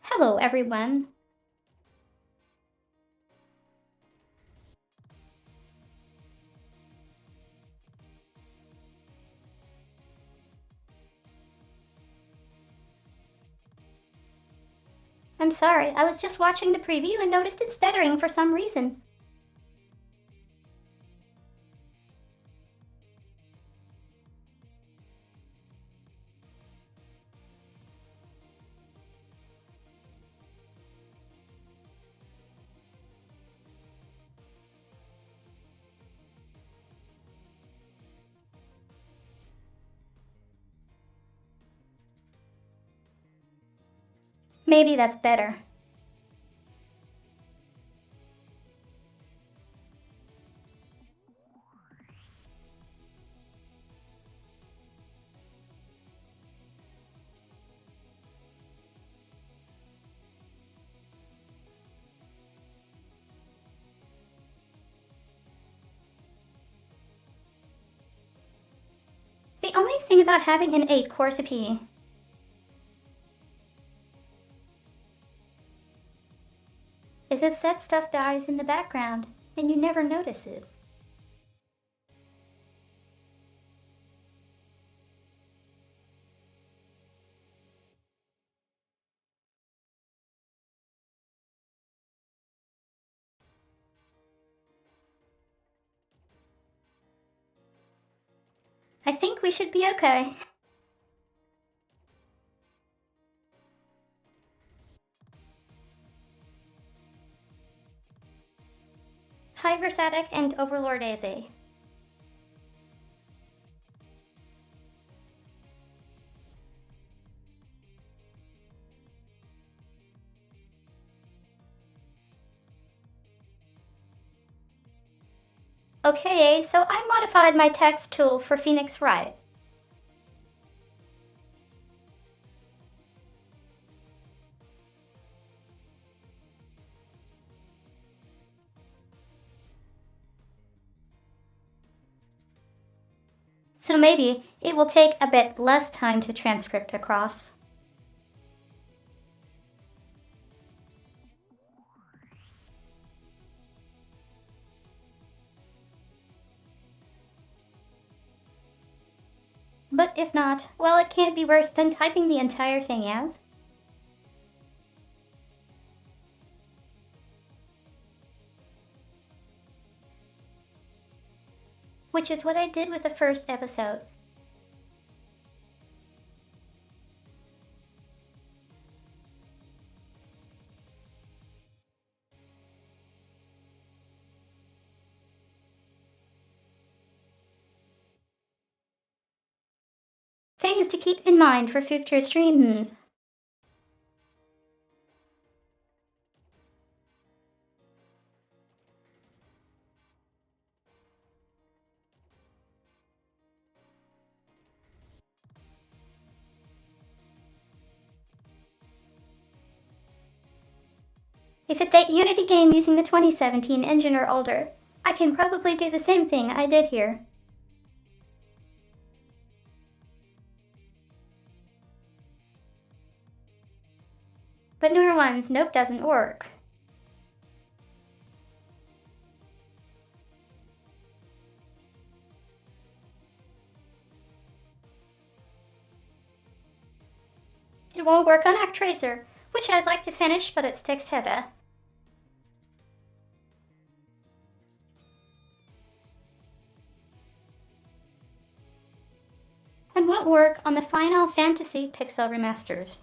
Hello, everyone. I'm sorry, I was just watching the preview and noticed it stuttering for some reason. Maybe that's better. The only thing about having an 8-core CPU is that stuff dies in the background, and you never notice it. I think we should be okay. Hi, Versatic and Overlord AZ. Okay, so I modified my text tool for Phoenix Write. So maybe it will take a bit less time to transcript across. But if not, well, it can't be worse than typing the entire thing out. Which is what I did with the first episode. Things to keep in mind for future streams. If it's a Unity game using the 2017 engine or older, I can probably do the same thing I did here. But newer ones, nope, doesn't work. It won't work on Actracer, which I'd like to finish, but it's text heavy. And won't work on the Final Fantasy Pixel remasters.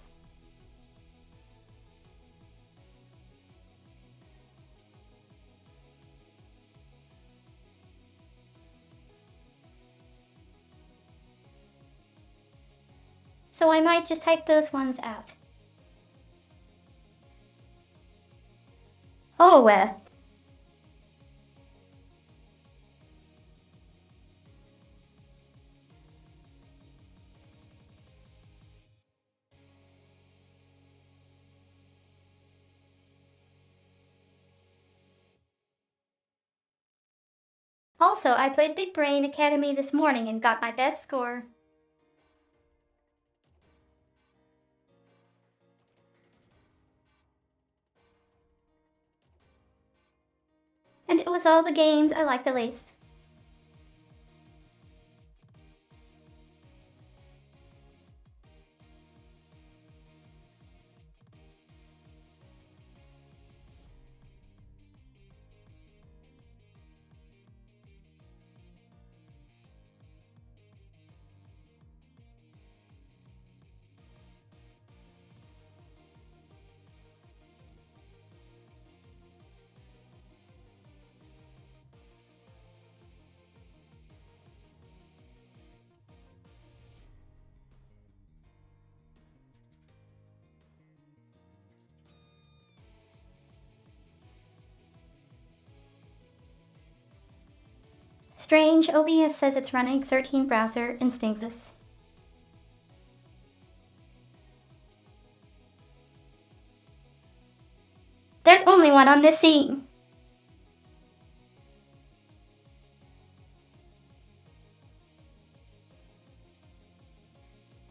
So I might just type those ones out. Oh, Also, I played Big Brain Academy this morning and got my best score. was all the games I liked the least. Strange, OBS says it's running 13 browser instinctless. There's only one on this scene.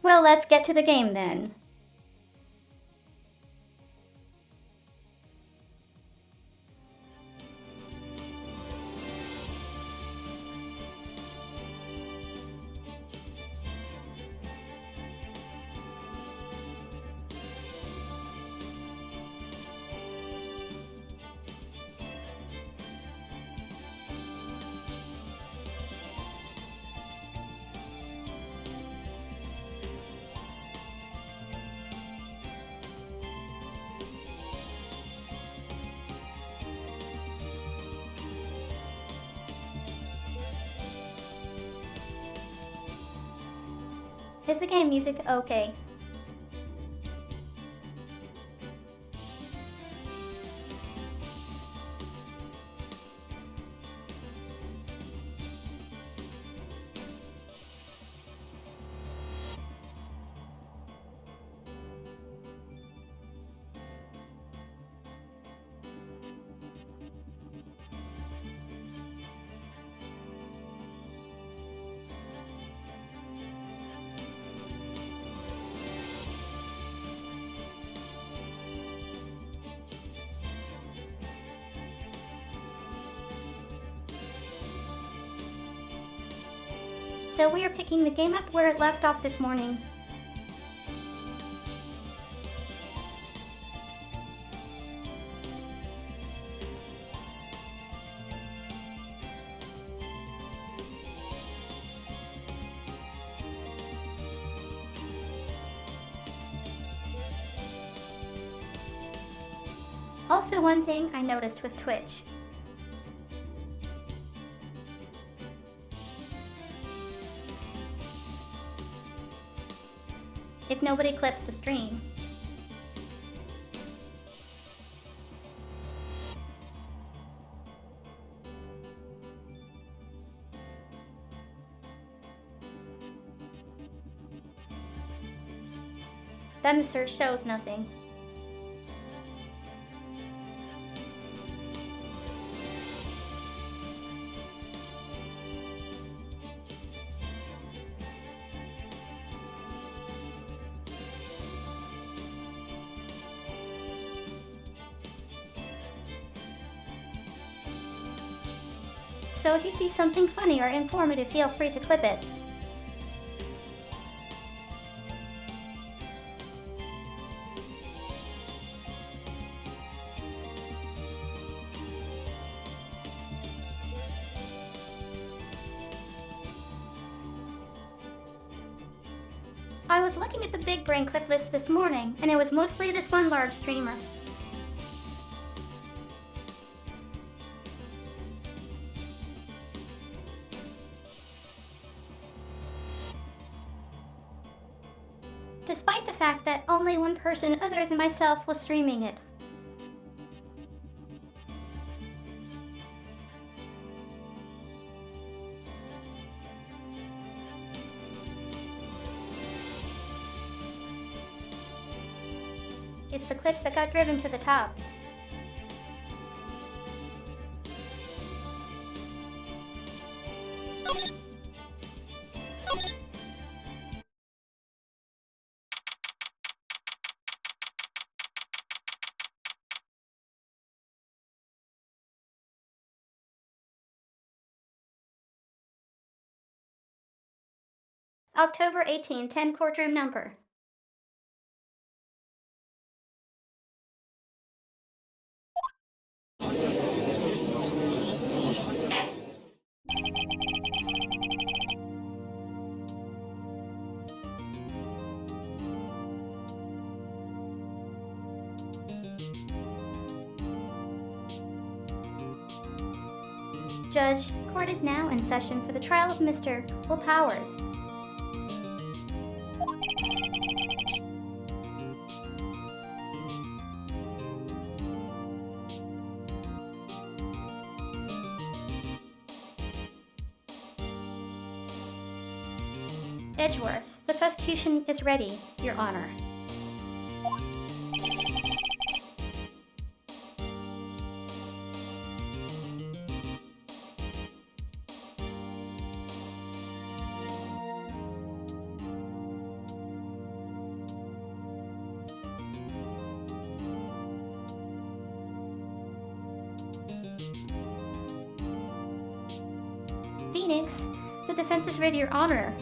Well, let's get to the game then. Is the game music okay? So we are picking the game up where it left off this morning. Also, one thing I noticed with Twitch. If nobody clips the stream, then the search shows nothing. So if you see something funny or informative, feel free to clip it. I was looking at the Big Brain clip list this morning, and it was mostly this one large streamer. Despite the fact that only one person other than myself was streaming it. It's the clips that got driven to the top. October 18, 10 courtroom number. Judge, court is now in session for the trial of Mr. Will Powers. Edgeworth, the prosecution is ready, Your Honor. Phoenix, the defense is ready, Your Honor.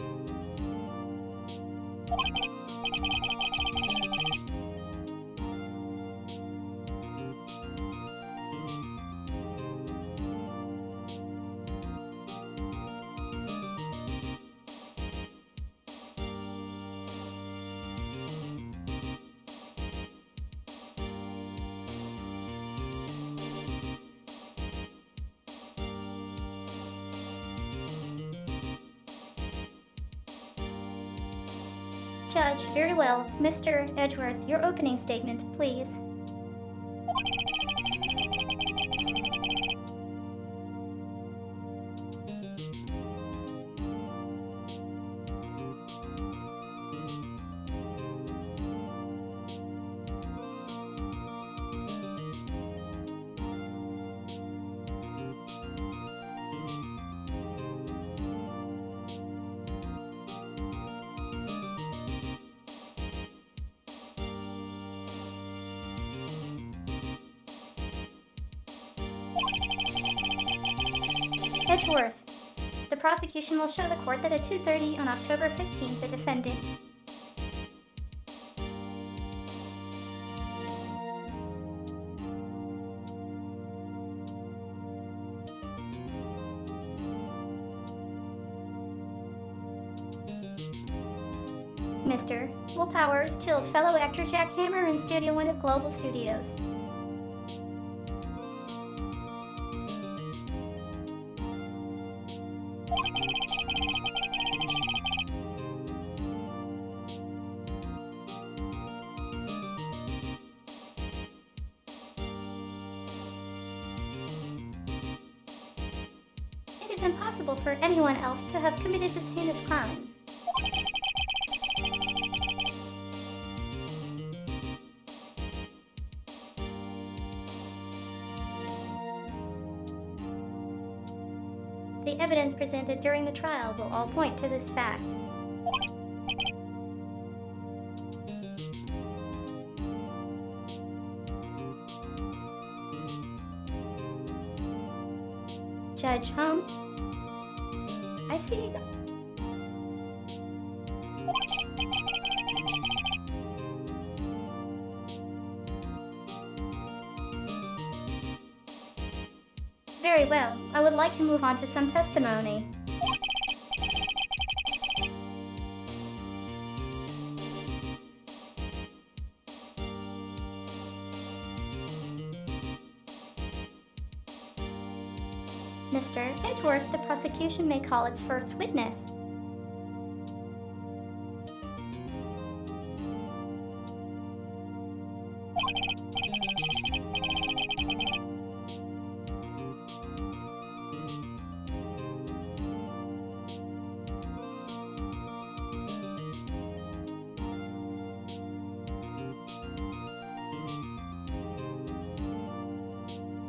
Judge, very well. Mr. Edgeworth, your opening statement, please. Edgeworth, the prosecution will show the court that at 2:30 on October 15th, the defendant. Mr. Will Powers killed fellow actor Jack Hammer in Studio One of Global Studios. It is impossible for anyone else to have committed this heinous crime. The evidence presented during the trial will all point to this fact. Judge Home? I see. Very well. I would like to move on to some testimony. Mr. Edgeworth, the prosecution may call its first witness.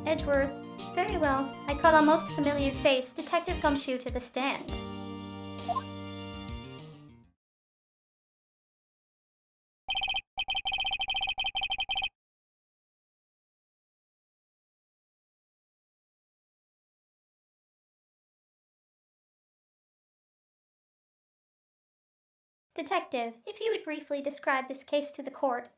Edgeworth, very well. I call a most familiar face, Detective Gumshoe, to the stand. Detective, if you would briefly describe this case to the court.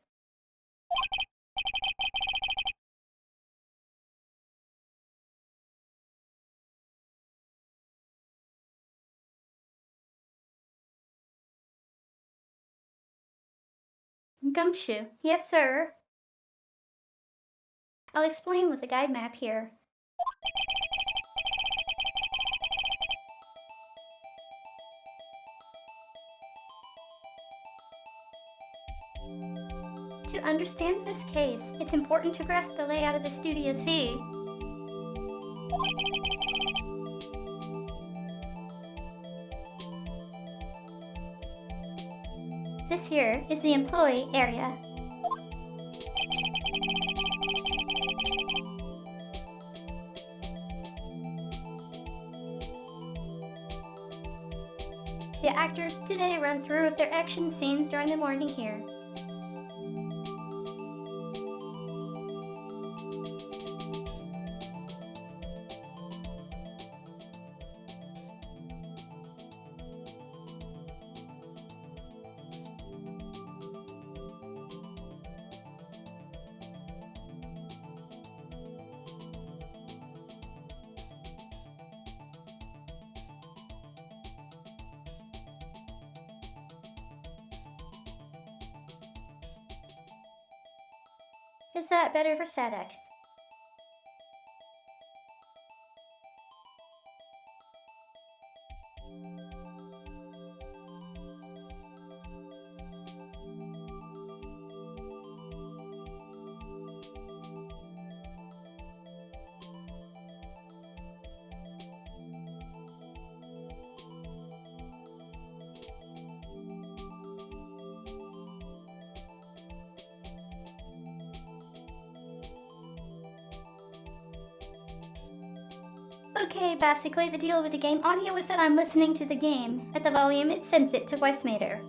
Gumshoe. Yes, sir. I'll explain with the guide map here. To understand this case, it's important to grasp the layout of the Studio C. This here is the employee area. The actors today run through with their action scenes during the morning here. Is that better for Sadek? Okay, basically the deal with the game audio is that I'm listening to the game. At the volume, it sends it to Voicemeter.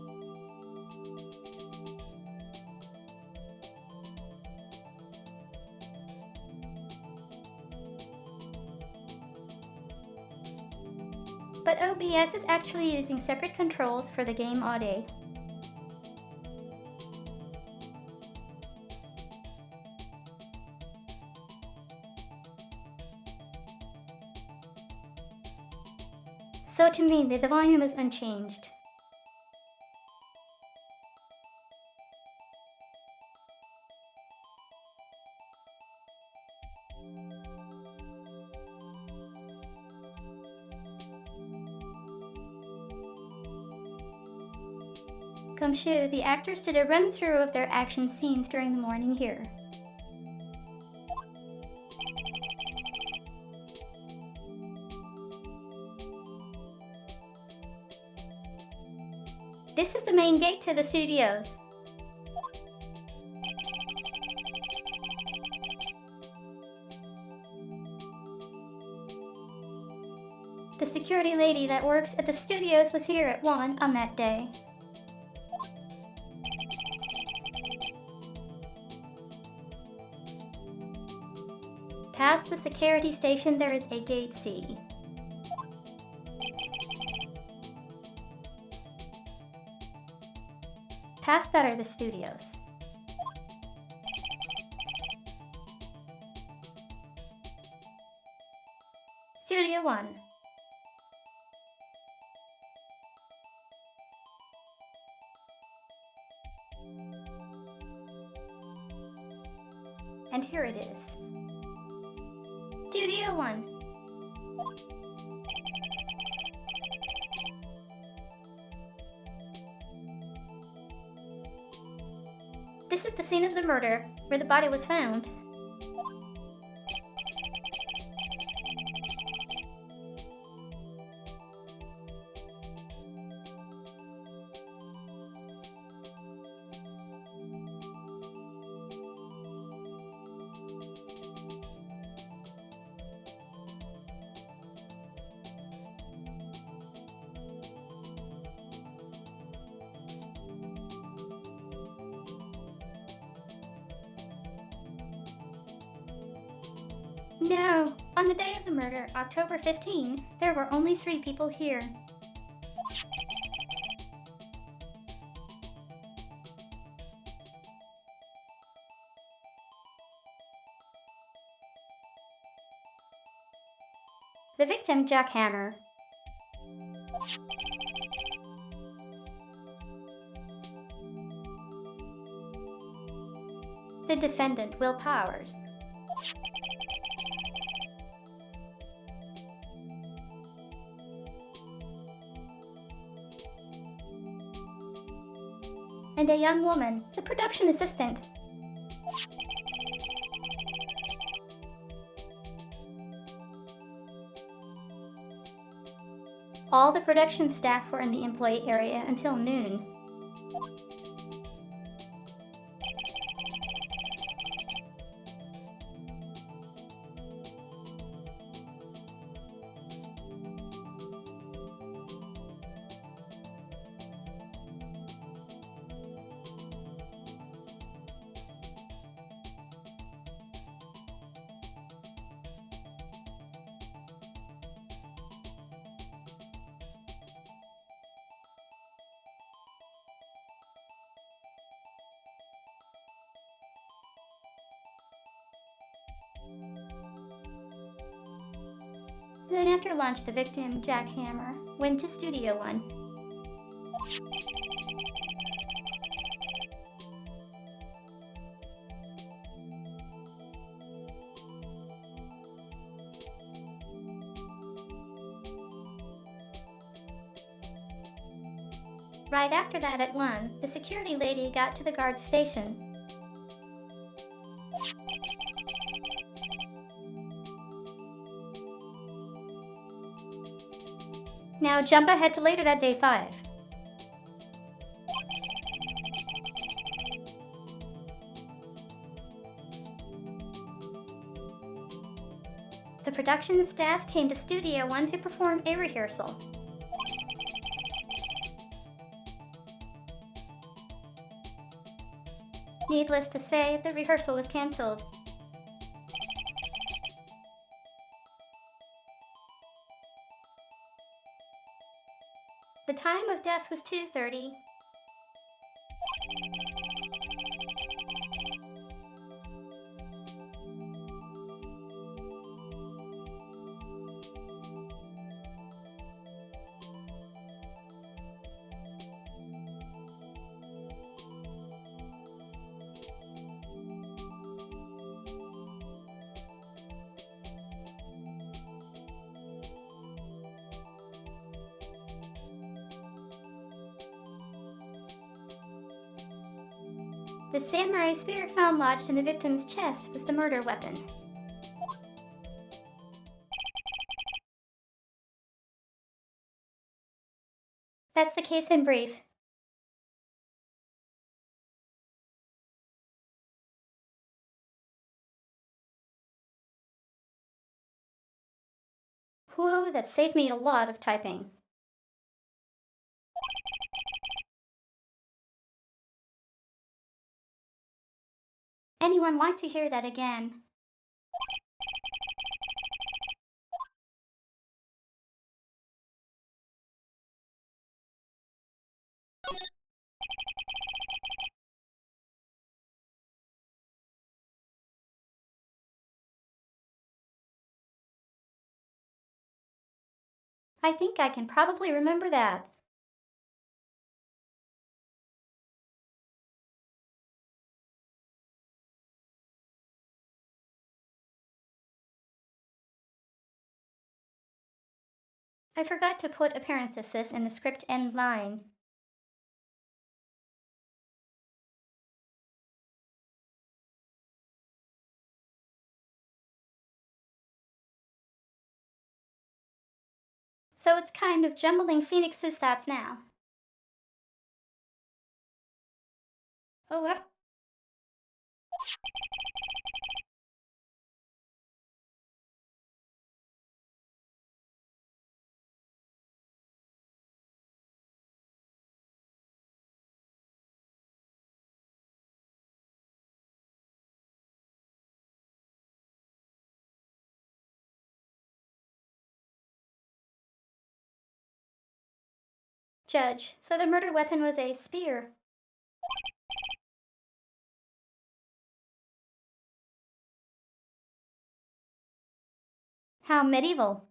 But OBS is actually using separate controls for the game audio. So to me, the volume is unchanged. Gumshoe, the actors did a run-through of their action scenes during the morning here. This is the main gate to the studios. The security lady that works at the studios was here at 1 on that day. Past the security station, there is a gate C. Past that are the studios. Studio 1. And here it is. Studio 1. This is the scene of the murder, where the body was found. No, on the day of the murder, October 15, there were only 3 people here. The victim jackhammer. The defendant Will Powers. And a young woman, the production assistant. All the production staff were in the employee area until noon. Then after lunch, the victim, Jack Hammer, went to Studio One. Right after that at 1, the security lady got to the guard station. Now jump ahead to later that day 5. The production staff came to Studio One to perform a rehearsal. Needless to say, the rehearsal was canceled. The time of death was 2:30. The samurai spear found lodged in the victim's chest was the murder weapon. That's the case in brief. Whoa, that saved me a lot of typing. Anyone like to hear that again? I think I can probably remember that. I forgot to put a parenthesis in the script end line. So it's kind of jumbling Phoenix's thoughts now. Oh, well. Judge, so the murder weapon was a spear. How medieval.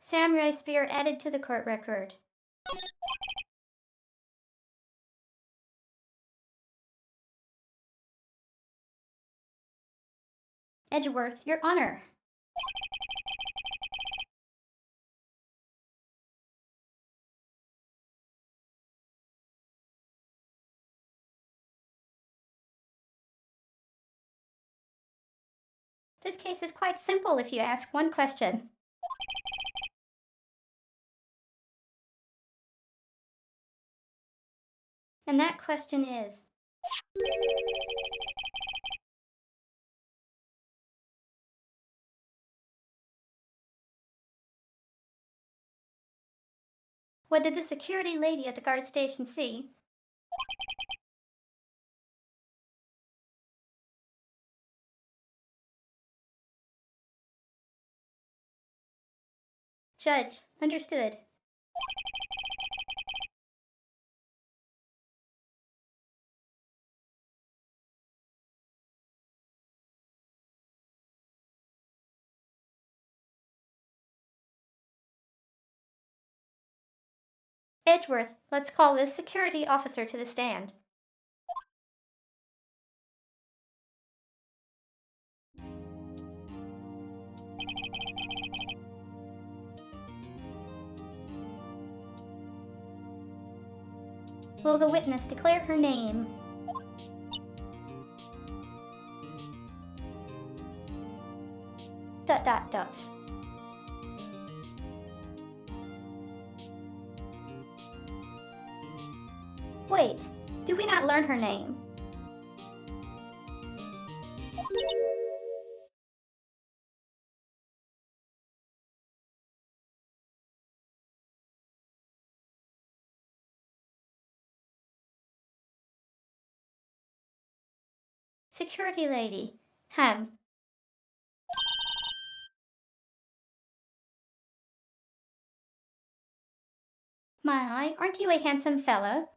Samurai spear added to the court record. Edgeworth, Your Honor. This case is quite simple if you ask one question. And that question is, what did the security lady at the guard station see? Judge, understood. Edgeworth, let's call this security officer to the stand. Will the witness declare her name? Dot dot dot. Wait, do we not learn her name? Security lady. My, aren't you a handsome fellow?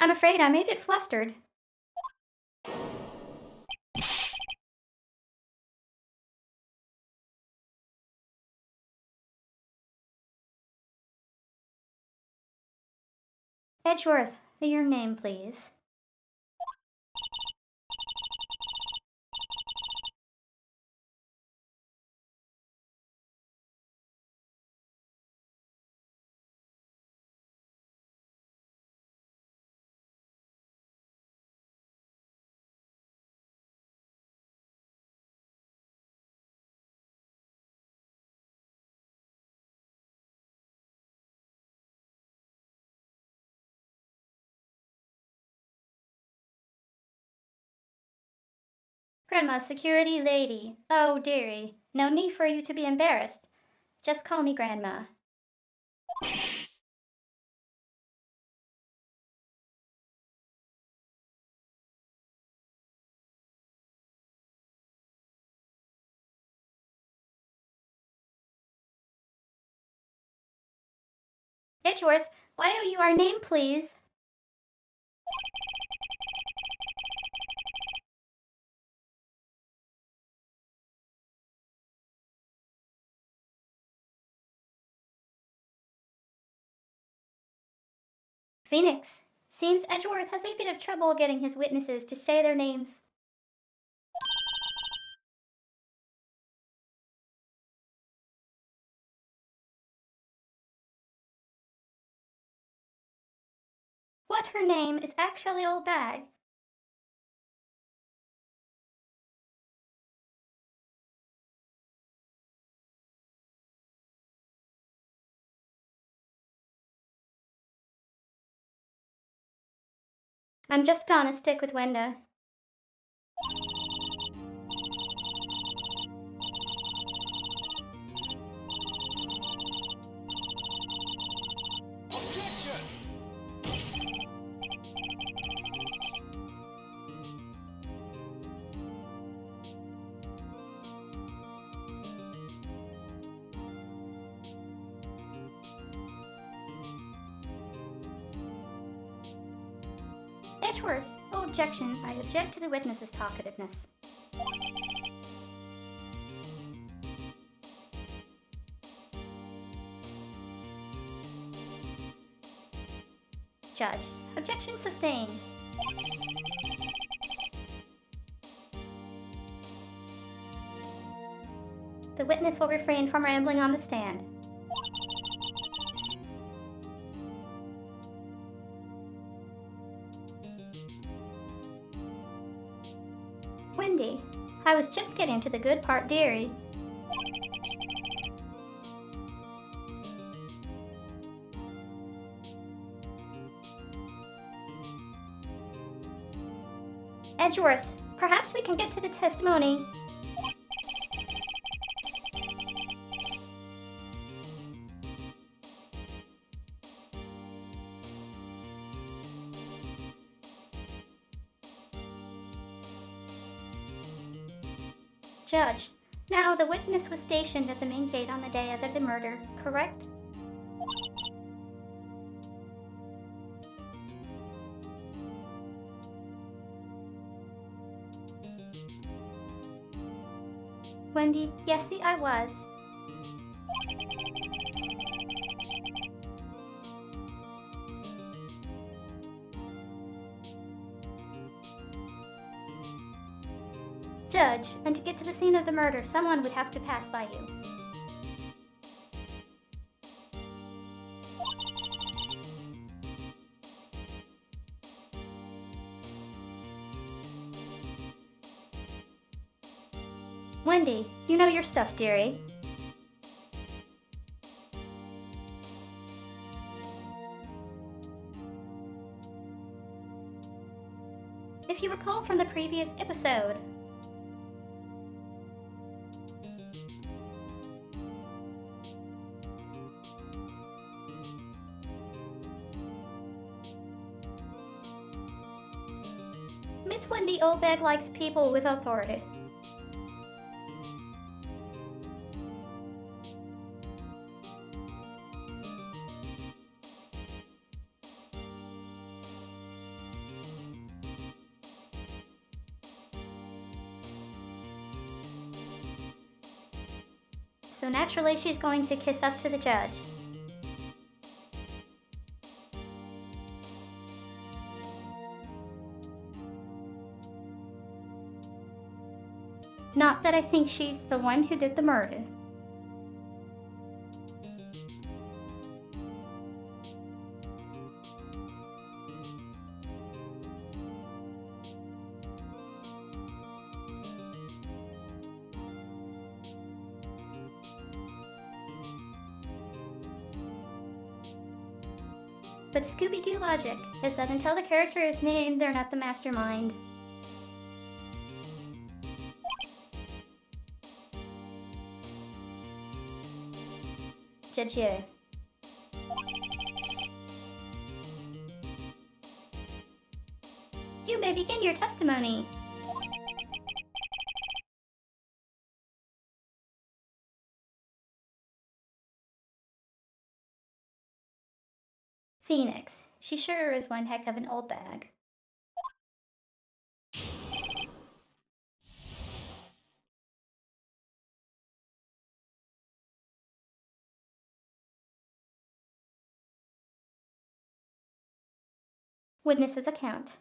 I'm afraid I'm a bit flustered. Edgeworth, your name, please. Grandma, security lady. Oh, dearie, no need for you to be embarrassed. Just call me Grandma. Edgeworth, why owe you our name, please? Phoenix. Seems Edgeworth has a bit of trouble getting his witnesses to say their names. What her name is actually Old Bag. I'm just gonna stick with Wenda. Edgeworth, no objection. I object to the witness's talkativeness. Judge. Objection sustained. The witness will refrain from rambling on the stand. Wendy, I was just getting to the good part, dearie. Edgeworth, perhaps we can get to the testimony. Judge, now the witness was stationed at the main gate on the day of the murder, correct? Wendy, yes, see, I was. Judge, and to get to the scene of the murder, someone would have to pass by you. Wendy, you know your stuff, dearie. If you recall from the previous episode, Miss Wendy Olbeg likes people with authority. So naturally she's going to kiss up to the judge. Not that I think she's the one who did the murder. But Scooby-Doo logic is that until the character is named, they're not the mastermind. Judge Ye. You may begin your testimony. Phoenix. She sure is one heck of an old bag. Witness's account.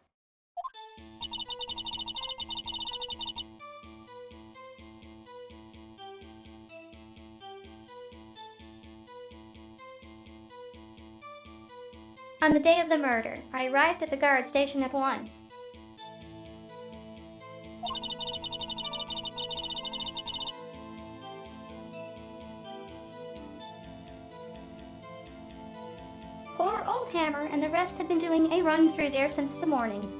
On the day of the murder, I arrived at the guard station at 1. Poor old Hammer and the rest had been doing a run through there since the morning.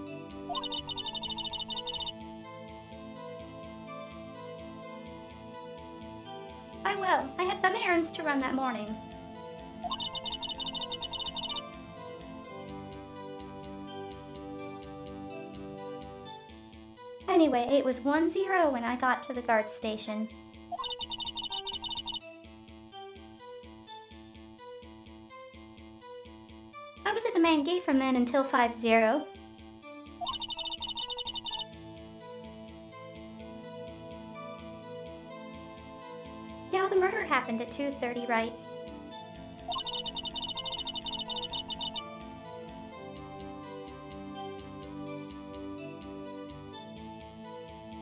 I had some errands to run that morning. Anyway, it was 1-0 when I got to the guard station. I was at the main gate from then until 5-0. Now the murder happened at 2:30, right?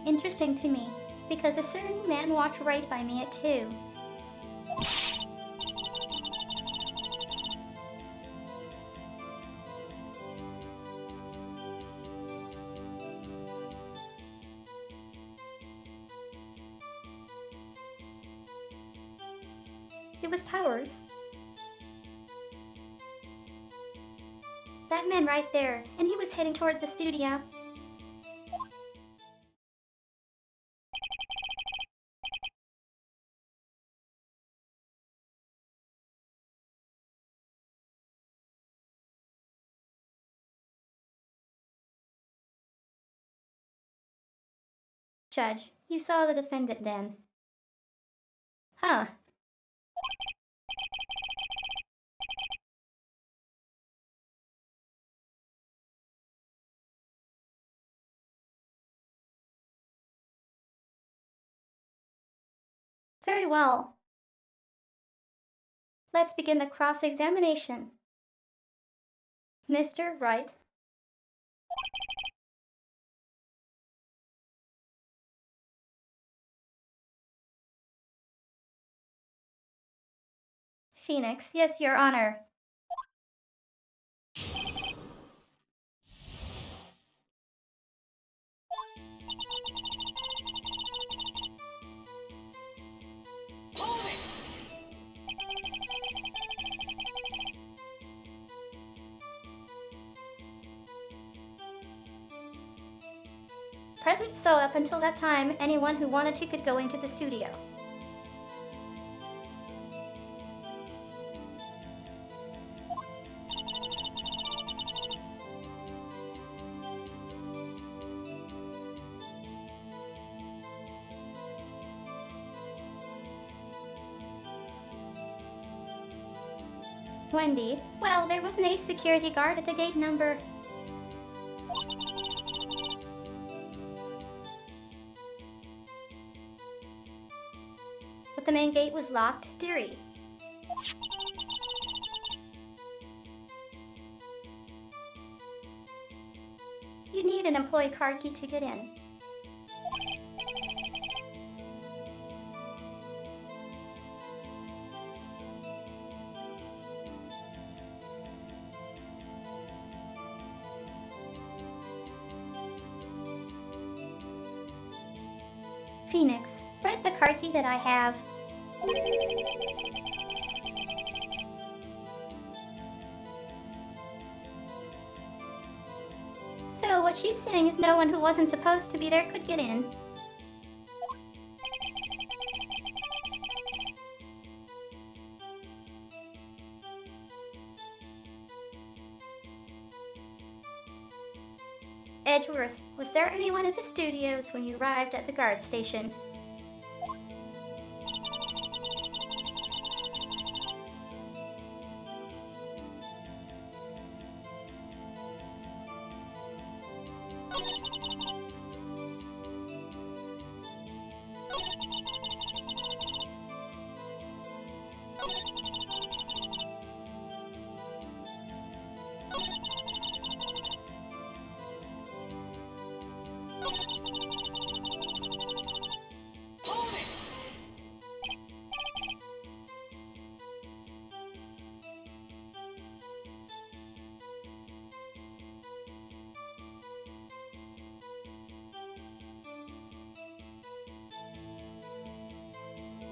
Interesting to me, because a certain man walked right by me at 2. It was Powers. That man right there, and he was heading toward the studio. Judge, you saw the defendant then. Huh. Very well. Let's begin the cross-examination. Mr. Wright. Phoenix, yes, Your Honor. Present, so up until that time, anyone who wanted to could go into the studio. Wendy, well, there wasn't a security guard at the gate number. But the main gate was locked, Deary. You need an employee card key to get in. Phoenix, write the card key that I have. So what she's saying is no one who wasn't supposed to be there could get in. Edgeworth, was there anyone at the studios when you arrived at the guard station?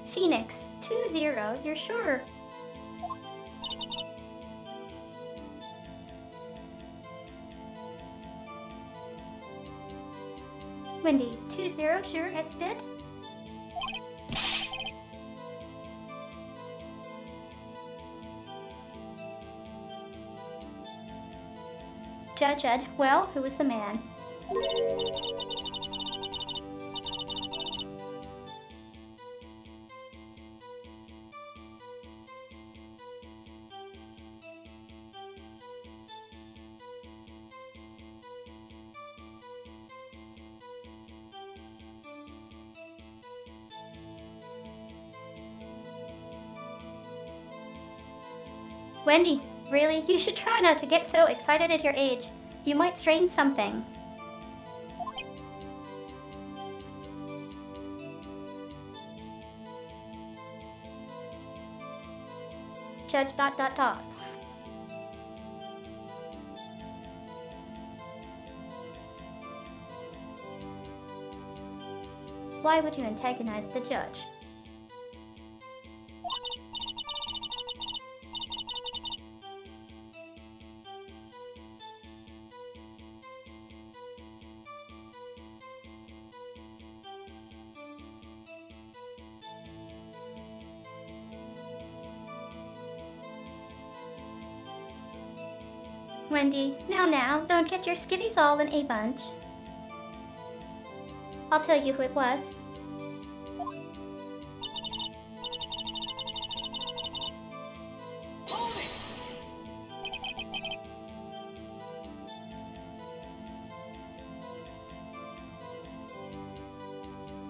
Phoenix, 2-0, you're sure? Wendy, 2-0, sure as spit? Judge, well, who was the man? Wendy, really? You should try not to get so excited at your age. You might strain something. Judge ... Why would you antagonize the judge? Wendy, now, don't get your skivvies all in a bunch. I'll tell you who it was.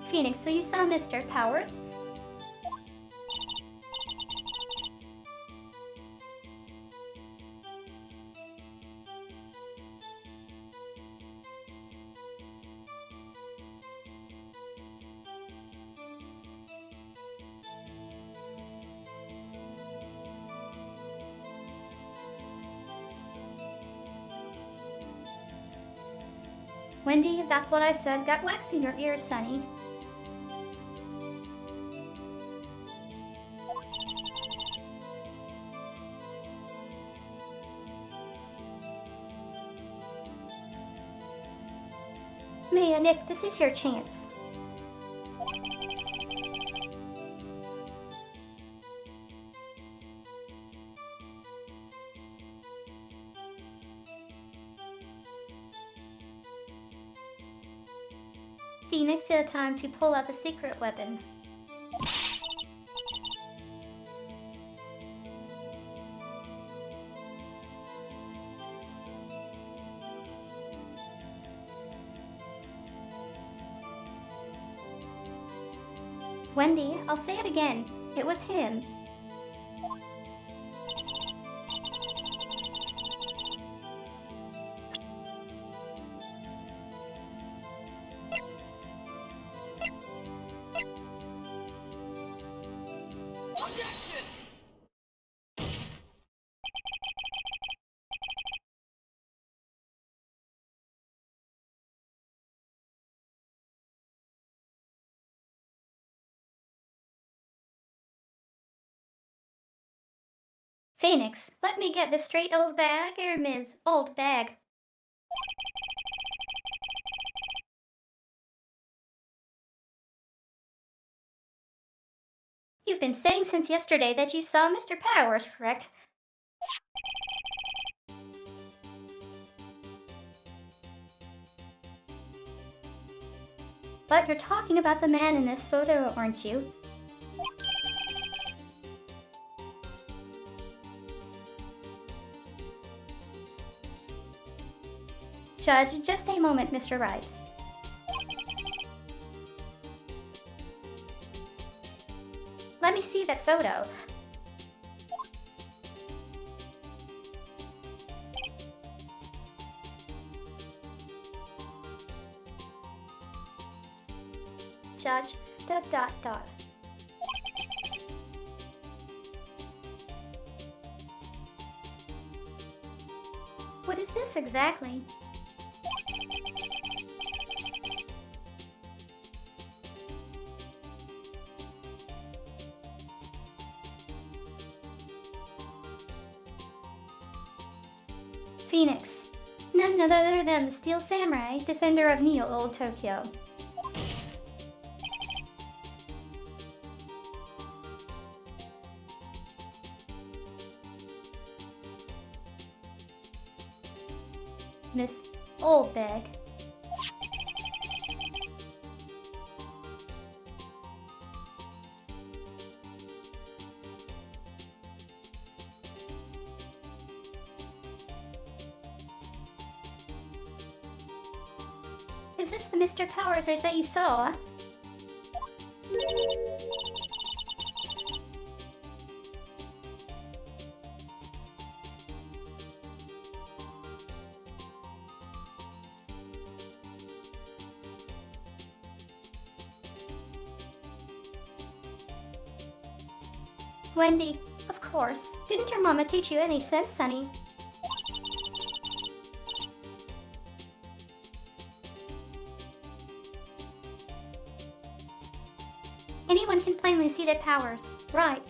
Phoenix, so you saw Mr. Powers? Wendy, that's what I said. Got wax in your ears, Sonny. Maya, Nick, this is your chance. Phoenix, you have time to pull out the secret weapon. Wendy, I'll say it again. It was him. Phoenix, let me get this straight, old bag, or Ms. Old Bag. You've been saying since yesterday that you saw Mr. Powers, correct? But you're talking about the man in this photo, aren't you? Judge, just a moment, Mr. Wright. Let me see that photo. Judge ... What is this exactly? Phoenix. None other than the Steel Samurai, defender of Neo Old Tokyo. Miss Old Bag. Is this the Mr. Powers that you saw? Wendy, of course. Didn't your mama teach you any sense, sonny? Anyone can plainly see their powers. Right.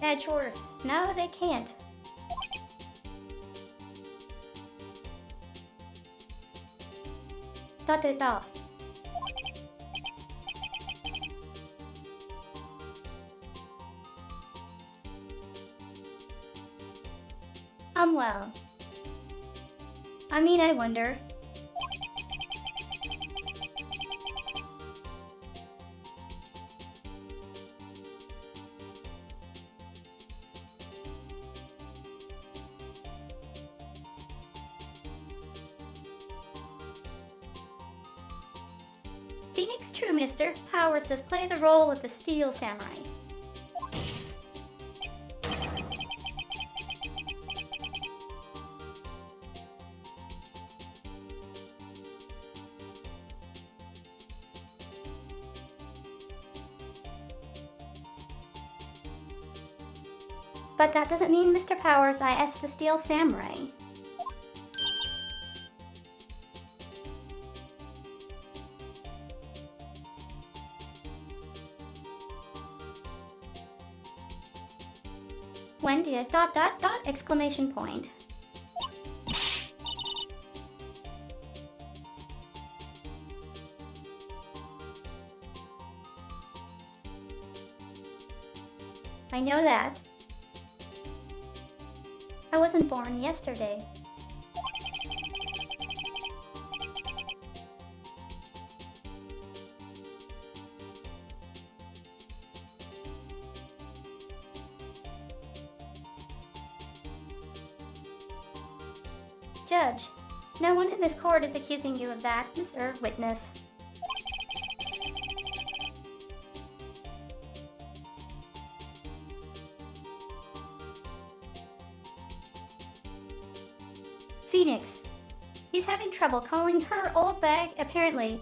Edgeworth. No, they can't. Dot it off. Well. I wonder. Phoenix true, mister. Powers does play the role of the Steel Samurai. But that doesn't mean Mr. Powers is the Steel Samurai. Wendy, exclamation point. I know that. I wasn't born yesterday. Judge, no one in this court is accusing you of that, Mr. Witness. Phoenix. He's having trouble calling her old bag, apparently.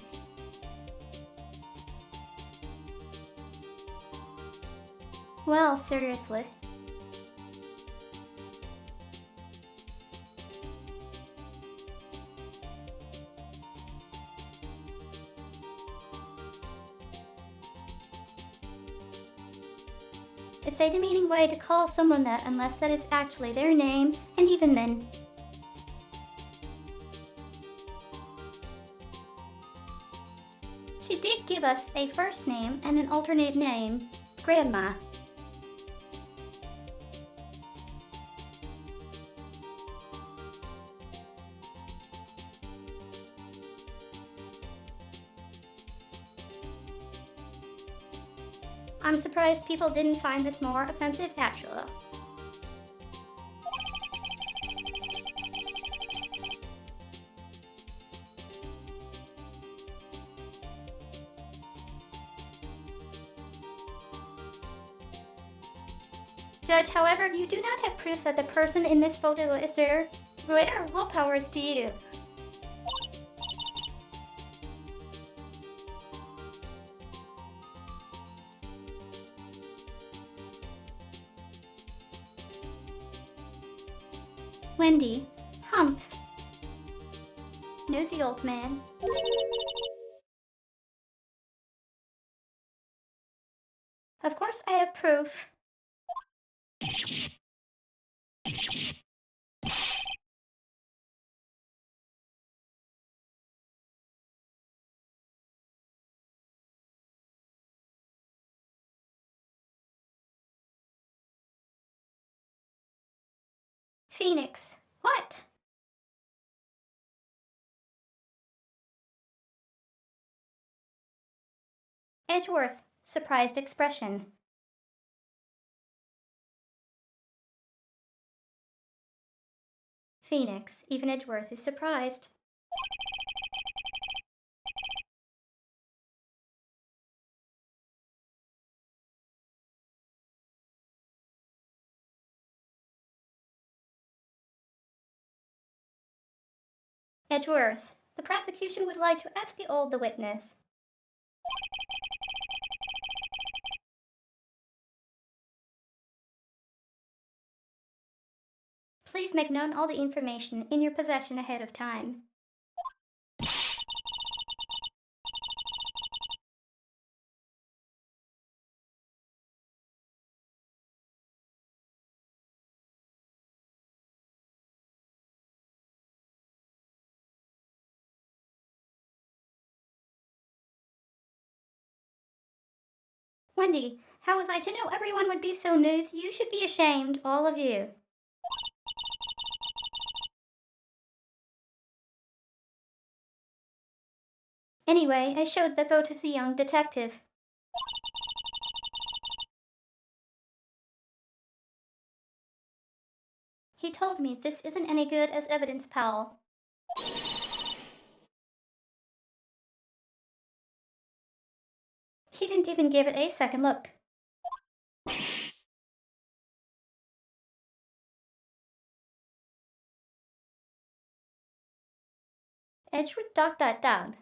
Well, seriously. It's a demeaning way to call someone that unless that is actually their name, and even then. She did give us a first name and an alternate name, Grandma. I'm surprised people didn't find this more offensive, actually. Judge, however, you do not have proof that the person in this photo is there. Where willpower to you? Wendy, humph. Nosy old man. Of course I have proof. Phoenix, what? Edgeworth, surprised expression. Phoenix, even Edgeworth is surprised. Edgeworth, the prosecution would like to ask the witness. Please make known all the information in your possession ahead of time. Wendy, how was I to know everyone would be so news? You should be ashamed, all of you. Anyway, I showed the photo to the young detective. He told me this isn't any good as evidence, Powell. He didn't even give it a second look. Edgeworth knocked that down.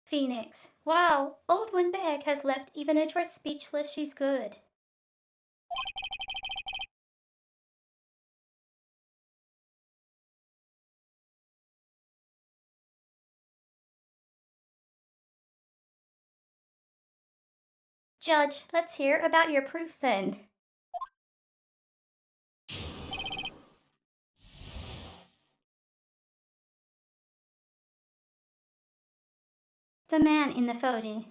Phoenix. Wow, old Windbag has left even Edgeworth speechless. She's good. Judge, let's hear about your proof then. The man in the photo.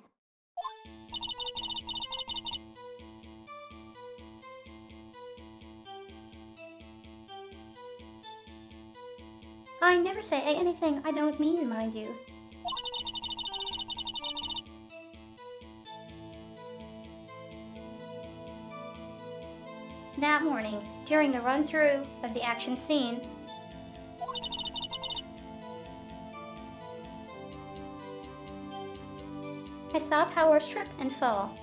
I never say anything I don't mean, mind you. That morning, during the run-through of the action scene, I saw Power strip and fall.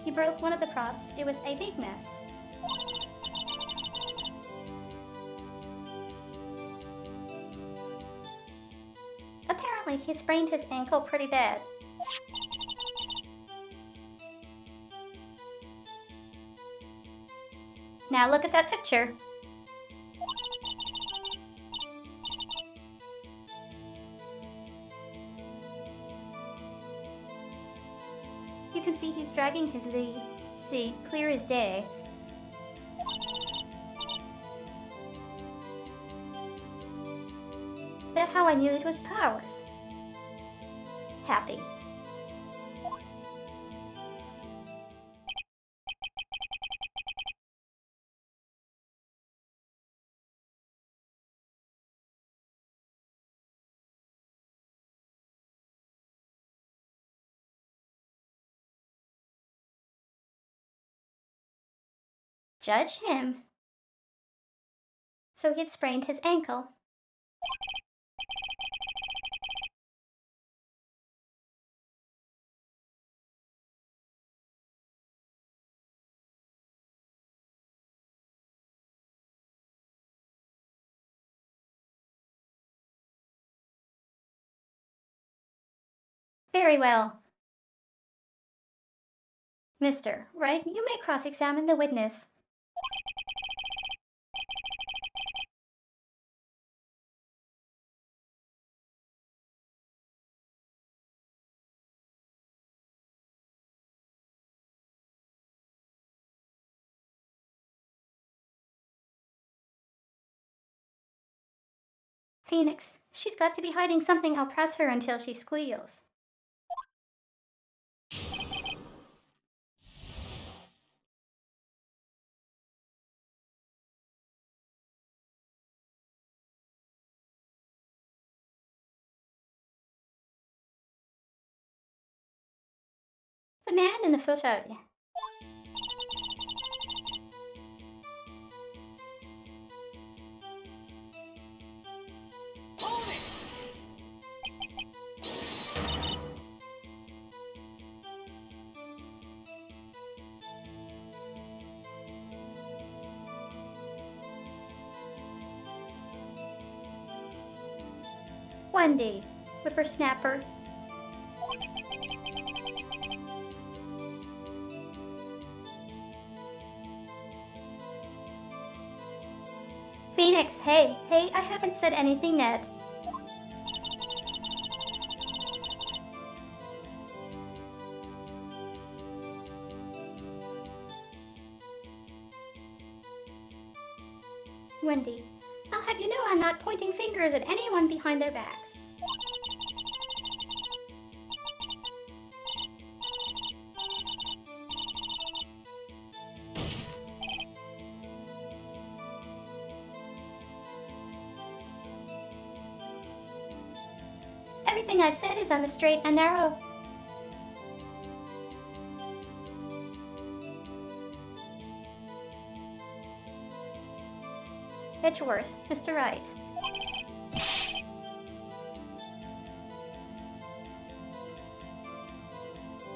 He broke one of the props. It was a big mess. Apparently, he sprained his ankle pretty bad. Now look at that picture. You can see he's dragging his lead. See, clear as day. That's how I knew it was Powers. Happy. Judge him. So he'd sprained his ankle. Very well. Mister, right, you may cross-examine the witness. Phoenix, she's got to be hiding something. I'll press her until she squeals. The man in the photo. Wendy, whippersnapper. Phoenix, hey, I haven't said anything yet. Wendy, I'll have you know I'm not pointing fingers at anyone behind their backs. Everything I've said is on the straight and narrow. Edgeworth, Mr. Wright.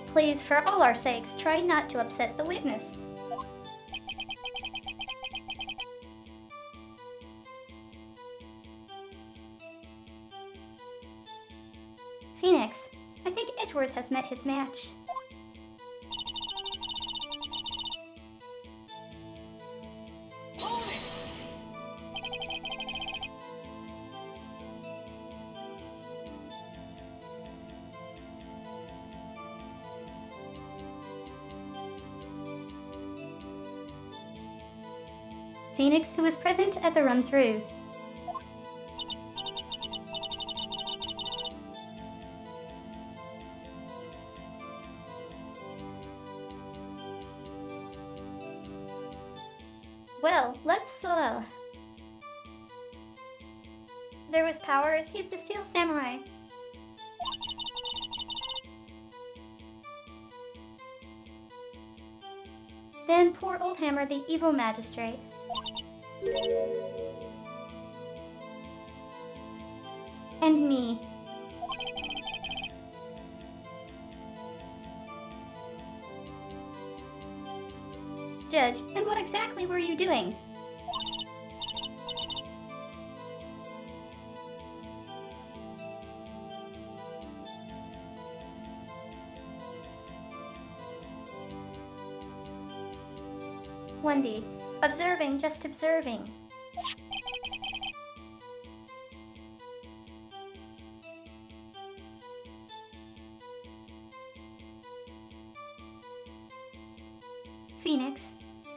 Please, for all our sakes, try not to upset the witness. Phoenix, I think Edgeworth has met his match. Phoenix, who was present at the run-through. Well, let's, There was Powers, he's the Steel Samurai. Then poor Oldhammer, the evil magistrate. And me. Judge, and what exactly were you doing? Wendy, observing, just observing. Phoenix,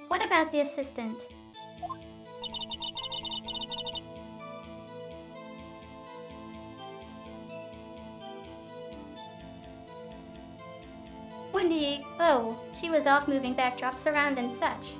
what about the assistant? Wendy, oh, she was off moving backdrops around and such.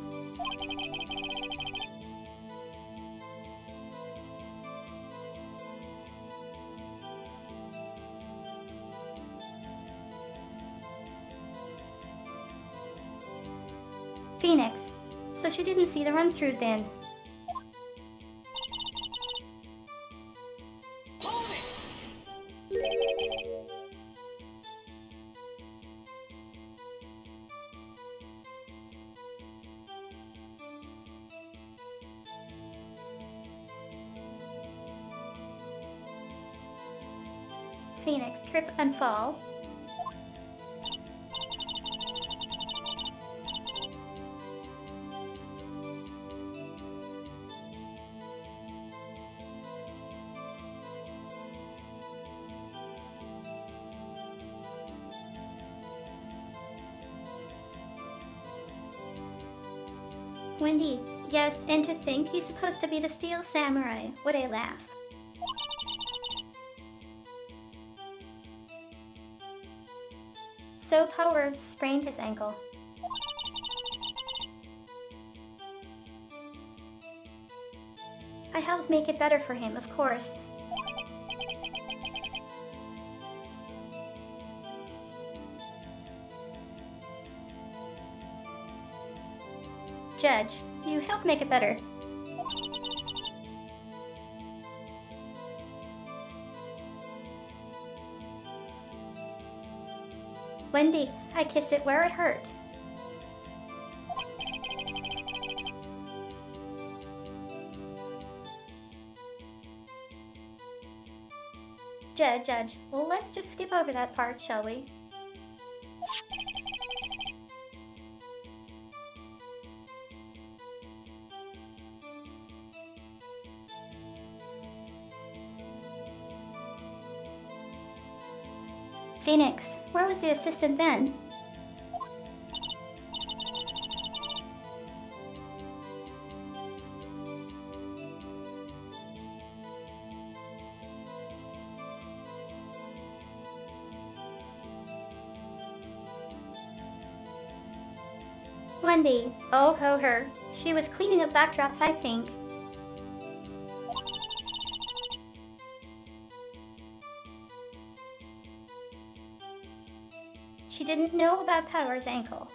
Phoenix, so she didn't see the run-through then. Phoenix, trip and fall. Wendy, yes, and to think he's supposed to be the Steel Samurai. What a laugh. So Powers sprained his ankle. I helped make it better for him, of course. Judge, you helped make it better. Wendy, I kissed it where it hurt. Judge. Well, let's just skip over that part, shall we? Phoenix, where was the assistant then? Wendy. Oh, ho, her. She was cleaning up backdrops, I think. She didn't know about Power's ankle.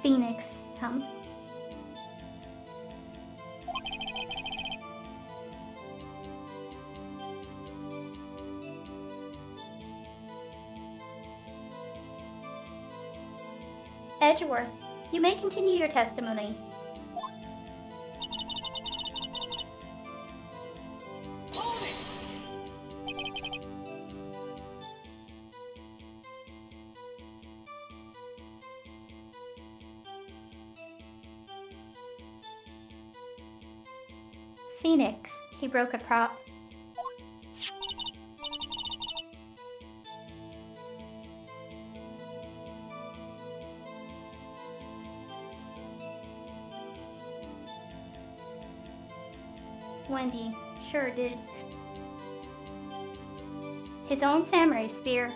Phoenix, come. Edgeworth, you may continue your testimony. Phoenix, he broke a prop. Wendy sure did. His own samurai spear.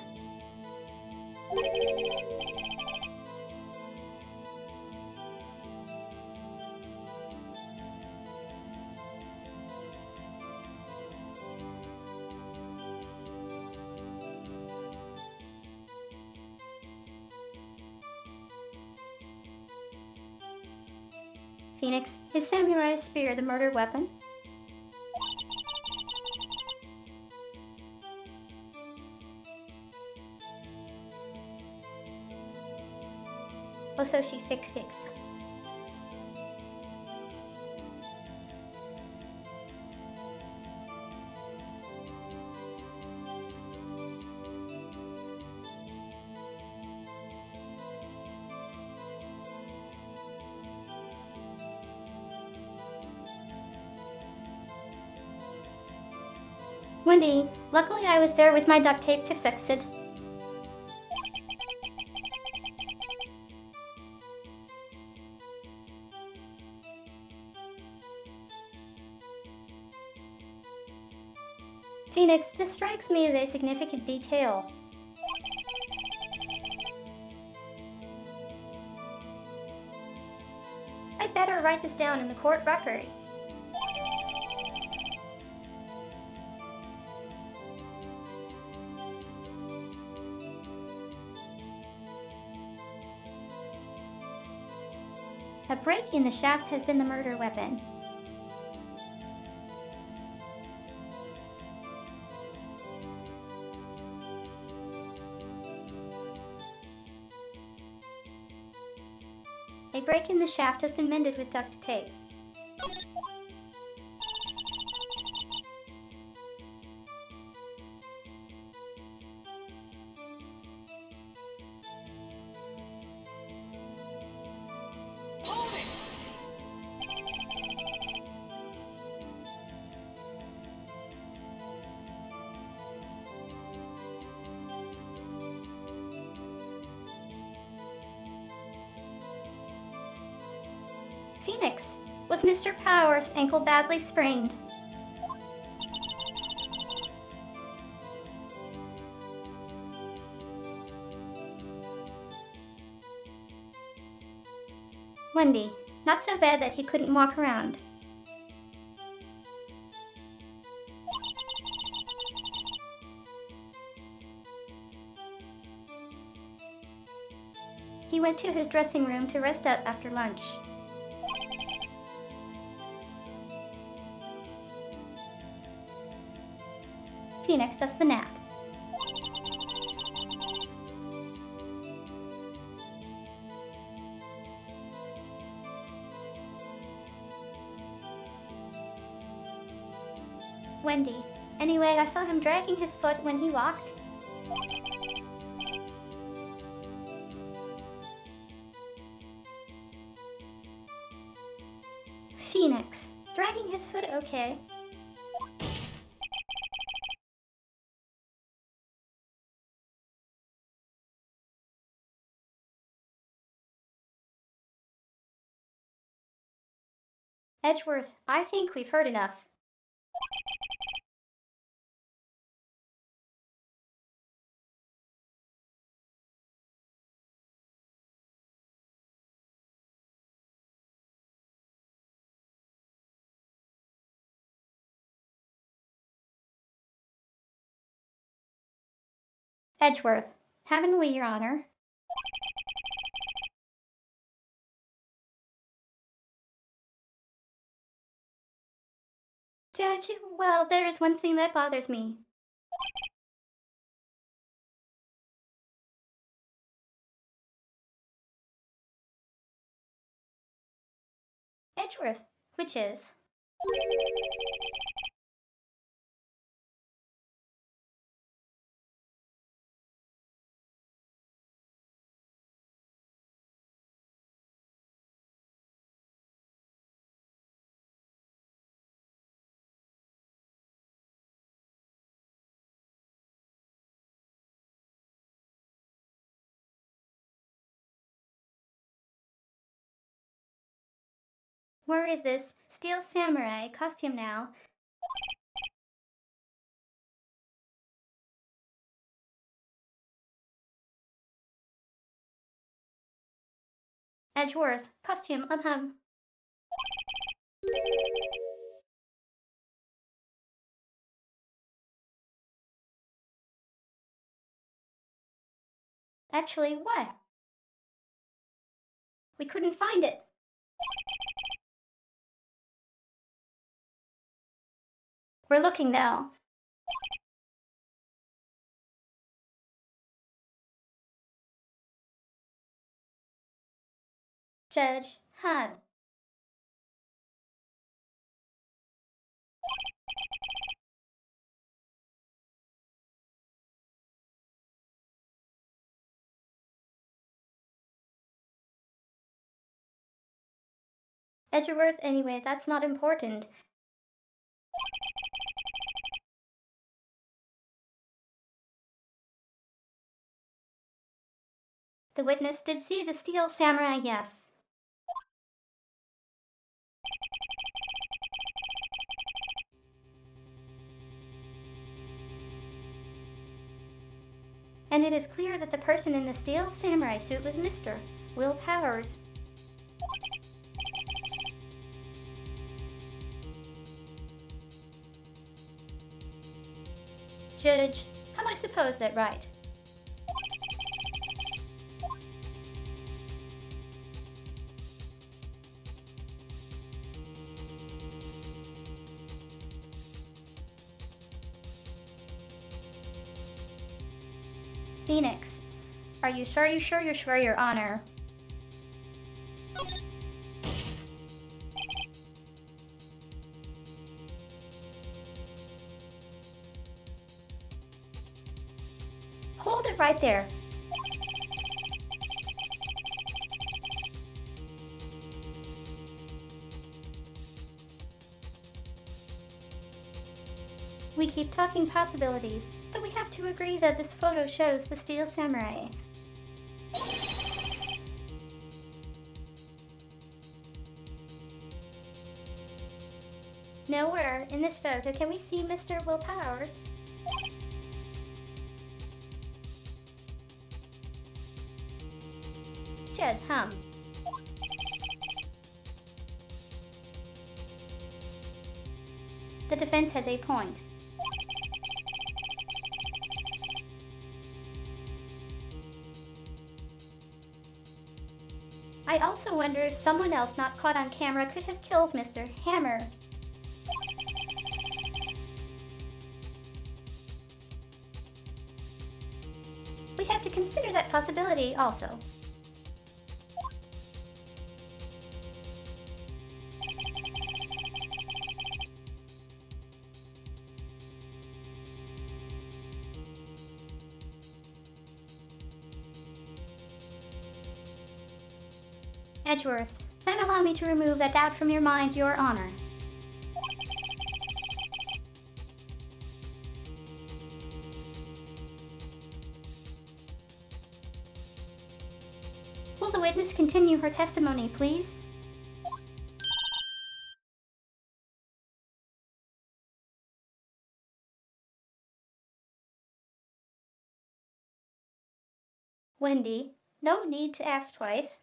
Phoenix, his samurai spear the murder weapon? Oh, so she fixed it. Wendy, luckily I was there with my duct tape to fix it. Phoenix, this strikes me as a significant detail. I'd better write this down in the court record. A break in the shaft has been the murder weapon. A break in the shaft has been mended with duct tape. Phoenix, was Mr. Power's ankle badly sprained? Wendy, not so bad that he couldn't walk around. He went to his dressing room to rest up after lunch. Phoenix, that's the nap. Wendy, anyway, I saw him dragging his foot when he walked. Phoenix, dragging his foot okay. Edgeworth, I think we've heard enough. Edgeworth, haven't we, Your Honor? Judge, well, there is one thing that bothers me. Edgeworth, which is? Where is this steel samurai costume now? Edgeworth, costume, Actually, what? We couldn't find it. We're looking now. Judge, Edgeworth, anyway, that's not important. The witness did see the steel samurai, yes. And it is clear that the person in the steel samurai suit was Mr. Will Powers. Judge, how do I suppose that right? Phoenix, are you sure you're sure, Your Honor? Hold it right there. We keep talking possibilities, but we have to agree that this photo shows the steel samurai. Nowhere in this photo can we see Mr. Will Powers. Judge Hum. The defense has a point. I also wonder if someone else not caught on camera could have killed Mr. Hammer. We have to consider that possibility also. Edgeworth, then allow me to remove that doubt from your mind, Your Honor. Will the witness continue her testimony, please? Wendy, no need to ask twice.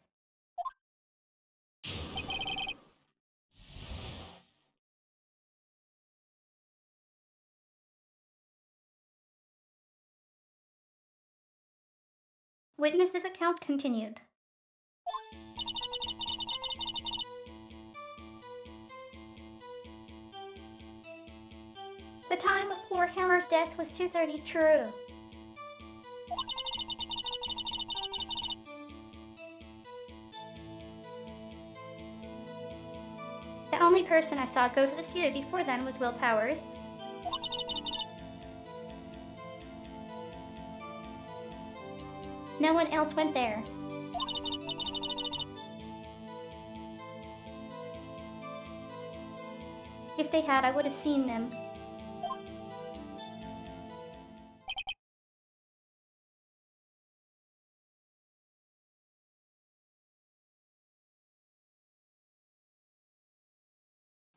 Witness's account continued. The time of poor Hammer's death was 2:30 true. The only person I saw go to the studio before then was Will Powers. No one else went there. If they had, I would have seen them.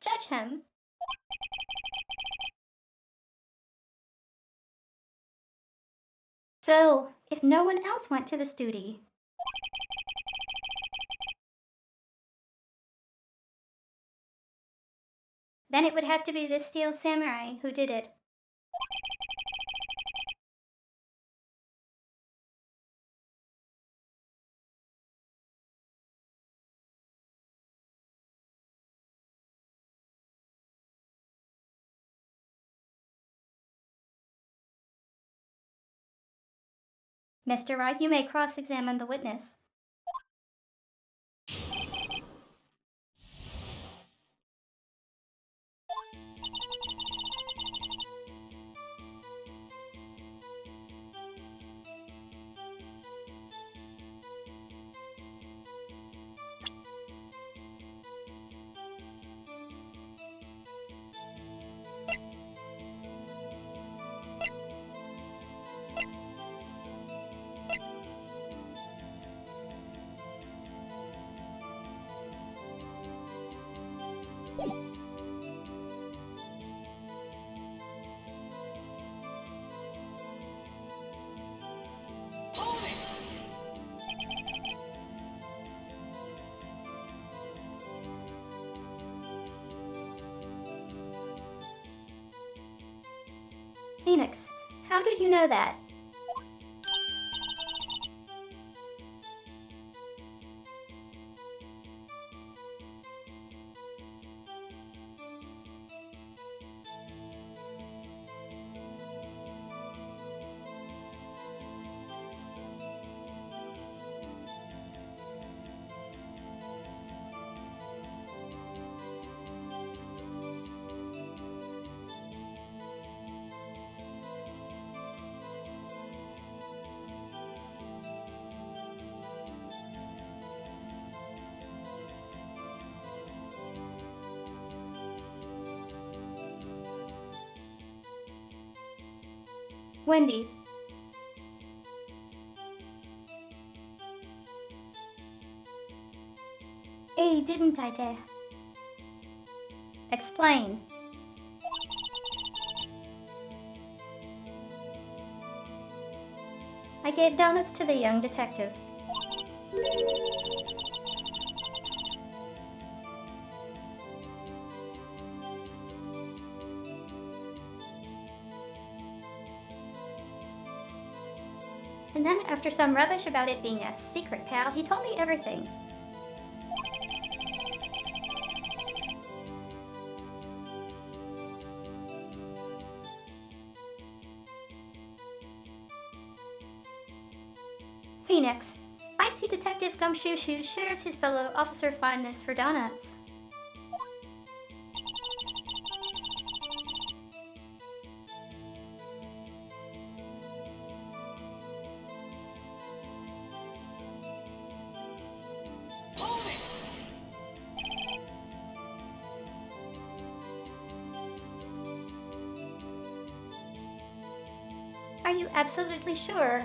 Judge him. So, if no one else went to the studio, then it would have to be this steel samurai who did it. Mr. Wright, you may cross-examine the witness. Phoenix, how did you know that? Wendy. Didn't I, Dad? Explain. I gave donuts to the young detective. And then, after some rubbish about it being a secret, pal, he told me everything. Phoenix, I see Detective Gumshoe shares his fellow officer fondness for donuts. Are you absolutely sure?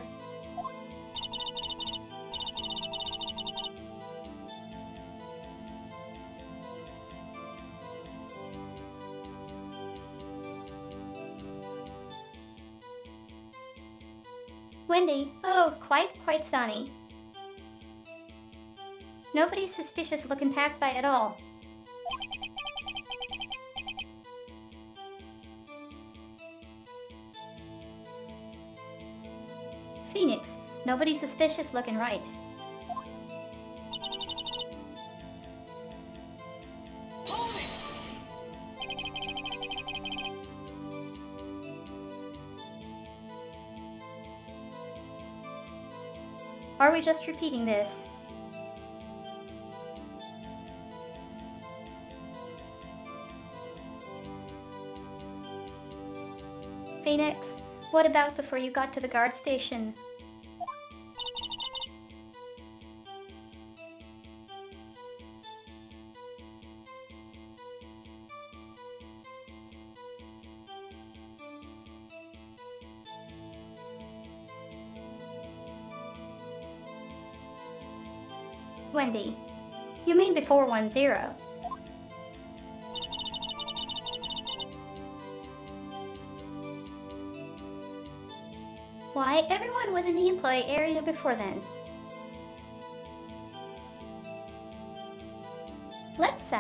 Wendy, oh, quite sunny. Nobody's suspicious looking past by at all. Phoenix, nobody's suspicious looking right. Are we just repeating this? Phoenix, what about before you got to the guard station? Wendy, you mean before 1-0. Why, everyone was in the employee area before then. Let's,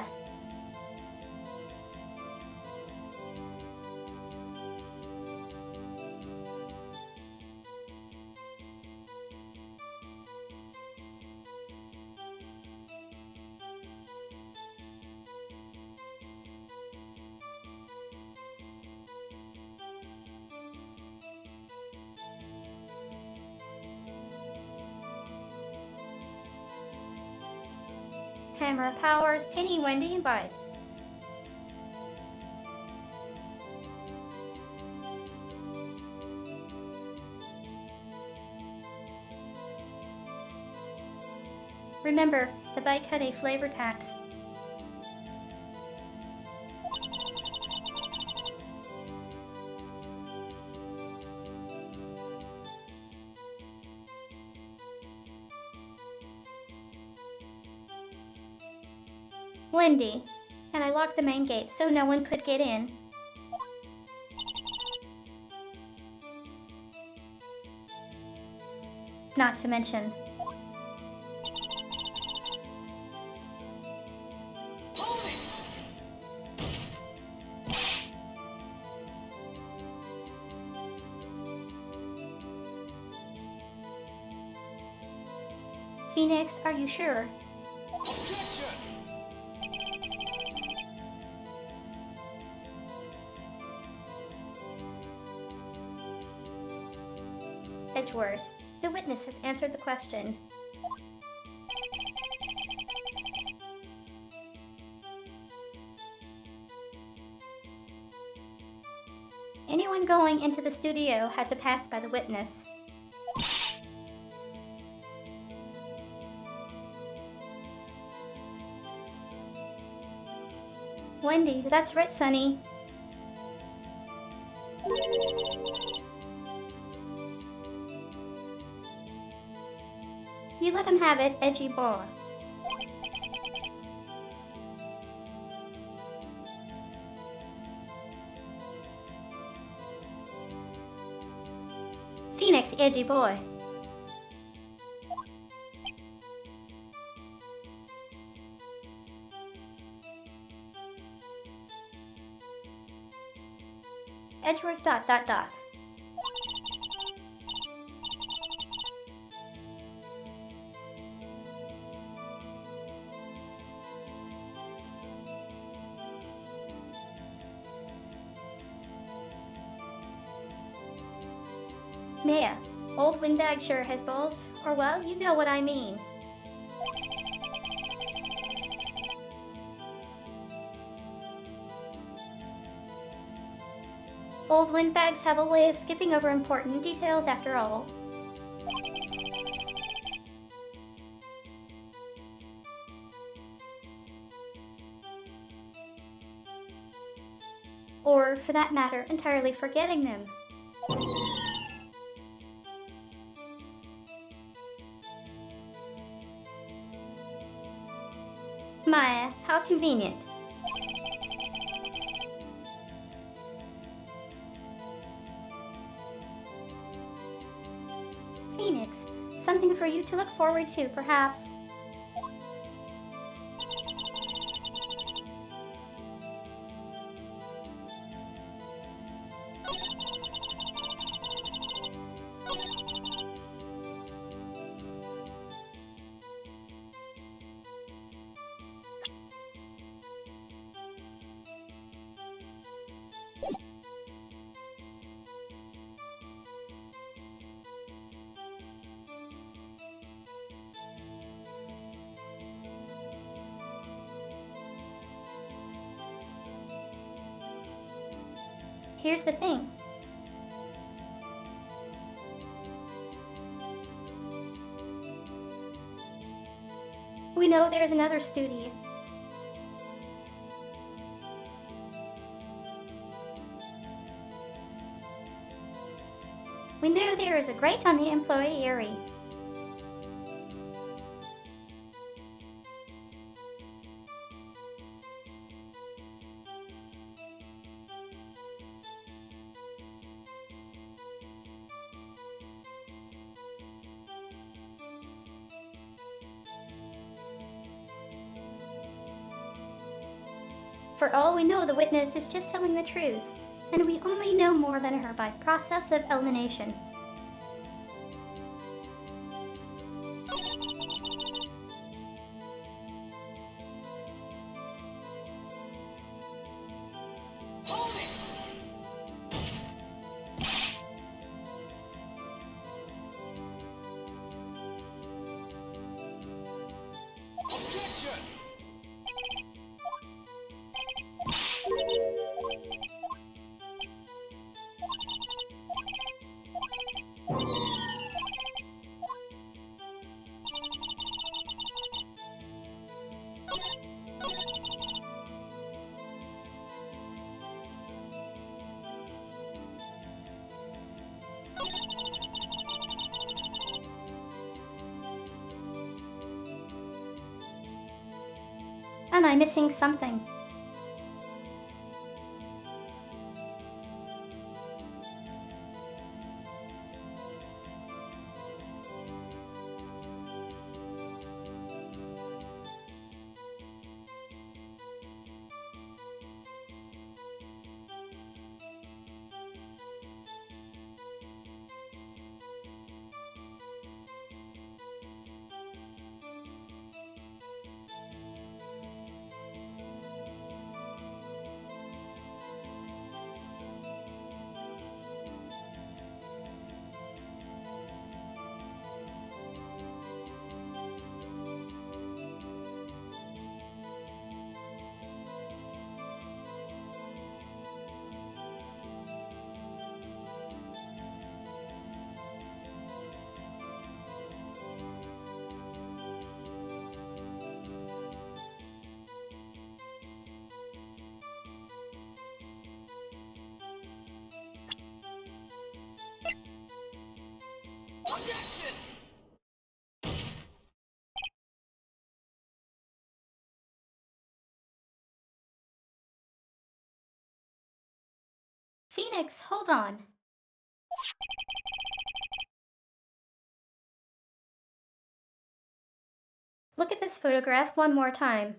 Hammer Powers, Penny, Wendy, and Bud. Remember, the bike had a flavor tax. Wendy, and I locked the main gate so no one could get in. Not to mention, Phoenix, are you sure? Edgeworth, the witness has answered the question. Anyone going into the studio had to pass by the witness. Wendy, that's right, Sonny. You let him have it, edgy boy. Phoenix, edgy boy. Edgeworth ... Maya, old Windbag sure has balls, or well, you know what I mean. Old windbags have a way of skipping over important details after all. Or, for that matter, entirely forgetting them. Maya, how convenient. Phoenix, something for you to look forward to, perhaps. Here's the thing. We know there's another studio. We know there is a grate on the employee. For all we know, the witness is just telling the truth, and we only know more than her by process of elimination. Am I missing something? Phoenix, hold on. Look at this photograph one more time.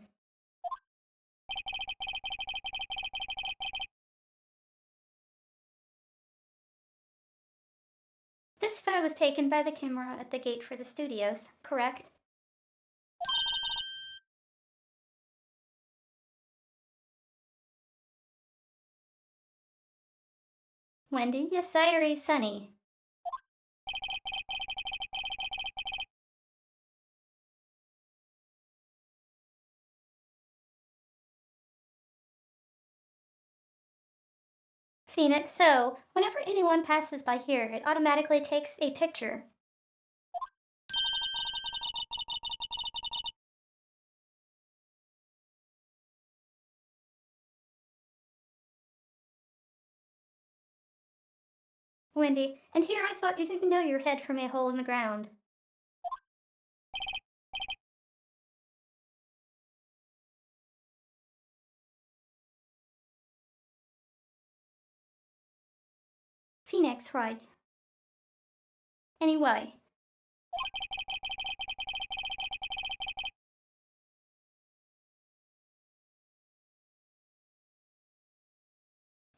photo was taken by the camera at the gate for the studios, correct? Wendy, Yasiri, Sunny. Phoenix, so whenever anyone passes by here, it automatically takes a picture. Wendy, and here I thought you didn't know your head from a hole in the ground. Phoenix, right. Anyway,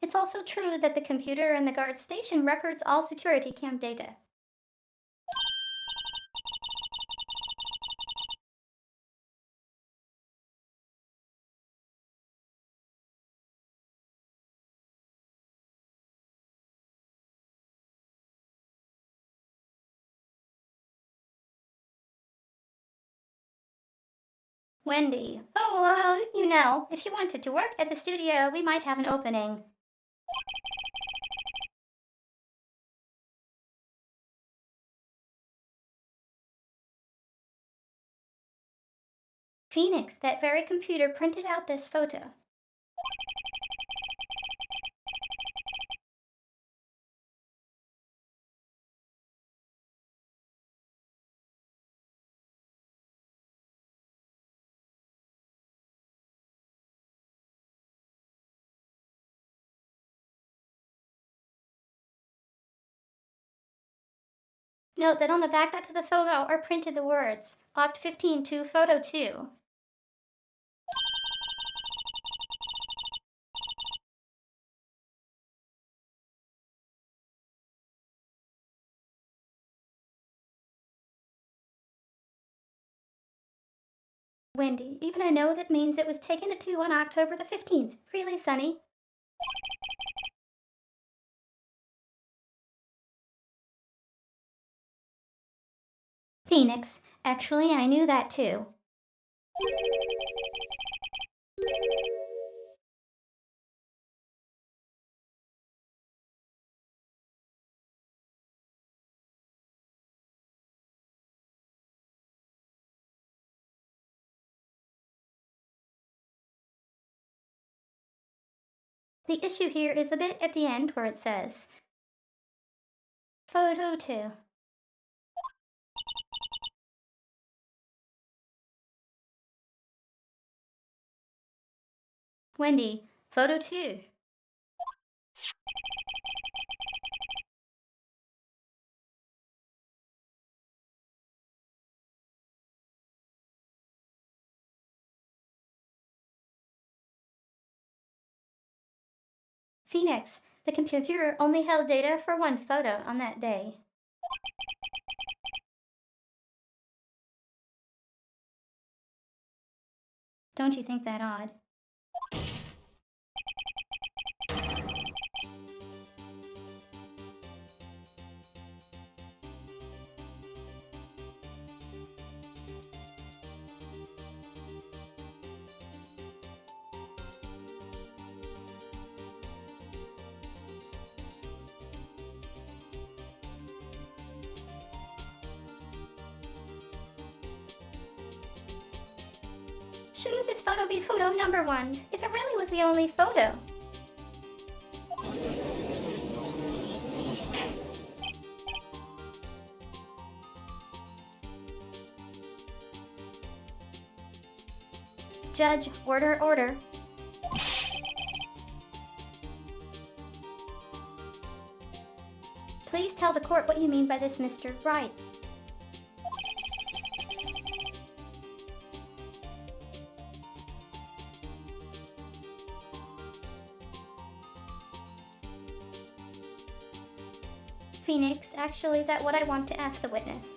it's also true that the computer in the guard station records all security cam data. Wendy, if you wanted to work at the studio, we might have an opening. Phoenix, that very computer printed out this photo. Note that on the back of the photo are printed the words, Oct 15 to Photo 2. Wendy, even I know that means it was taken at 2 on October the 15th. Really, Sunny? Phoenix, actually, I knew that too. The issue here is the bit at the end where it says, Photo 2. Wendy, Photo 2. Phoenix, the computer only held data for one photo on that day. Don't you think that odd? Shouldn't this photo be photo number 1, if it really was the only photo? Judge, order, order. Please tell the court what you mean by this, Mr. Wright. Phoenix, actually, that's what I want to ask the witness.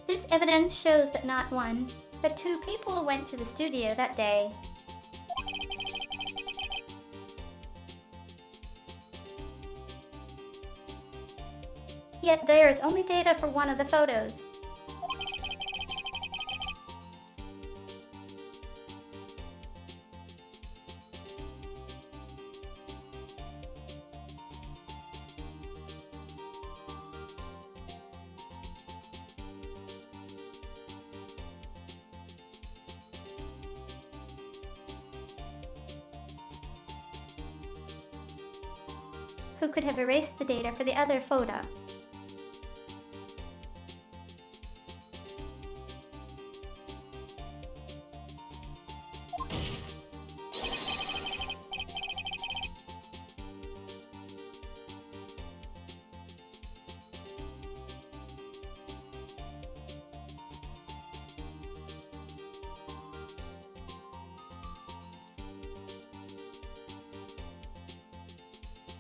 This evidence shows that not one, but two people went to the studio that day. Yet there is only data for one of the photos. Who could have erased the data for the other photo?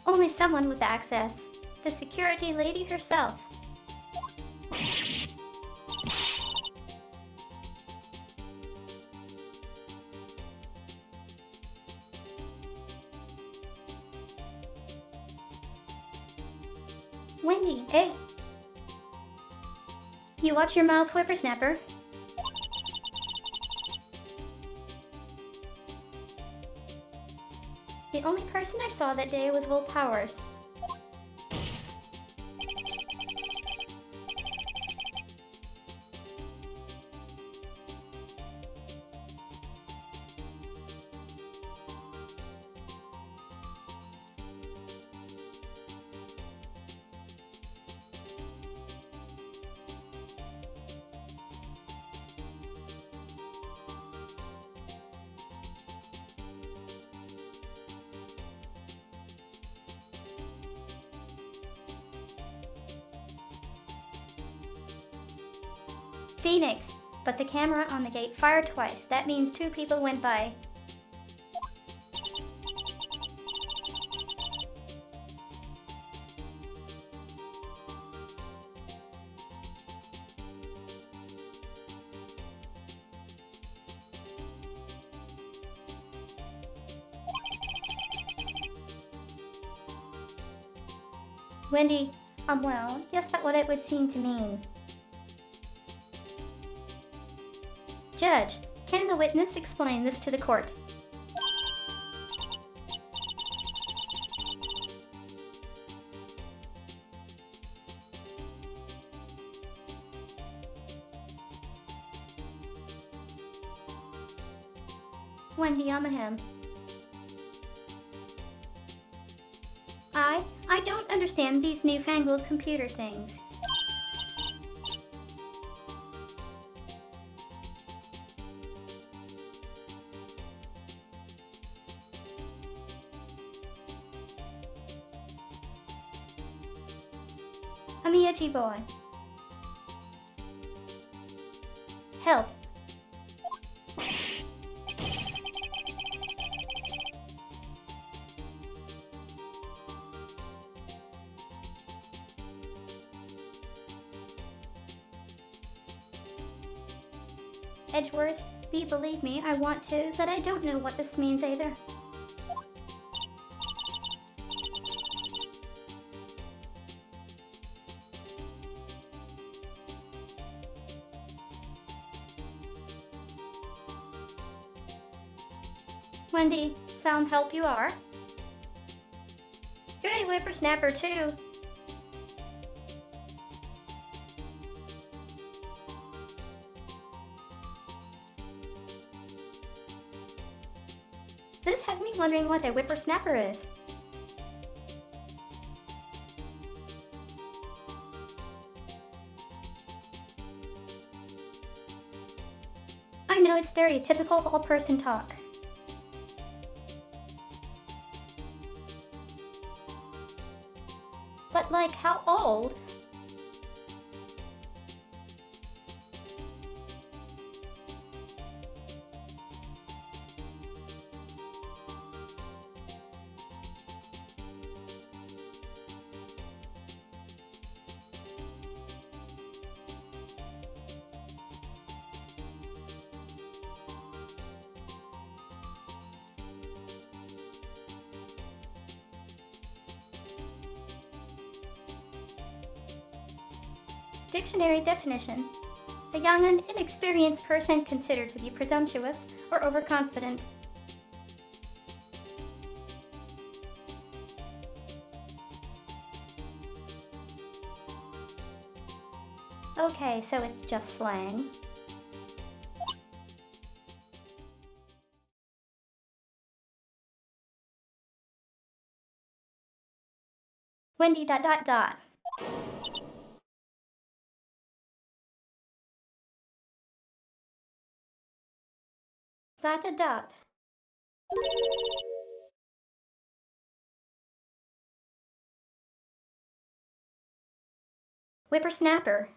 Only someone with access. The security lady herself. Wendy, hey. You watch your mouth, whippersnapper. The only person I saw that day was Will Powers. Phoenix, but the camera on the gate fired twice. That means two people went by. Wendy, well, yes, that's what it would seem to mean. Judge, can the witness explain this to the court? Wendy Yamaham. I don't understand these newfangled computer things. Amiyaji boy. Help. Edgeworth, believe me, I want to, but I don't know what this means either. Wendy, sound help you are. You're a whippersnapper too. This has me wondering what a whippersnapper is. stereotypical all-person talk. But like, how old? Dictionary definition. A young and inexperienced person considered to be presumptuous or overconfident. Okay, so it's just slang. Wendy ... Dot. Whippersnapper.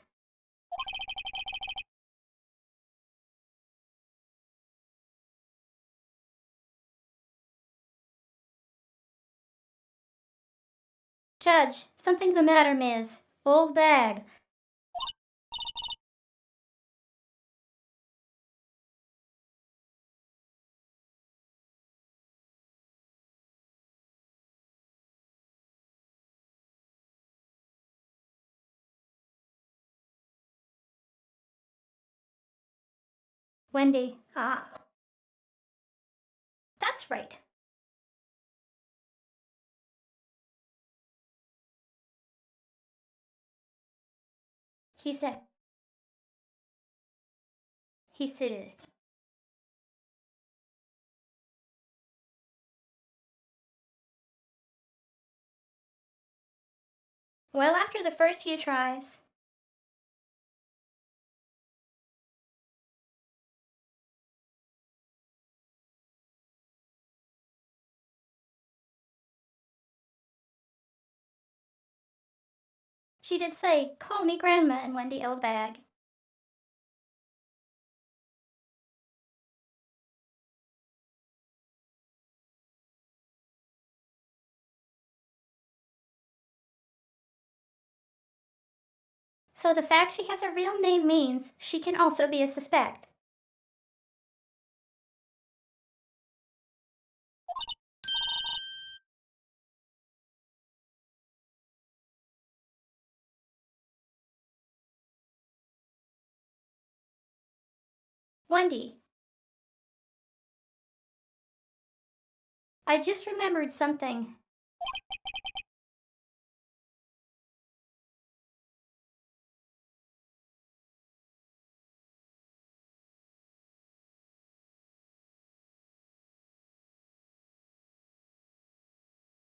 Judge, something's the matter, Miss. Old bag. Wendy. Ah. That's right. He said. He said it. Well, after the first few tries. She did say, call me Grandma, and Wendy Old Bag. So the fact she has a real name means she can also be a suspect. Wendy, I just remembered something.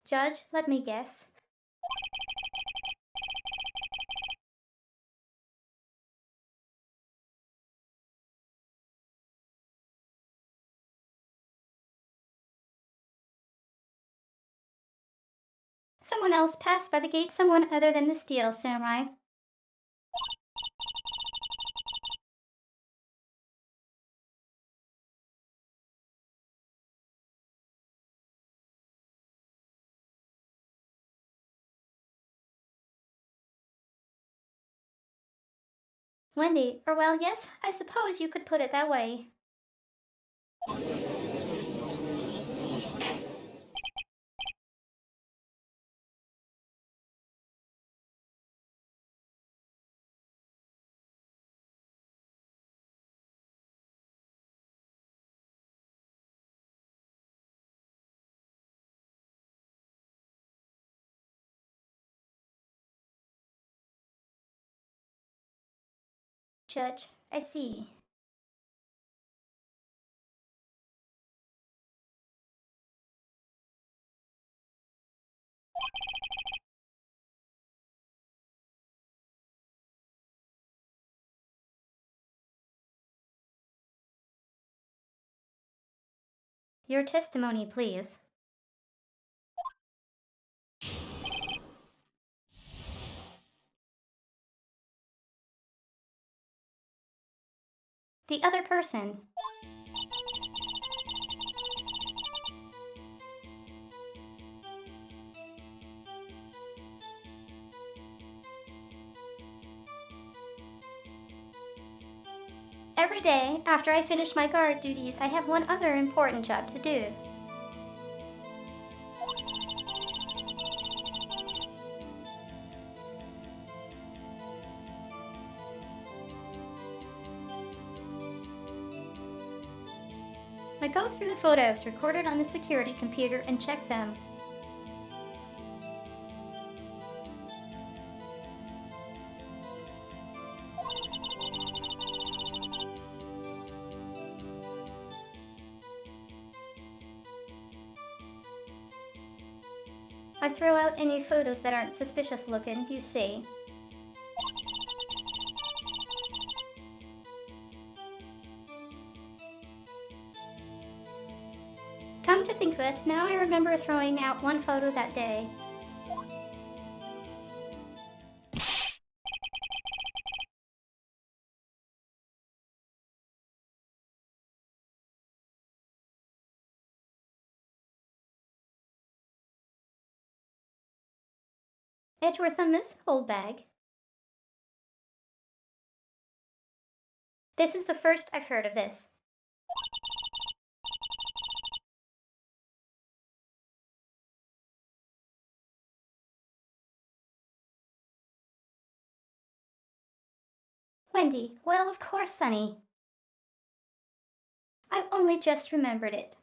Judge, let me guess. Someone else passed by the gate, someone other than the Steel Samurai. Wendy, or well, yes, I suppose you could put it that way. Judge, I see. Your testimony, please. The other person. Every day, after I finish my guard duties, I have one other important job to do. I go through the photos recorded on the security computer and check them. I throw out any photos that aren't suspicious looking, you see. Come to think of it, now I remember throwing out one photo that day. Edgewortham is Holdbag. This is the first I've heard of this. Wendy, well, of course, Sonny. I've only just remembered it.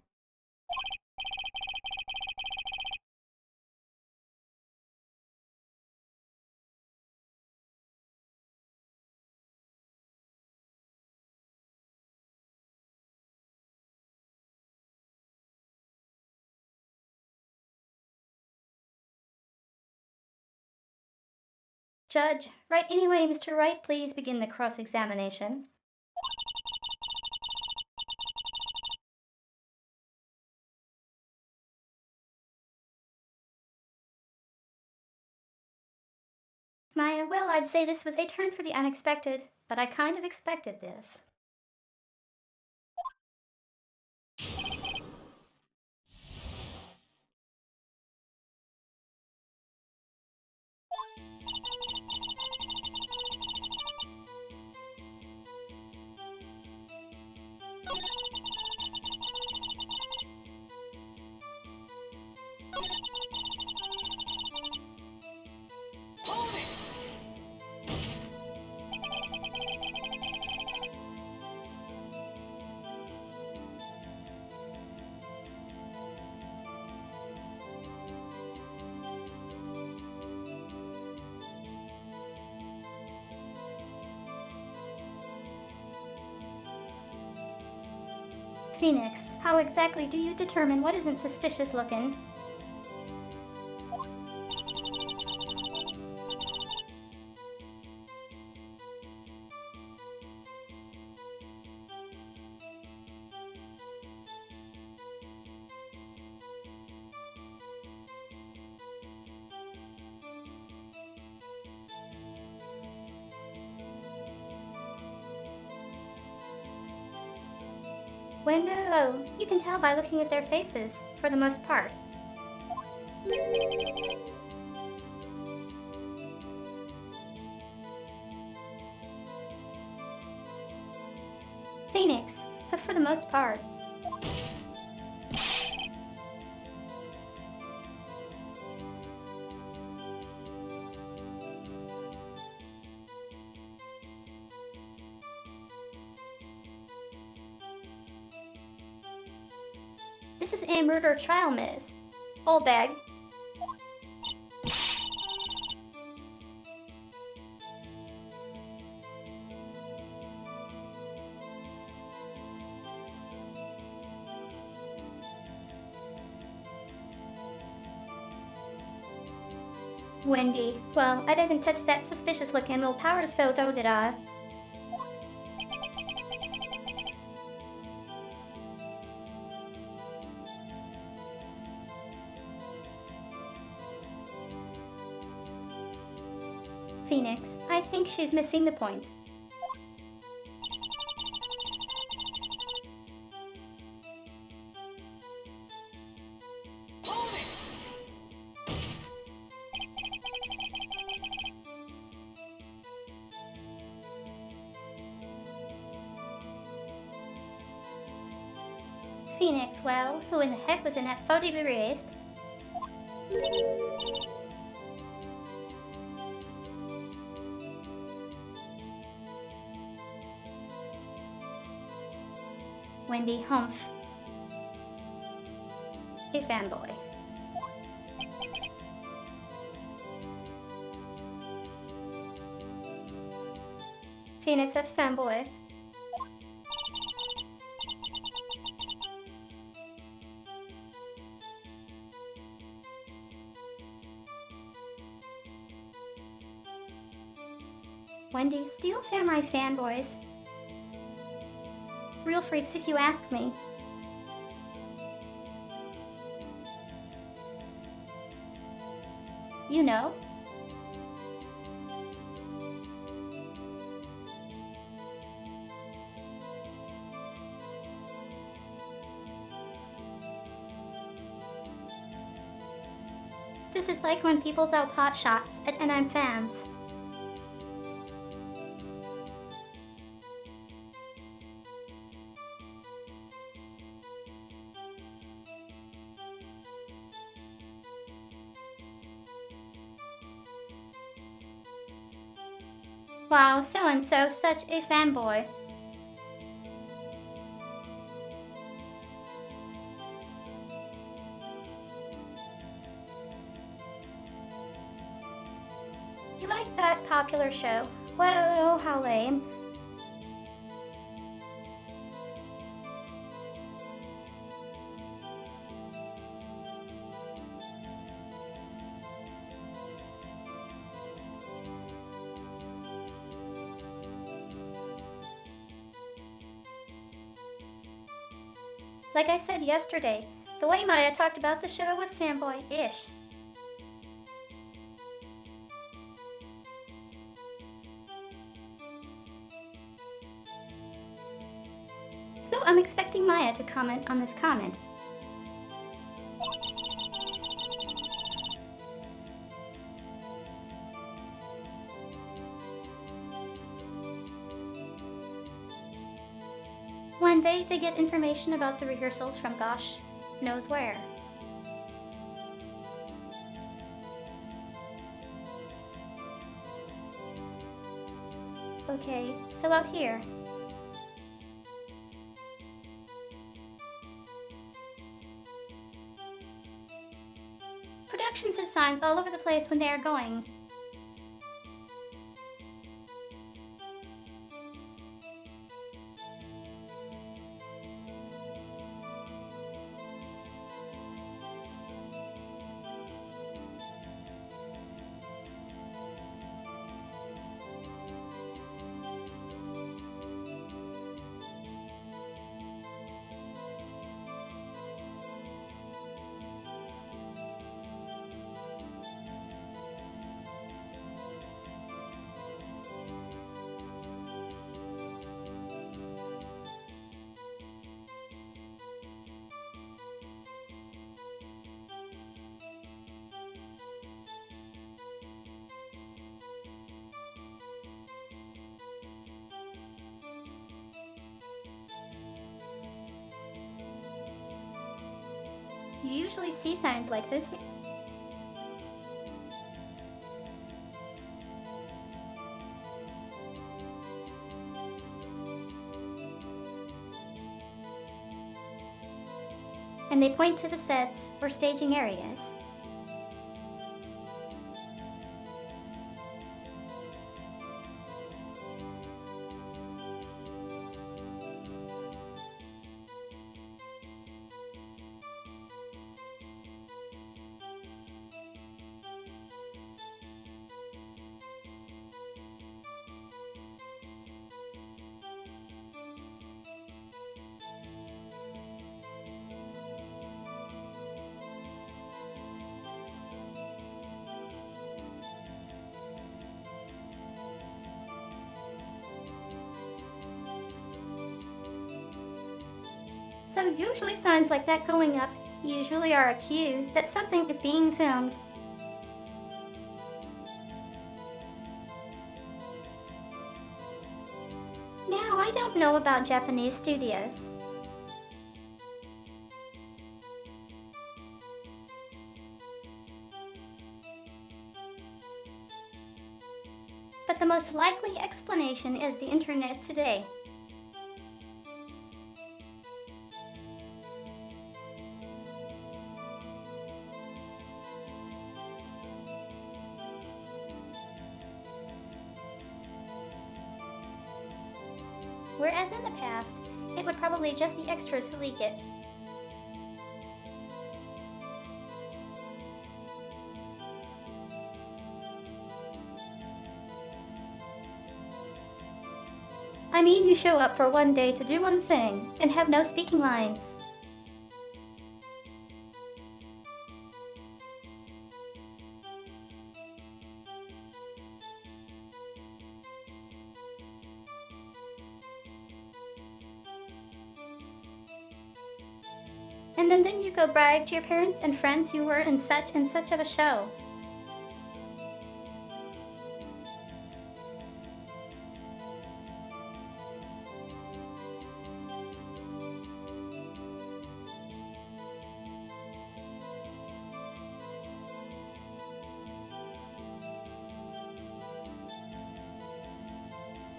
Judge, right anyway, Mr. Wright, please begin the cross-examination. Maya, well, I'd say this was a turn for the unexpected, but I kind of expected this. Phoenix, how exactly do you determine what isn't suspicious looking? When no, you can tell by looking at their faces, for the most part. Phoenix, but for the most part. This is a murder trial, miss. Old bag. Wendy, well, I didn't touch that suspicious looking Will Powers photo, did I? Phoenix, I think she's missing the point. Phoenix, well, who in the heck was in that photo you erased? Wendy Humph. A fanboy. Phoenix, a fanboy. Wendy, Steel Samurai fanboys. Real freaks if you ask me. You know. This is like when people throw pot shots and I'm fans. Wow, so-and-so, such a fanboy. You like that popular show? Well, how lame. Like I said yesterday, the way Maya talked about the show was fanboy-ish. So I'm expecting Maya to comment on this comment. One day they get information about the rehearsals from gosh knows where. Okay, so out here. Productions have signs all over the place when they are going. You usually see signs like this. And they point to the sets or staging areas. So usually signs like that going up usually are a cue that something is being filmed. Now, I don't know about Japanese studios, but the most likely explanation is the internet today. Whereas in the past, it would probably just be extras who leak it. I mean, you show up for one day to do one thing and have no speaking lines. And then you go brag to your parents and friends you were in such and such of a show.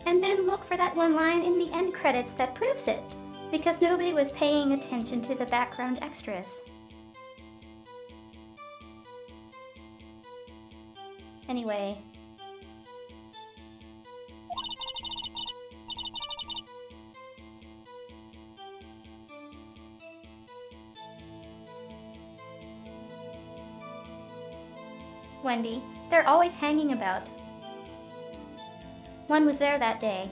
And then look for that one line in the end credits that proves it, because nobody was paying attention to the background extras. Anyway, Wendy, they're always hanging about. One was there that day.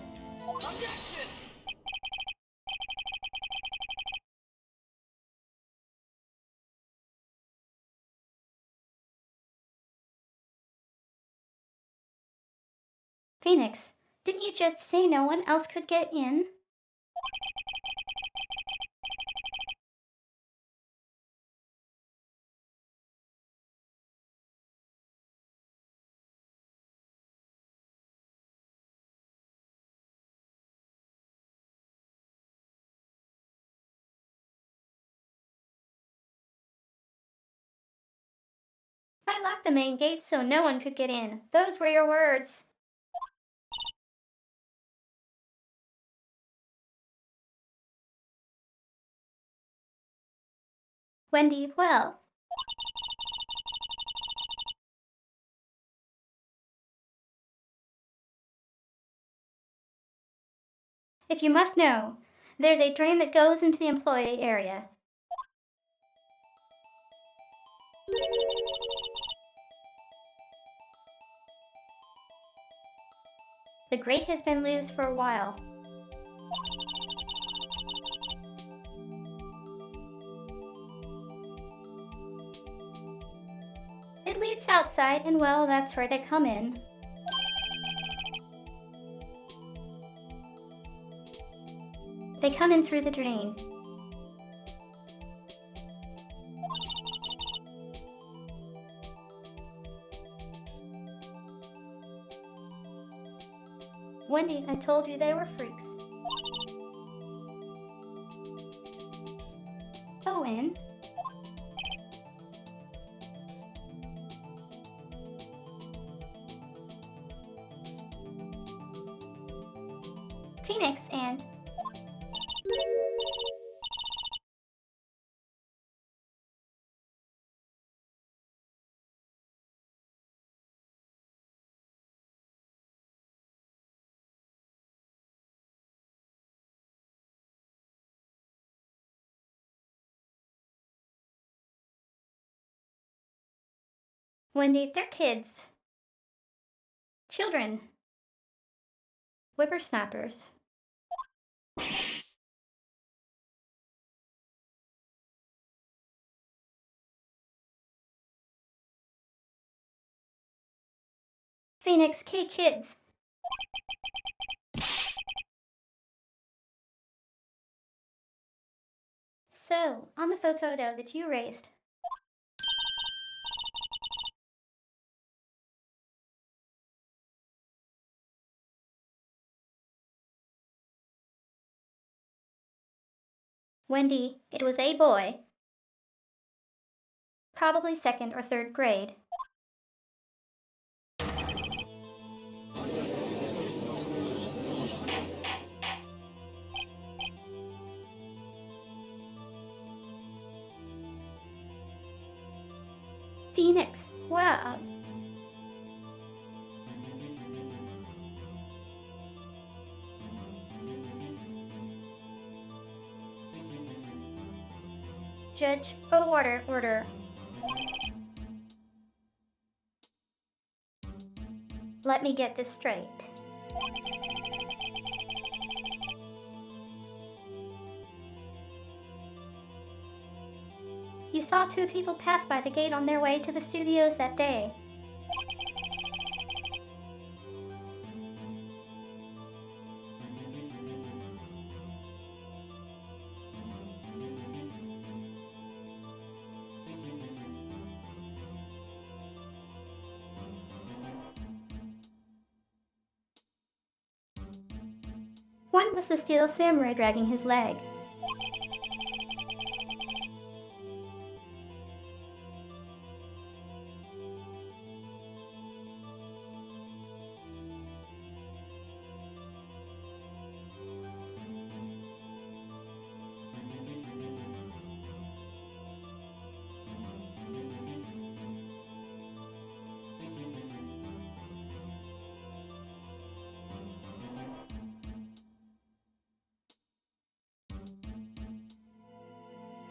Phoenix, didn't you just say no one else could get in? I locked the main gate so no one could get in. Those were your words. Wendy, well, if you must know, there's a drain that goes into the employee area. The grate has been loose for a while. It leads outside, and well, that's where they come in. They come in through the drain. Wendy, I told you they were freaks. Go in. Phoenix and... Wendy, they're kids. Children. Whippersnappers. Phoenix, kids. So, on the photo that you raised, Wendy, it was a boy, probably second or third grade. Phoenix, wow. Judge, order, order. Let me get this straight. You saw two people pass by the gate on their way to the studios that day. One was the steel samurai dragging his leg.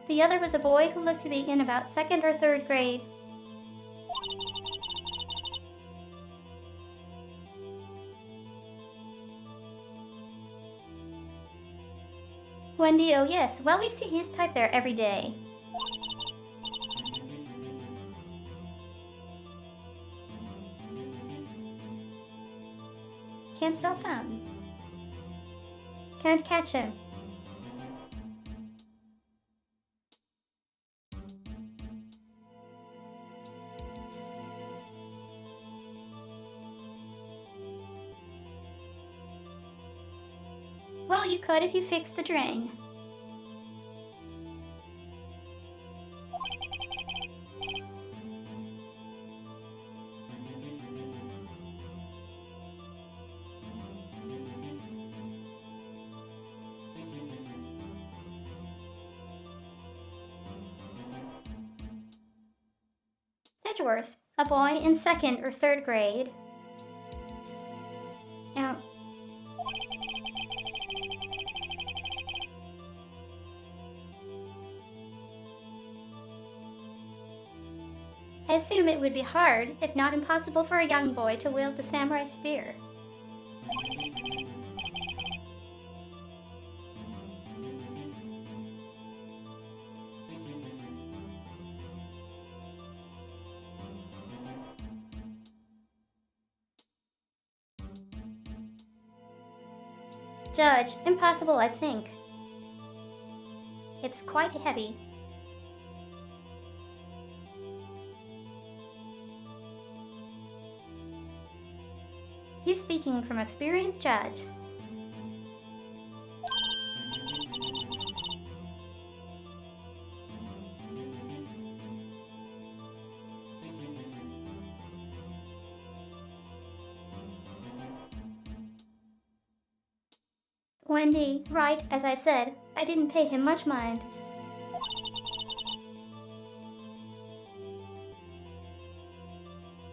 The other was a boy who looked to be in about second or third grade. Wendy, oh yes, well we see his type there every day. Can't stop him. Can't catch him. Well, you could if you fixed the drain. Edgeworth, a boy in second or third grade. Now, I assume it would be hard, if not impossible, for a young boy to wield the samurai spear. Judge, impossible, I think. It's quite heavy. You speaking from experience, Judge? Wendy, right, as I said, I didn't pay him much mind.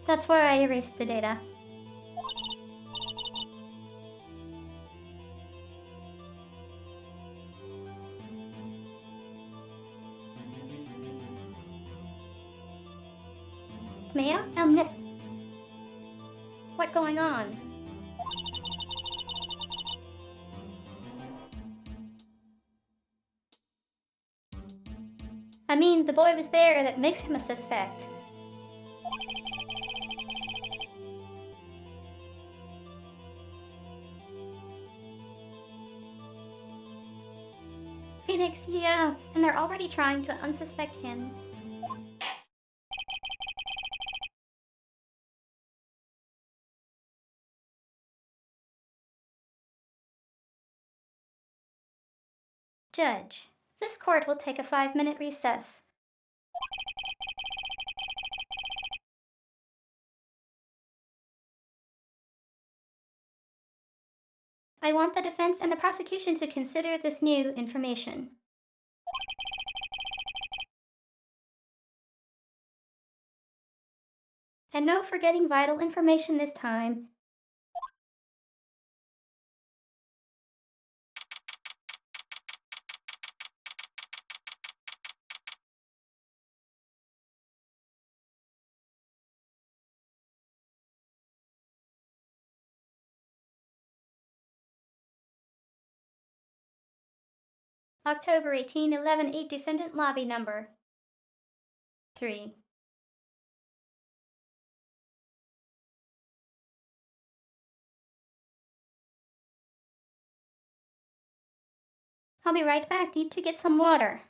That's why I erased the data. Mia? What going on? I mean, the boy was there, that makes him a suspect. Phoenix, Yeah, and they're already trying to unsuspect him. Judge, this court will take a 5-minute recess. I want the defense and the prosecution to consider this new information. And no forgetting vital information this time. October 18, 11, 8 defendant lobby number 3. I'll be right back. Need to get some water.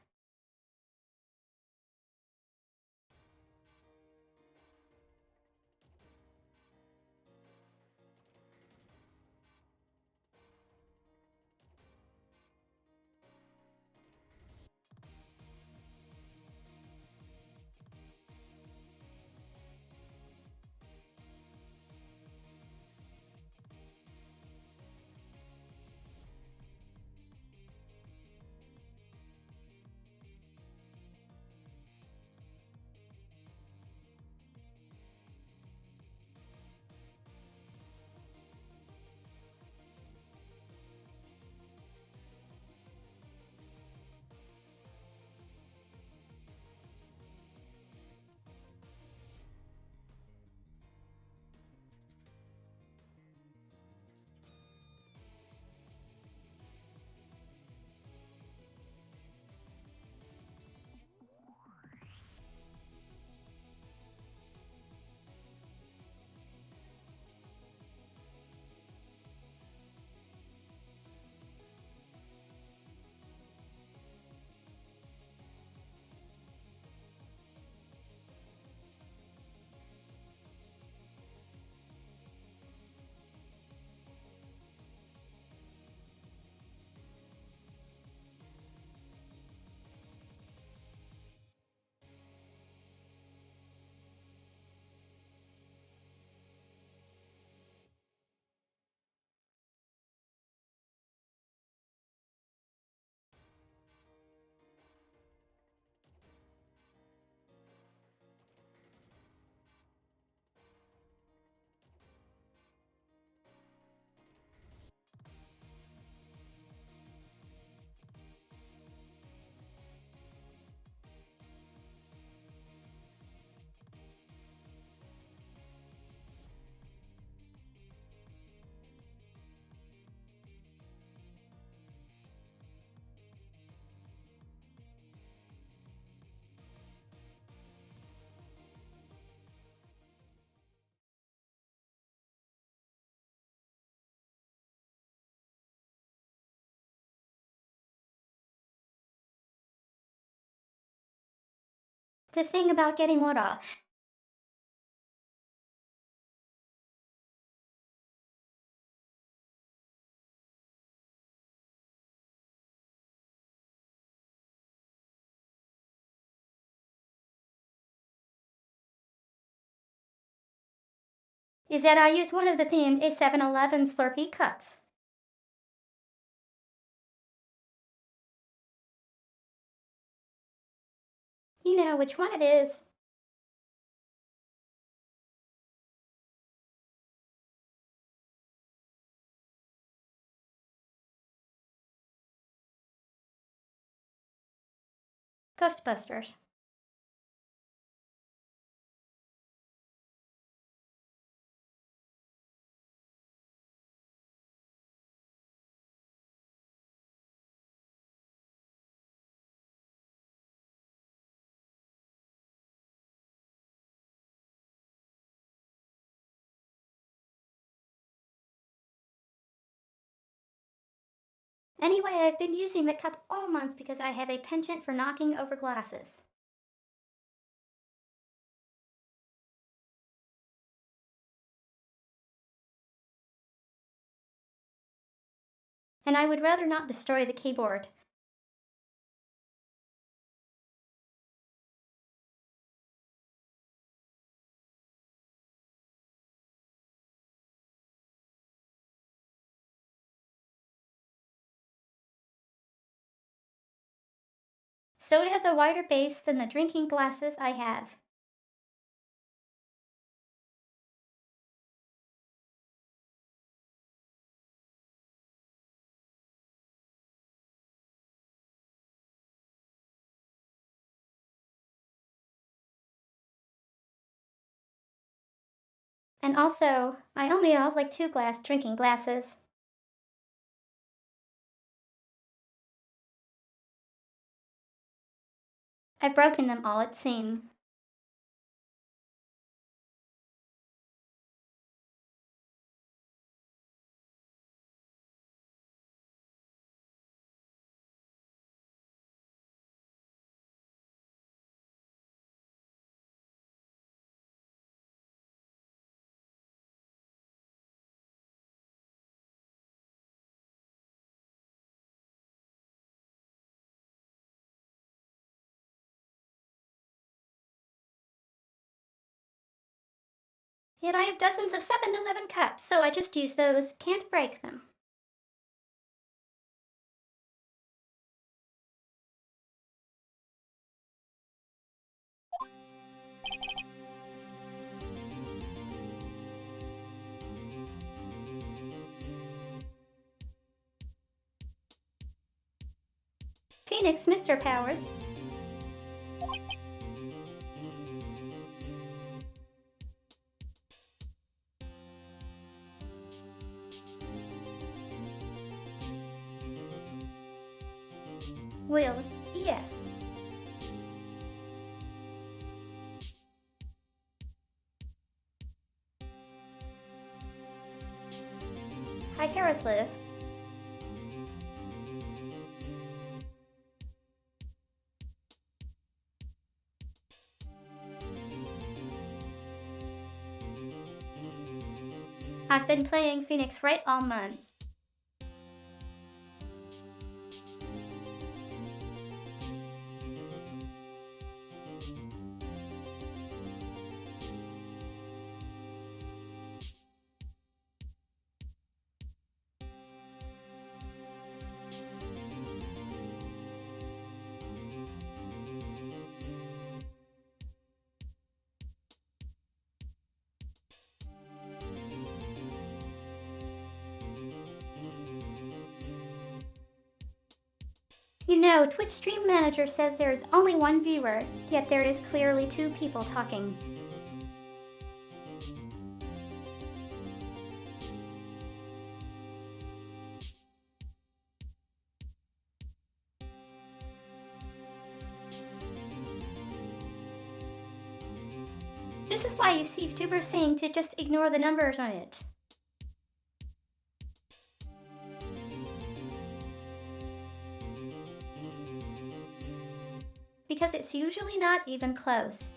The thing about getting water. Is that I use one of the themed A7-Eleven Slurpee cups. You know which one it is. Ghostbusters. Anyway, I've been using the cup all month because I have a penchant for knocking over glasses. And I would rather not destroy the keyboard. So it has a wider base than the drinking glasses I have. And also, I only have like 2 drinking glasses. I've broken them all at seam. Yet I have dozens of 7-Eleven cups, so I just use those. Can't break them. Phoenix, Mr. Powers. Will, yes. Hi, Harrisliv. I've been playing Phoenix Wright all month. You know, Twitch Stream Manager says there is only one viewer, yet there is clearly 2 people talking. This is why you see YouTubers saying to just ignore the numbers on it. Because it's usually not even close.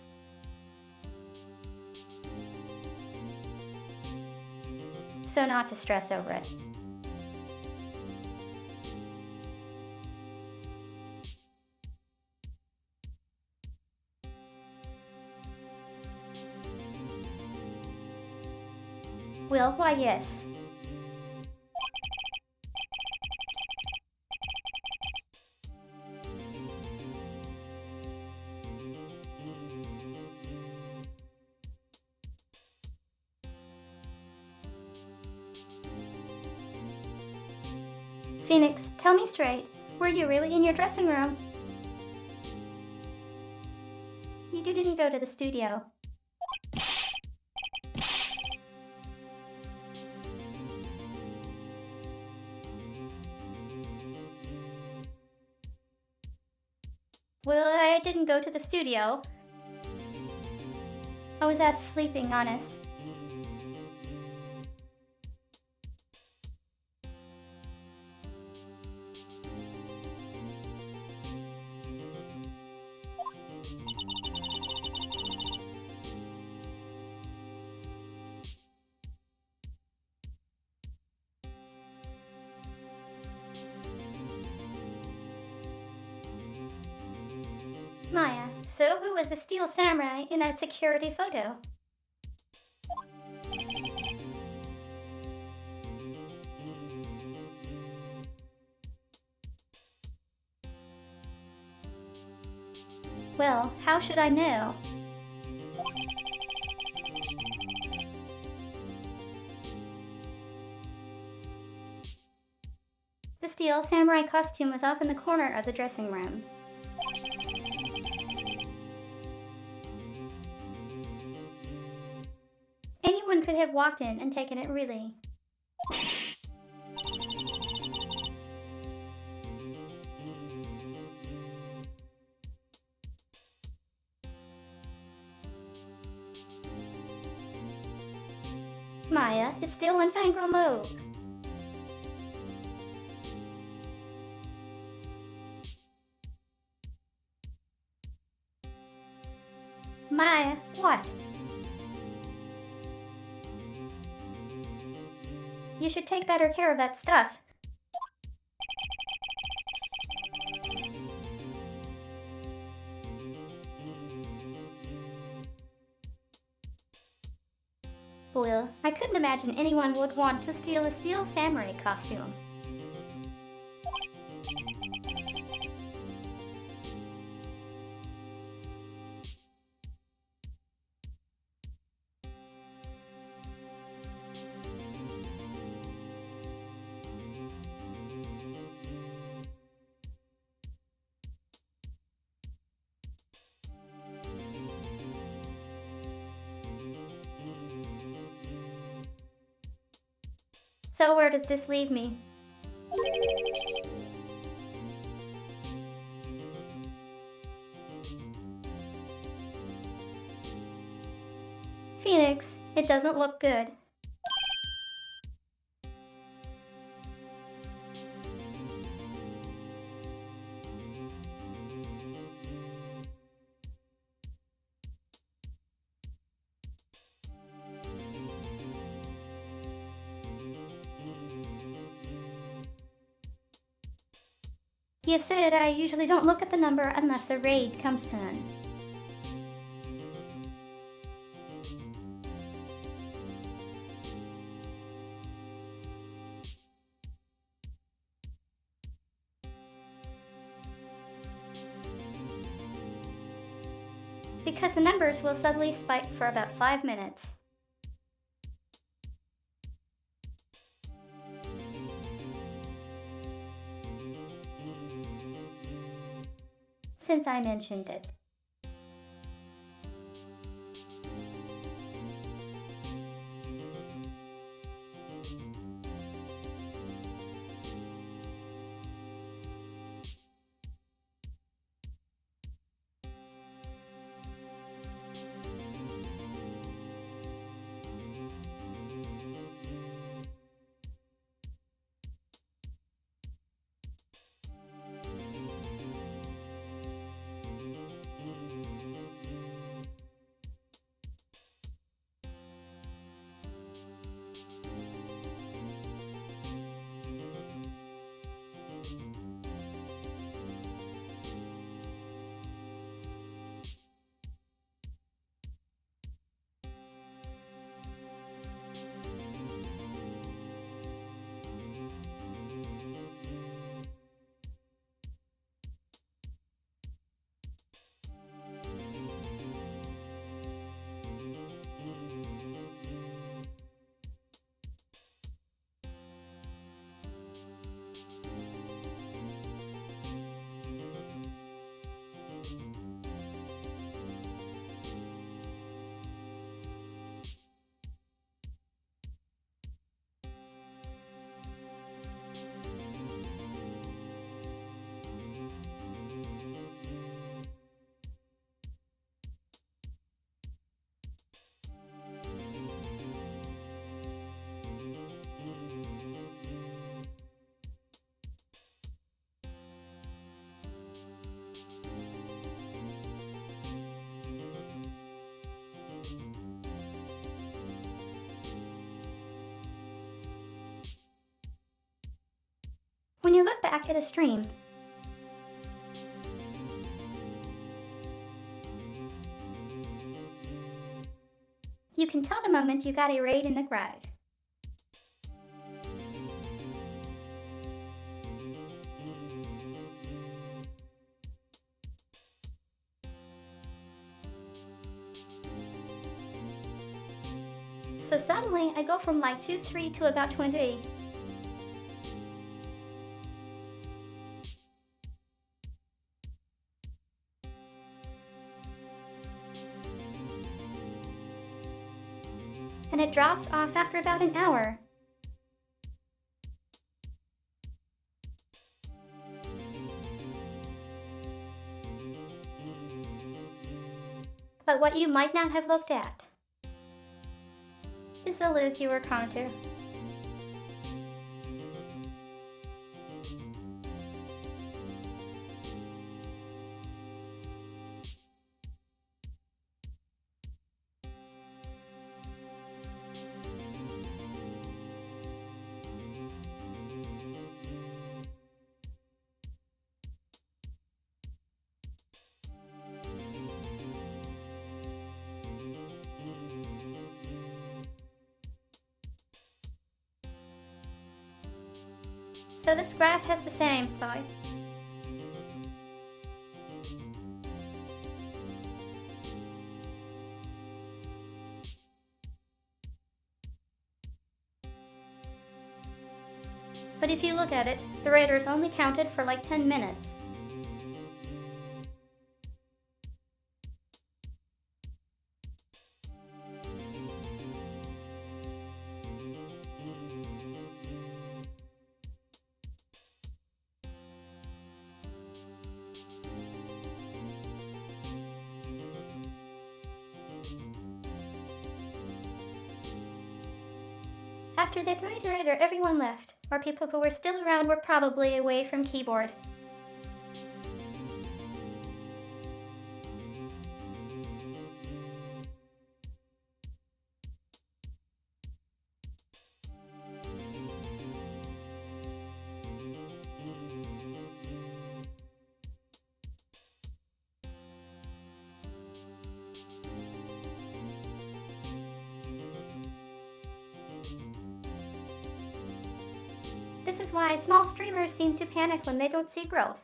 So not to stress over it. Will, why yes. Phoenix, tell me straight, were you really in your dressing room? You didn't go to the studio. Well, I didn't go to the studio. I was sleeping, honest. So who was the steel samurai in that security photo? Well, how should I know? The steel samurai costume was off in the corner of the dressing room. Anyone could have walked in and taken it really. Maya is still in fangirl mode. Maya, what? You should take better care of that stuff. Well, I couldn't imagine anyone would want to steal a steel samurai costume. So where does this leave me? Phoenix, it doesn't look good. You said I usually don't look at the number unless a raid comes soon. Because the numbers will suddenly spike for about 5 minutes. Since I mentioned it. When you look back at a stream, You can tell the moment you got a raid in the grave. So suddenly, I go from like 2-3 to about 20. And it dropped off after about an hour. But what you might not have looked at is the loop you were contour. So this graph has the same spot. But if you look at it, the raiders only counted for like 10 minutes. After they played the raider, everyone left, or people who were still around were probably away from keyboard. This is why small streamers seem to panic when they don't see growth.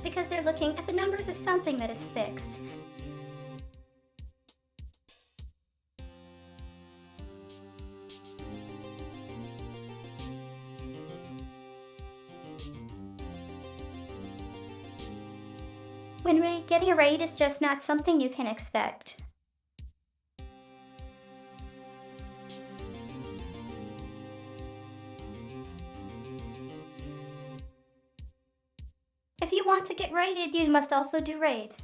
Because they're looking at the numbers as something that is fixed. When getting a raid is just not something you can expect. If you want to get raided, you must also do raids.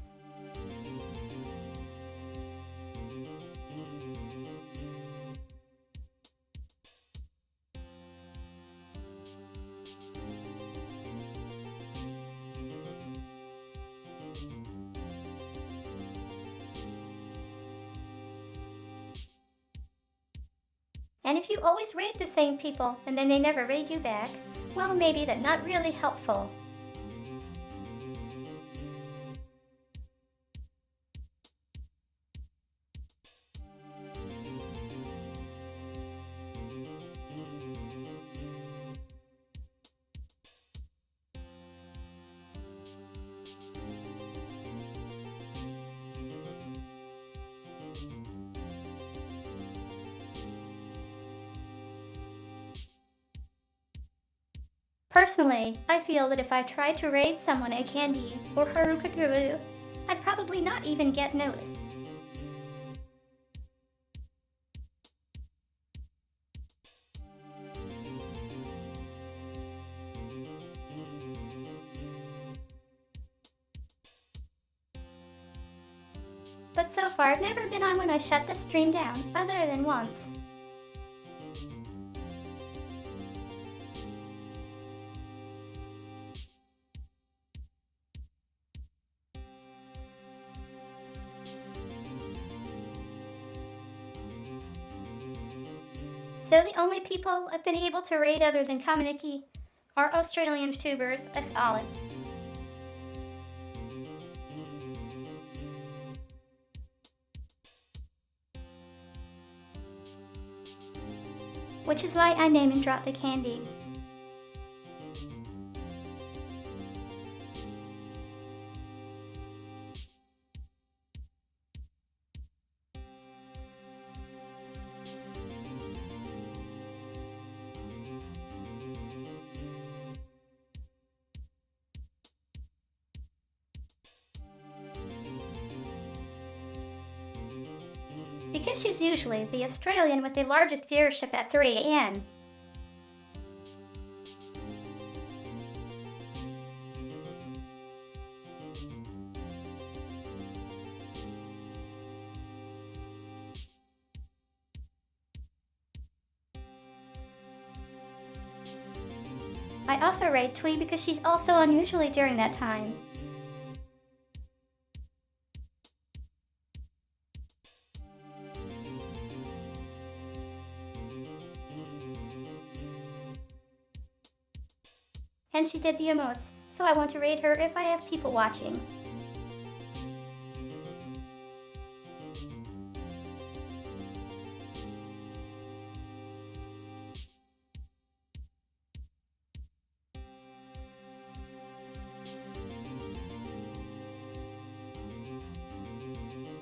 And if you always raid the same people and then they never raid you back, well, maybe that's not really helpful. Personally, I feel that if I tried to raid someone at Candy or Harukaguru, I'd probably not even get noticed. But so far, I've never been on when I shut the stream down, other than once. So the only people I've been able to raid other than Kaminiki are Australian tubers, let's call it. Which is why I name and drop the candy. Because she's usually the Australian with the largest viewership at 3 a.m. I also raid Twee because she's also on usually during that time. And she did the emotes, so I want to raid her if I have people watching.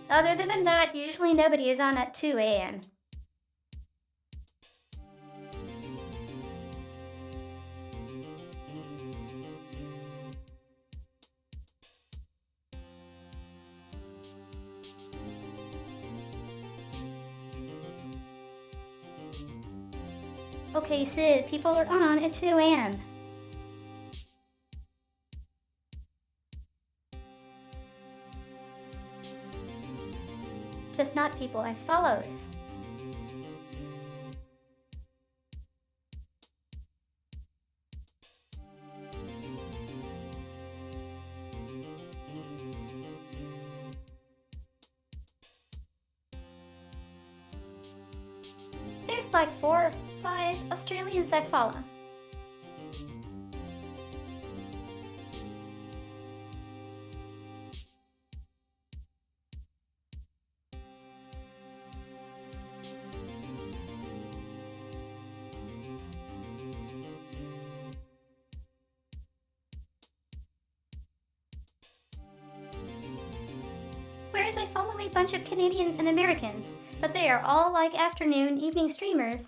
Other than that, usually nobody is on at 2 a.m. Okay, Sid, people are on at 2 a.m. Just not people I followed. There's like 4 or 5 Australians I follow. Whereas I follow a bunch of Canadians and Americans, but they are all like afternoon, evening streamers.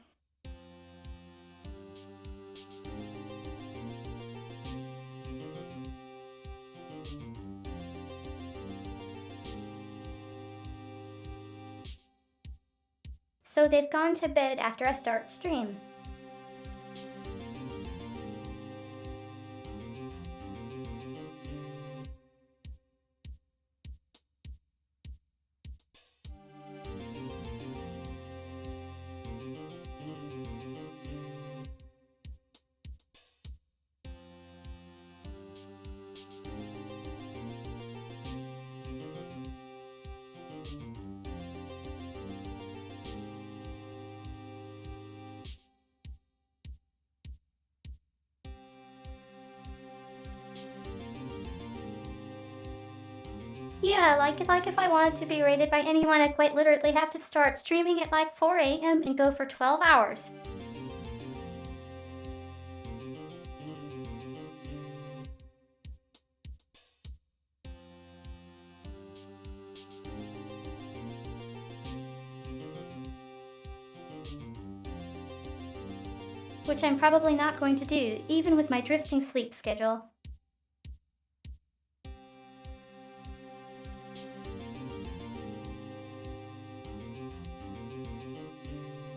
So they've gone to bed after I start stream. Yeah, like if I wanted to be rated by anyone, I'd quite literally have to start streaming at like 4 a.m. and go for 12 hours. Which I'm probably not going to do, even with my drifting sleep schedule.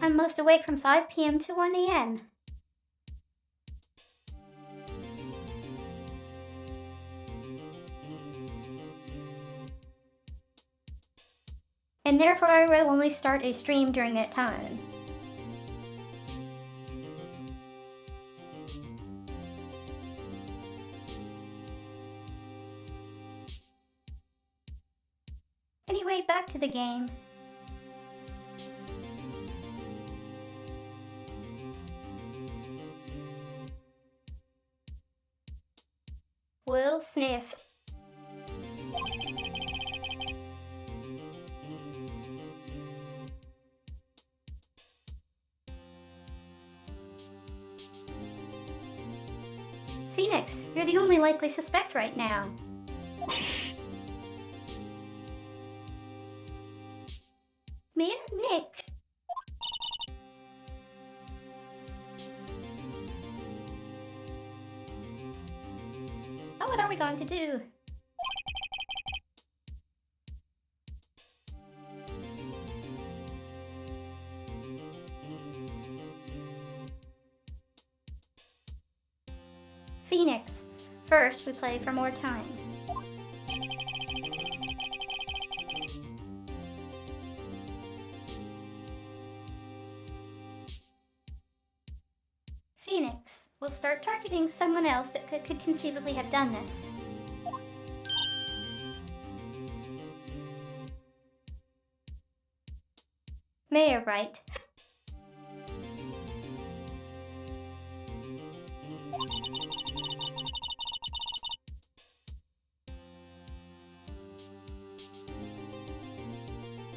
I'm most awake from 5 p.m. to 1 a.m. And therefore I will only start a stream during that time. Anyway, back to the game. Will sniff. Phoenix, you're the only likely suspect right now. Me and Nick. Oh, what are we going to do? Phoenix. First, we play for more time. Phoenix. We'll start targeting someone else that could conceivably have done this. Mayor, right?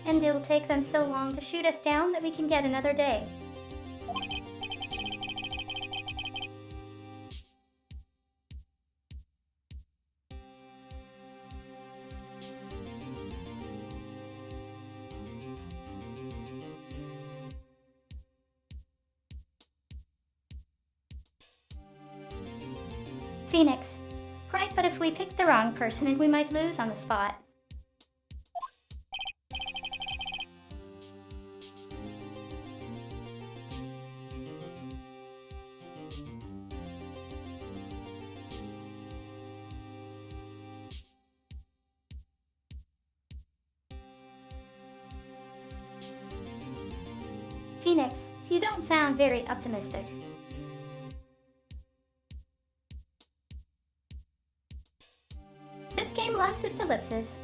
And it'll take them so long to shoot us down that we can get another day. Phoenix. Right, but if we pick the wrong person, and we might lose on the spot. Phoenix, you don't sound very optimistic. This game loves its ellipses.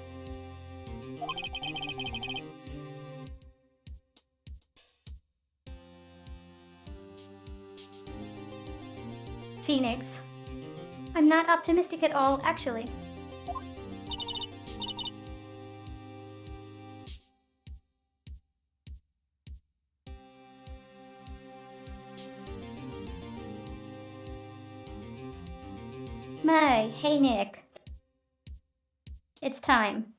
Phoenix. I'm not optimistic at all, actually. My, hey Nick. It's time.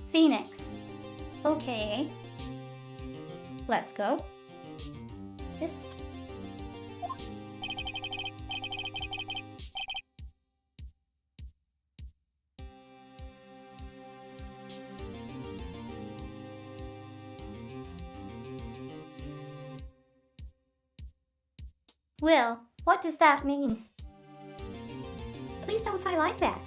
Phoenix. Okay. Let's go. This. Will, what does that mean? Please don't sigh like that.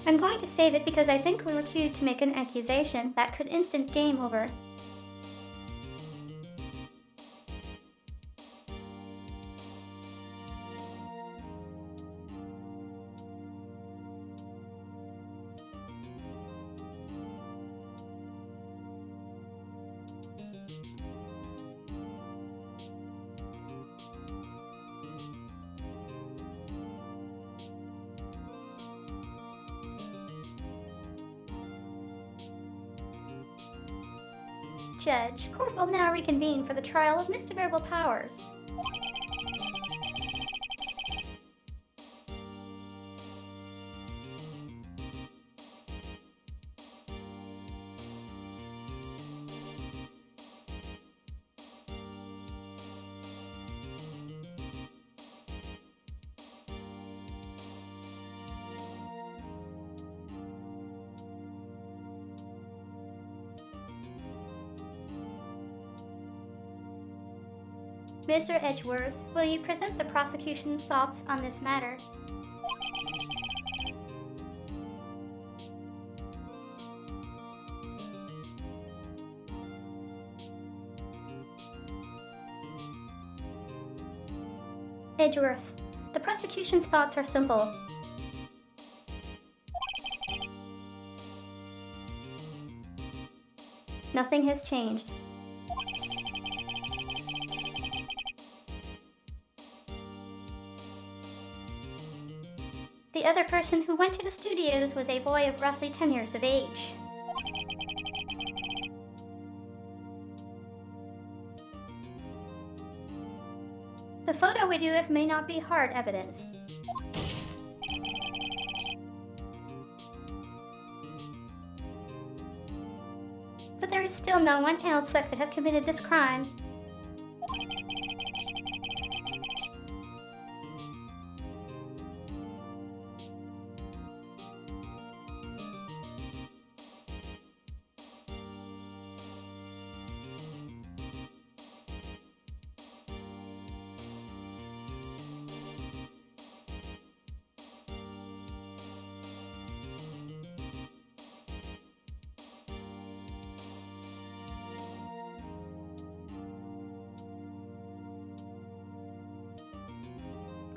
I'm going to save it because I think we were cued to make an accusation that could instant game over. Judge, court will now reconvene for the trial of Mr. Verbal Powers. Mr. Edgeworth, will you present the prosecution's thoughts on this matter? Edgeworth, the prosecution's thoughts are simple. Nothing has changed. The other person who went to the studios was a boy of roughly 10 years of age. The photo we do if may not be hard evidence. But there is still no one else that could have committed this crime.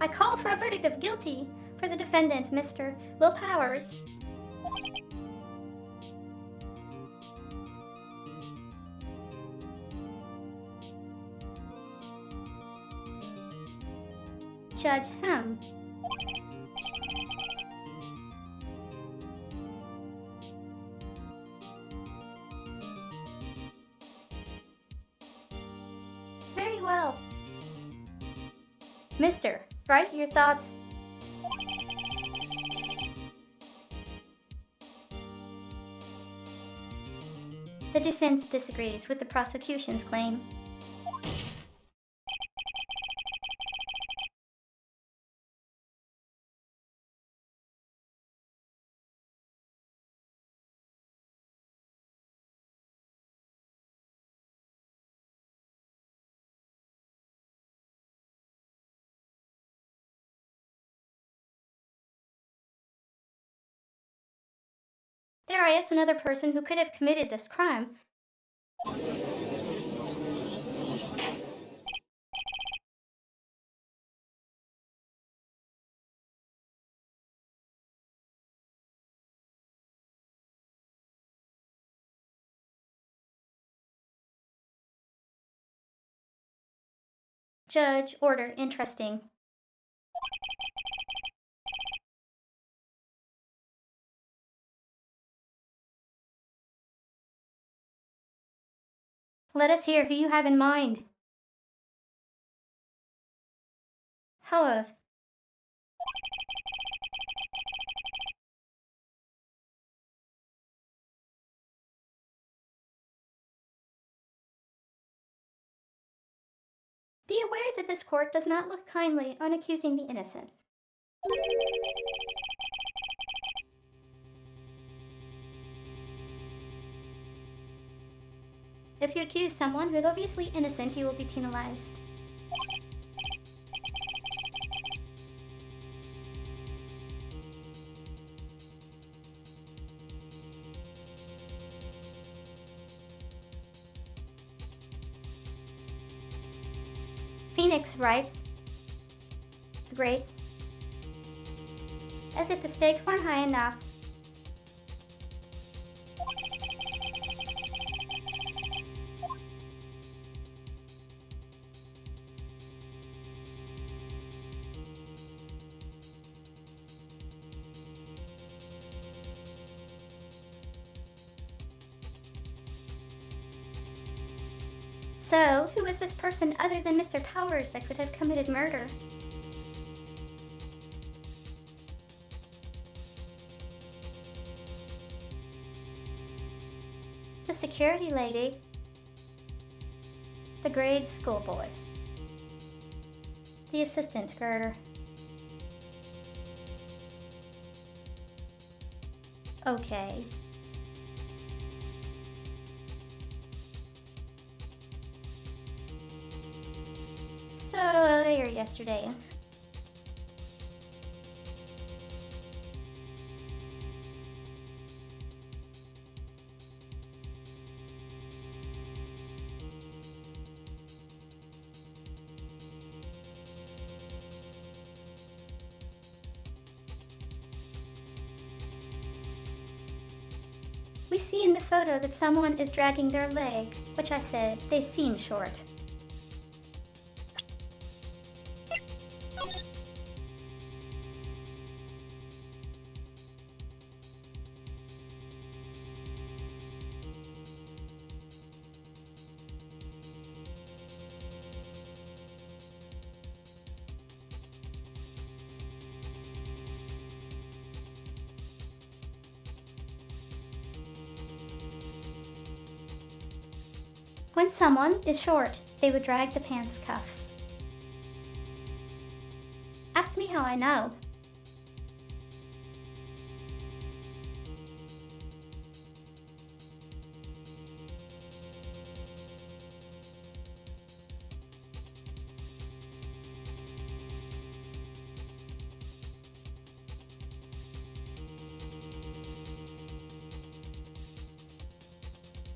I call for a verdict of guilty for the defendant, Mr. Will Powers. Judge Hem. Very well. Mr. Wright, your thoughts? The defense disagrees with the prosecution's claim. There is another person who could have committed this crime. Judge, order, interesting. Let us hear who you have in mind. However, be aware that this court does not look kindly on accusing the innocent. If you accuse someone who is obviously innocent, you will be penalized. Phoenix, Wright? Great. As if the stakes weren't high enough. So, who is this person other than Mr. Powers that could have committed murder? The security lady. The grade schoolboy. The assistant girder. Okay. player yesterday. We see in the photo that someone is dragging their leg, which I said, they seem short. When someone is short, they would drag the pants cuff. Ask me how I know.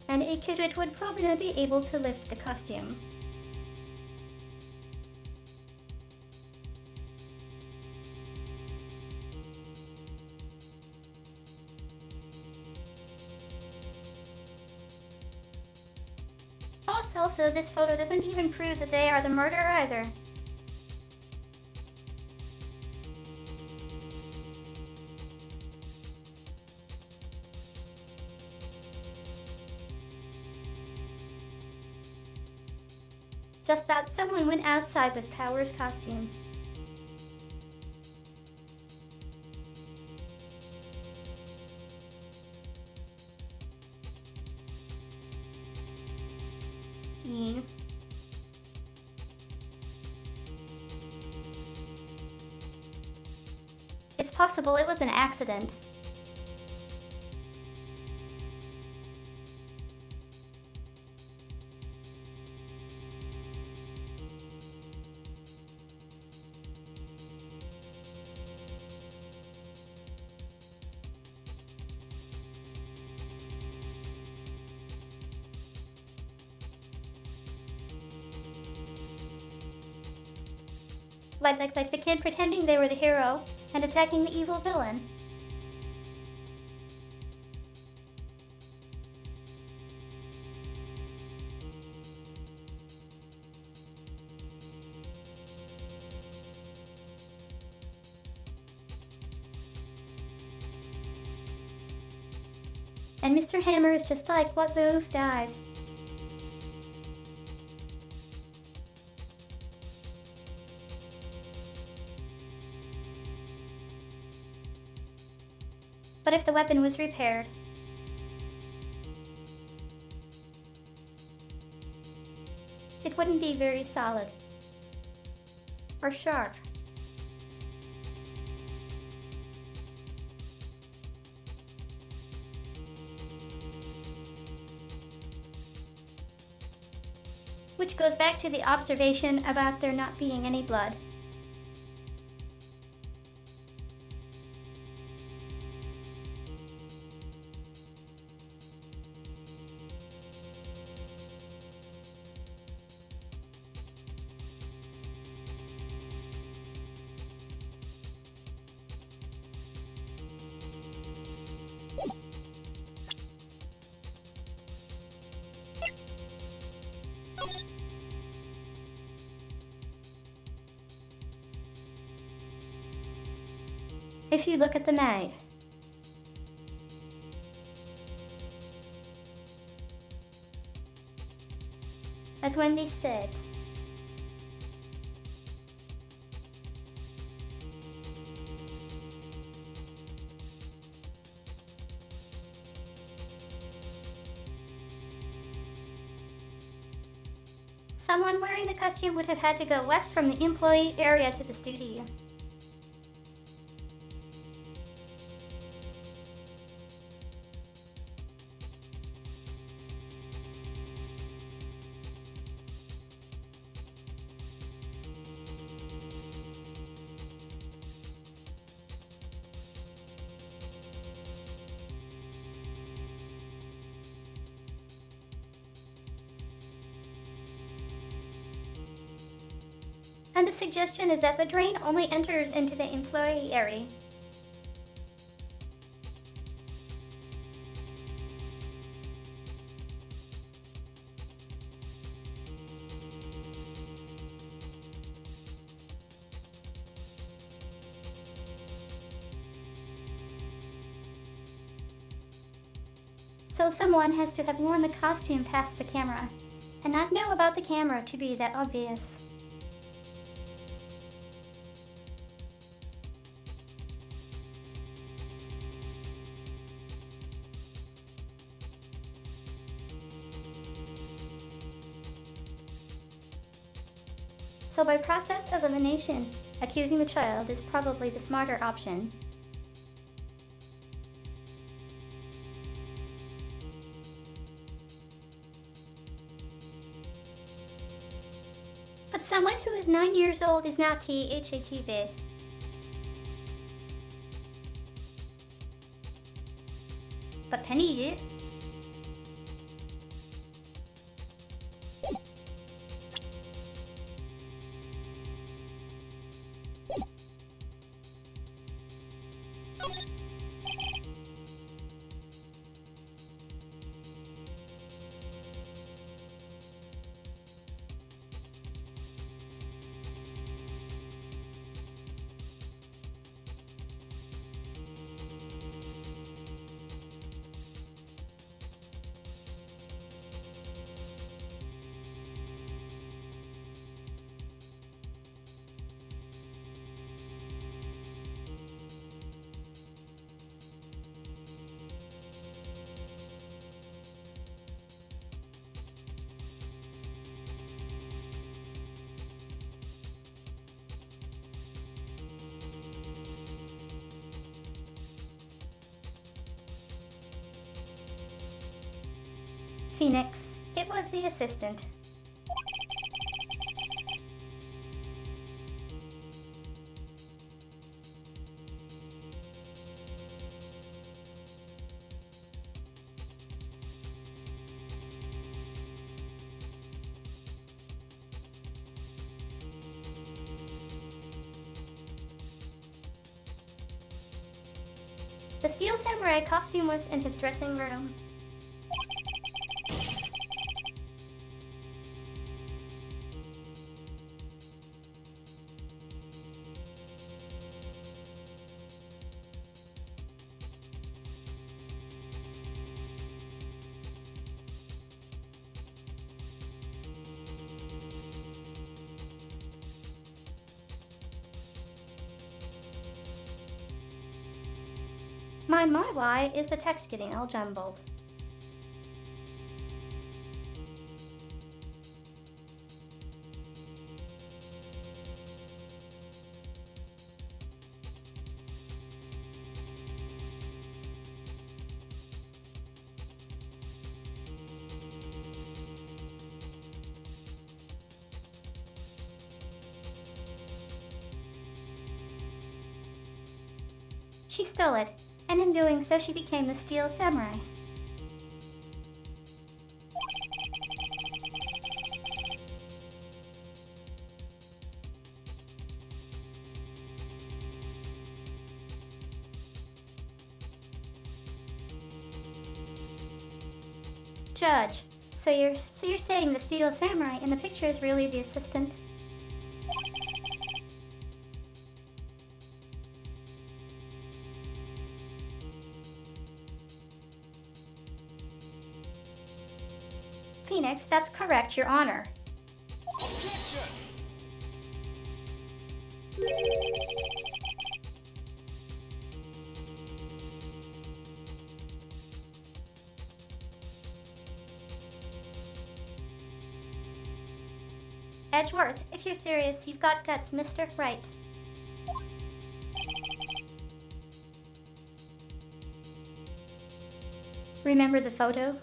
And a kid would probably be able to lift the costume. Also, this photo doesn't even prove that they are the murderer either. Just that someone went outside with Power's costume. Yeah. It's possible it was an accident. Like the kid pretending they were the hero and attacking the evil villain. And Mr. Hammer is just like, what move dies? But if the weapon was repaired, it wouldn't be very solid or sharp. Which goes back to the observation about there not being any blood. If you look at the maid, as Wendy said, someone wearing the costume would have had to go west from the employee area to the studio. And the suggestion is that the drain only enters into the employee area. So someone has to have worn the costume past the camera, and not know about the camera to be that obvious. So by process of elimination, accusing the child is probably the smarter option. But someone who is 9 years old is not THATV. But Penny. Phoenix. It was the assistant. The Steel Samurai costume was in his dressing room. My, why is the text getting all jumbled? She stole it, and in doing so she became the Steel Samurai. Judge, so you're saying the Steel Samurai in the picture is really the assistant? Phoenix, that's correct, Your Honor. Objection! Edgeworth, if you're serious, you've got guts, Mr. Right. Remember the photo?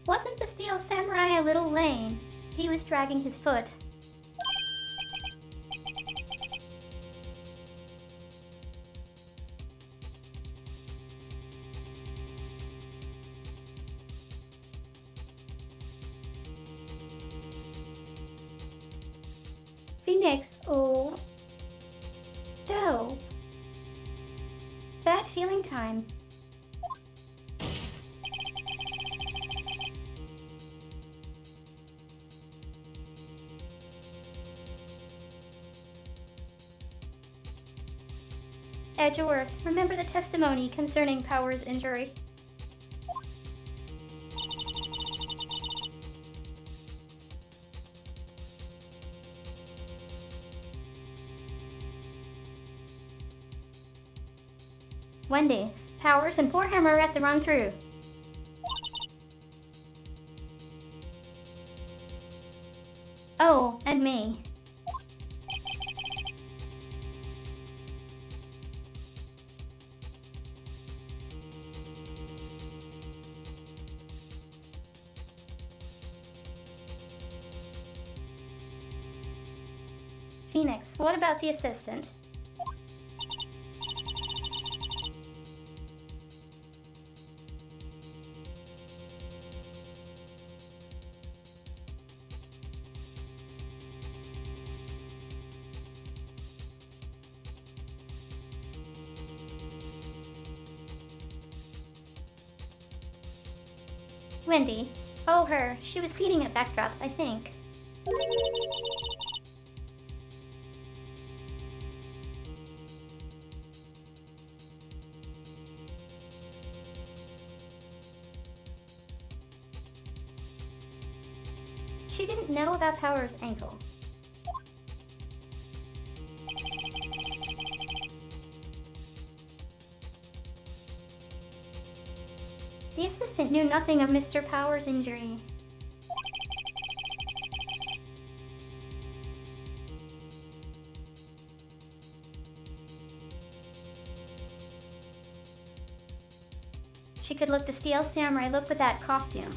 Wasn't the Steel Samurai a little lame? He was dragging his foot. Phoenix, oh. Dope. Bad feeling time. Edgeworth, remember the testimony concerning Power's injury? Wendy, Powers and poor Hammer are at the run through. Oh, and me. Phoenix, what about the assistant? Wendy. Oh, her. She was cleaning at backdrops, I think. She didn't know about Power's ankle. The assistant knew nothing of Mr. Power's injury. She could look the Steel Samurai look with that costume.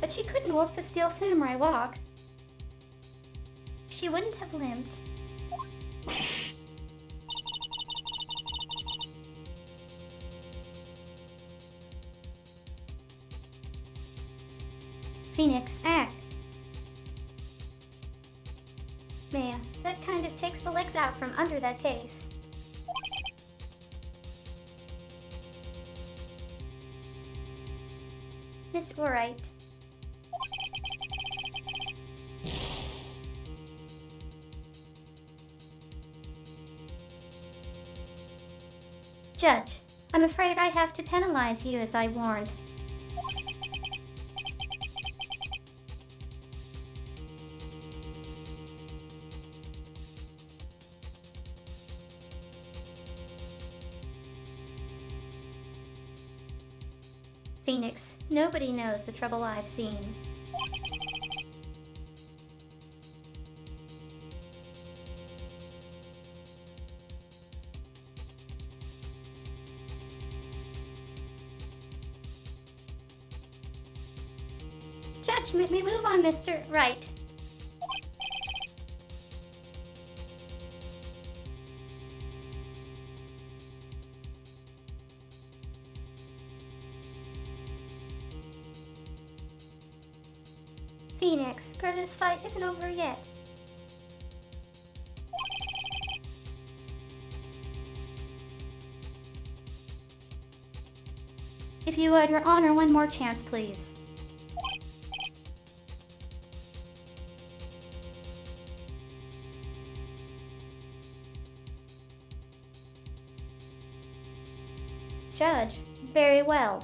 But she couldn't walk the Steel Samurai walk. She wouldn't have limped. Phoenix, act. Man, that kind of takes the legs out from under that case. Miss Wright. Judge, I'm afraid I have to penalize you as I warned. Phoenix, nobody knows the trouble I've seen. Judge, make me move on, Mr. Wright. Phoenix, girl, this fight isn't over yet. If you would, Your Honor, one more chance, please. Judge, very well.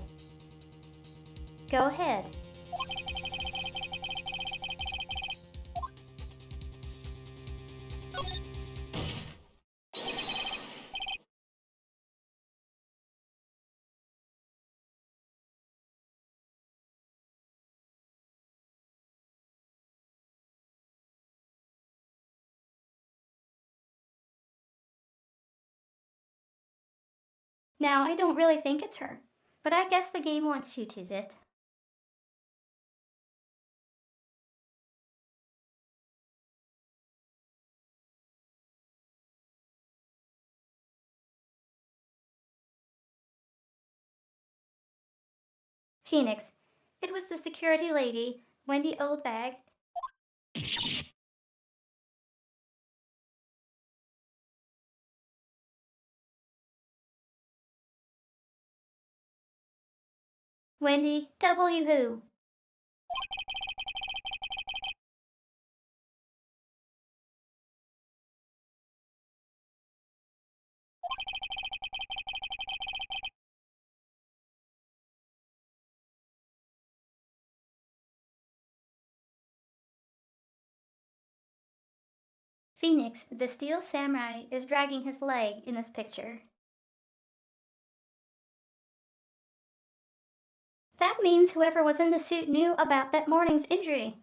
Go ahead. Now, I don't really think it's her, but I guess the game wants you to, it. Phoenix, it was the security lady, Wendy Oldbag. Wendy W. Who? Phoenix, the steel samurai, is dragging his leg in this picture. That means whoever was in the suit knew about that morning's injury.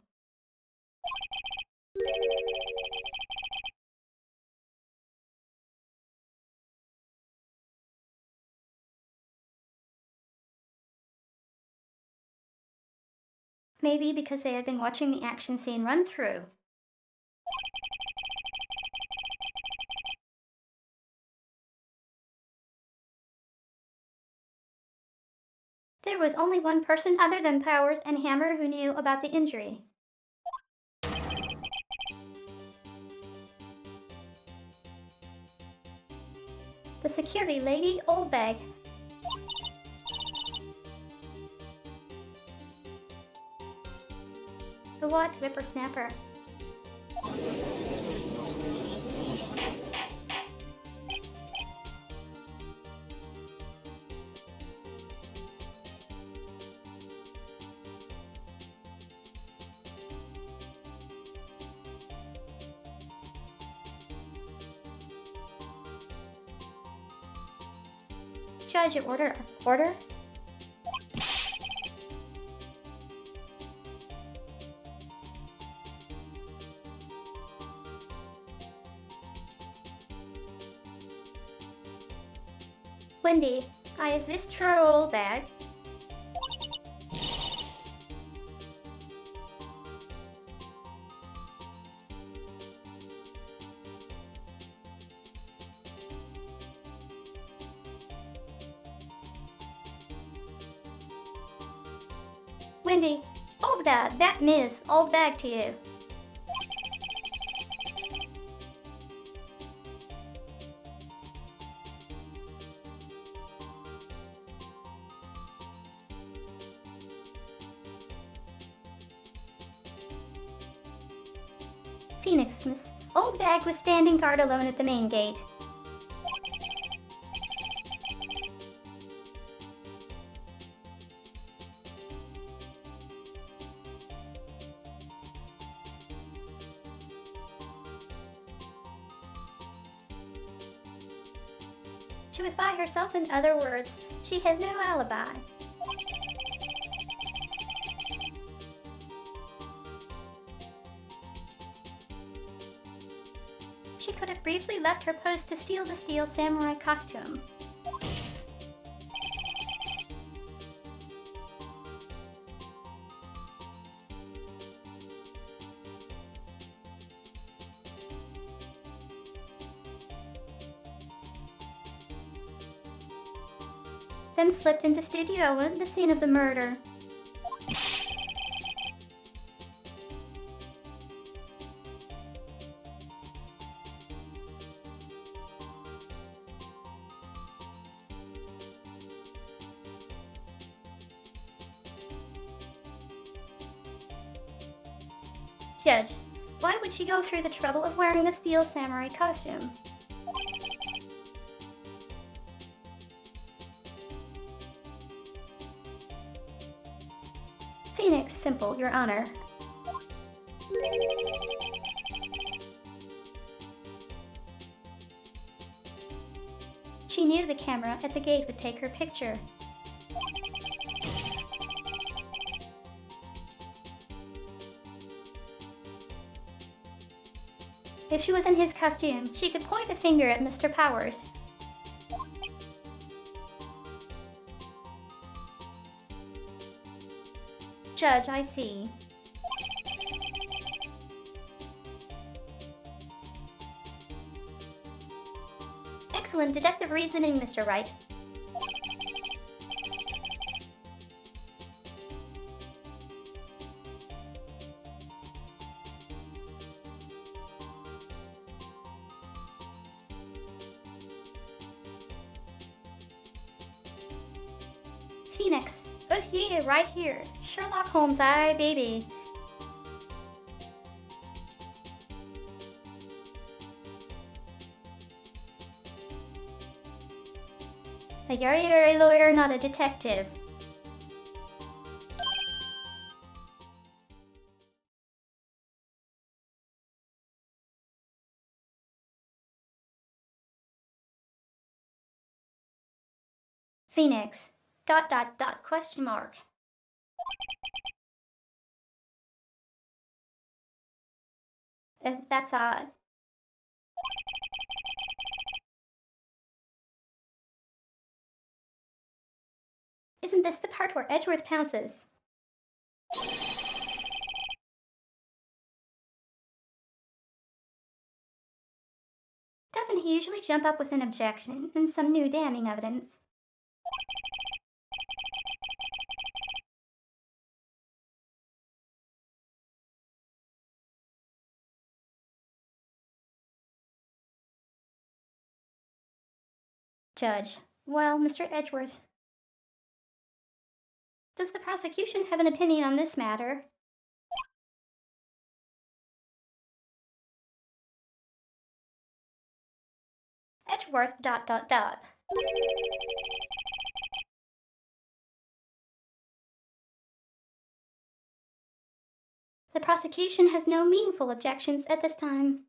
Maybe because they had been watching the action scene run through. There was only one person other than Powers and Hammer who knew about the injury. The security lady, Oldbag. The what, whippersnapper? Judge, order. Order? Wendy, is this true Oldbag? Wendy, Oldbag, that Ms. Oldbag to you. Phoenix, Miss Oldbag was standing guard alone at the main gate. She was by herself, in other words. She has no alibi. She could have briefly left her post to steal the steel samurai costume. Then slipped into Studio at the scene of the murder. Judge, why would she go through the trouble of wearing a steel samurai costume? Phoenix, simple, Your Honor. She knew the camera at the gate would take her picture. If she was in his costume, she could point the finger at Mr. Powers. Judge, I see. Excellent deductive reasoning, Mr. Wright. Phoenix, look here, right here. Sherlock Holmes, aye, baby. You're a lawyer, not a detective. Phoenix, ... question mark. That's odd. Isn't this the part where Edgeworth pounces? Doesn't he usually jump up with an objection and some new damning evidence? Judge, well, Mr. Edgeworth, does the prosecution have an opinion on this matter? Edgeworth ... The prosecution has no meaningful objections at this time.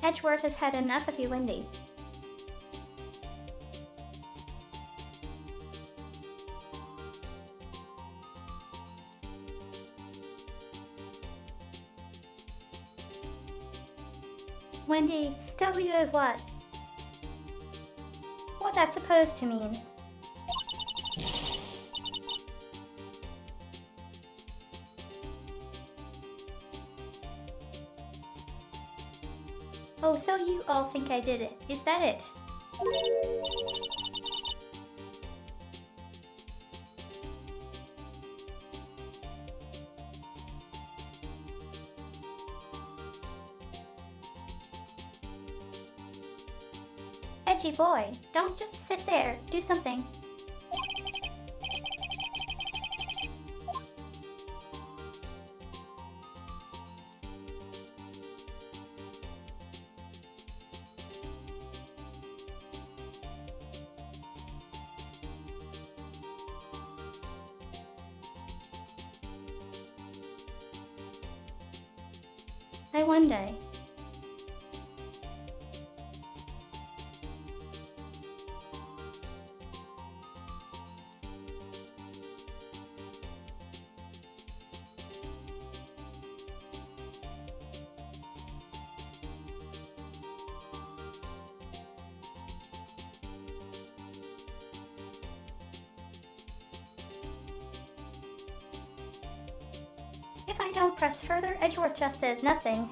Edgeworth has had enough of you, Wendy. Wendy, W of what? What that's supposed to mean? Oh, so you all think I did it. Is that it? Edgy boy, don't just sit there. Do something. I wonder. If I don't press further, Edgeworth just says nothing.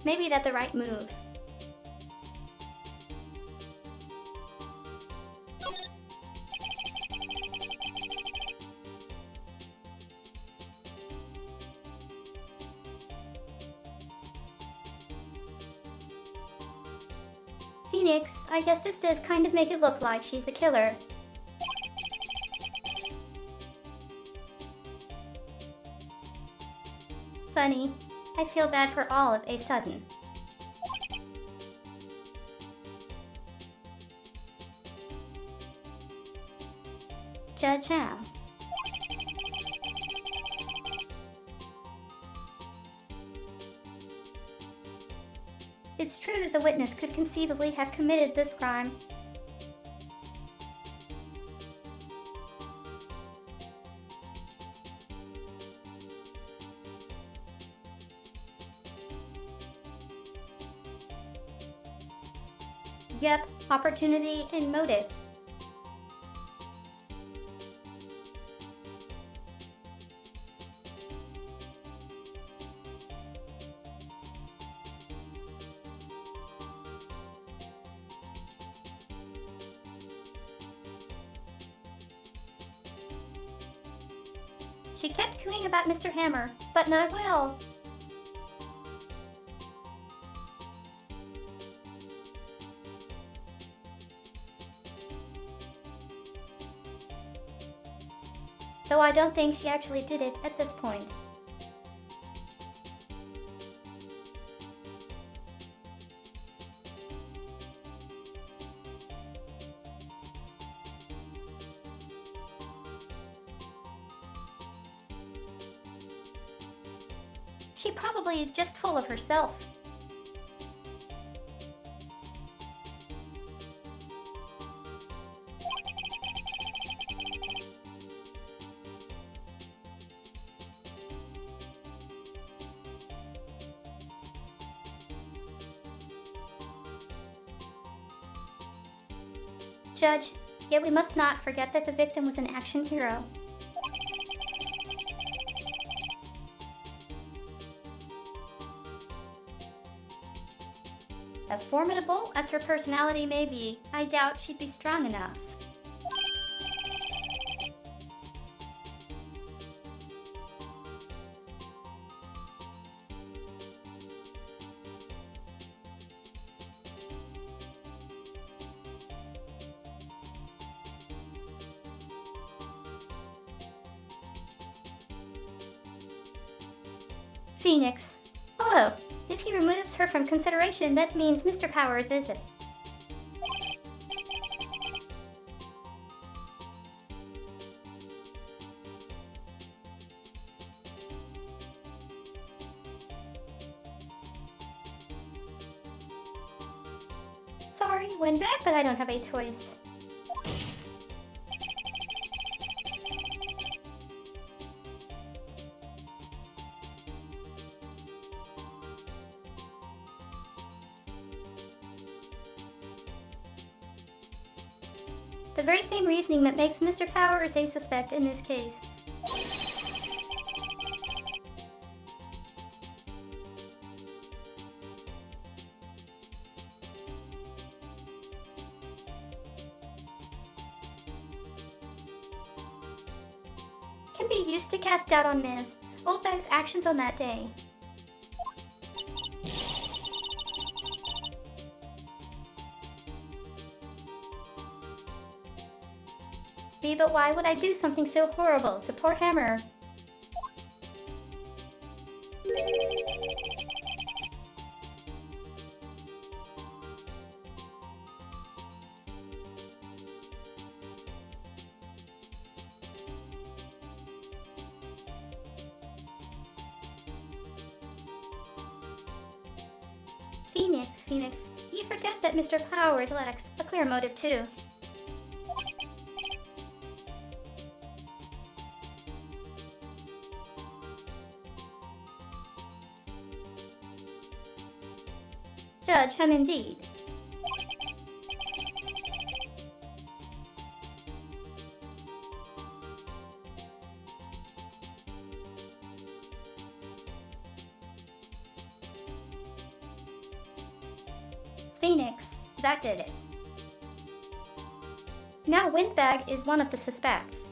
Maybe that's the right move. Phoenix, I guess this does kind of make it look like she's the killer. Funny, I feel bad for all of a sudden. Judge Ham. It's true that the witness could conceivably have committed this crime. Yep, opportunity and motive. She kept cooing about Mr. Hammer, but not Will. Though I don't think she actually did it at this point. She probably is just full of herself. Judge, yet we must not forget that the victim was an action hero. As formidable as her personality may be, I doubt she'd be strong enough. Phoenix. Although, if he removes her from consideration, that means Mr. Powers is it. Sorry, went back, but I don't have a choice. The very same reasoning that makes Mr. Powers a suspect in this case. Can be used to cast doubt on Ms. Oldbag's actions on that day. But why would I do something so horrible to poor Hammer? Phoenix, you forget that Mr. Powers lacks a clear motive too. Judge, I'm indeed. Phoenix, that did it. Now Windbag is one of the suspects.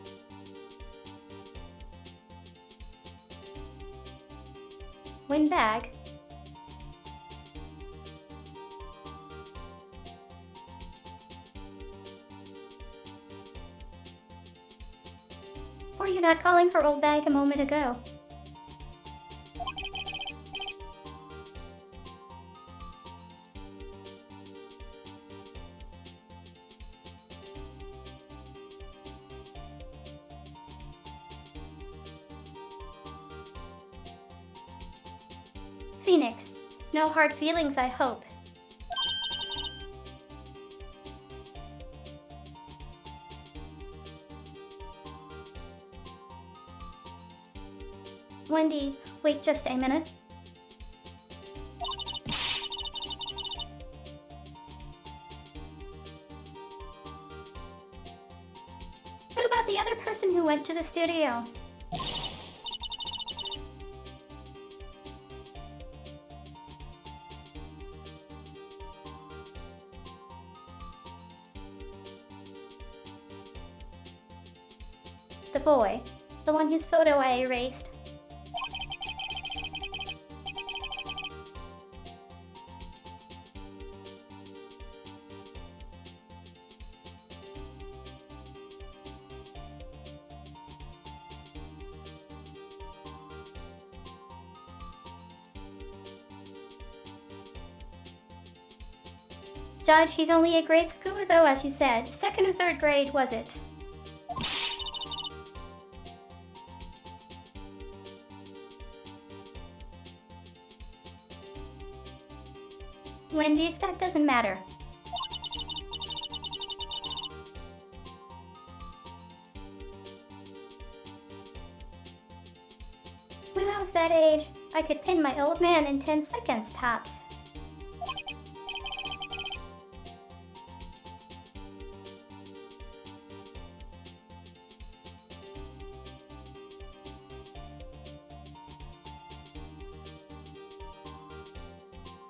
Windbag. Were you not calling her old bag a moment ago? Phoenix, No hard feelings, I hope. Wendy, wait just a minute. What about the other person who went to the studio? The boy. The one whose photo I erased. Judge, he's only a grade schooler though, as you said. Second or third grade, was it? Wendy, that doesn't matter. When I was that age, I could pin my old man in 10 seconds tops.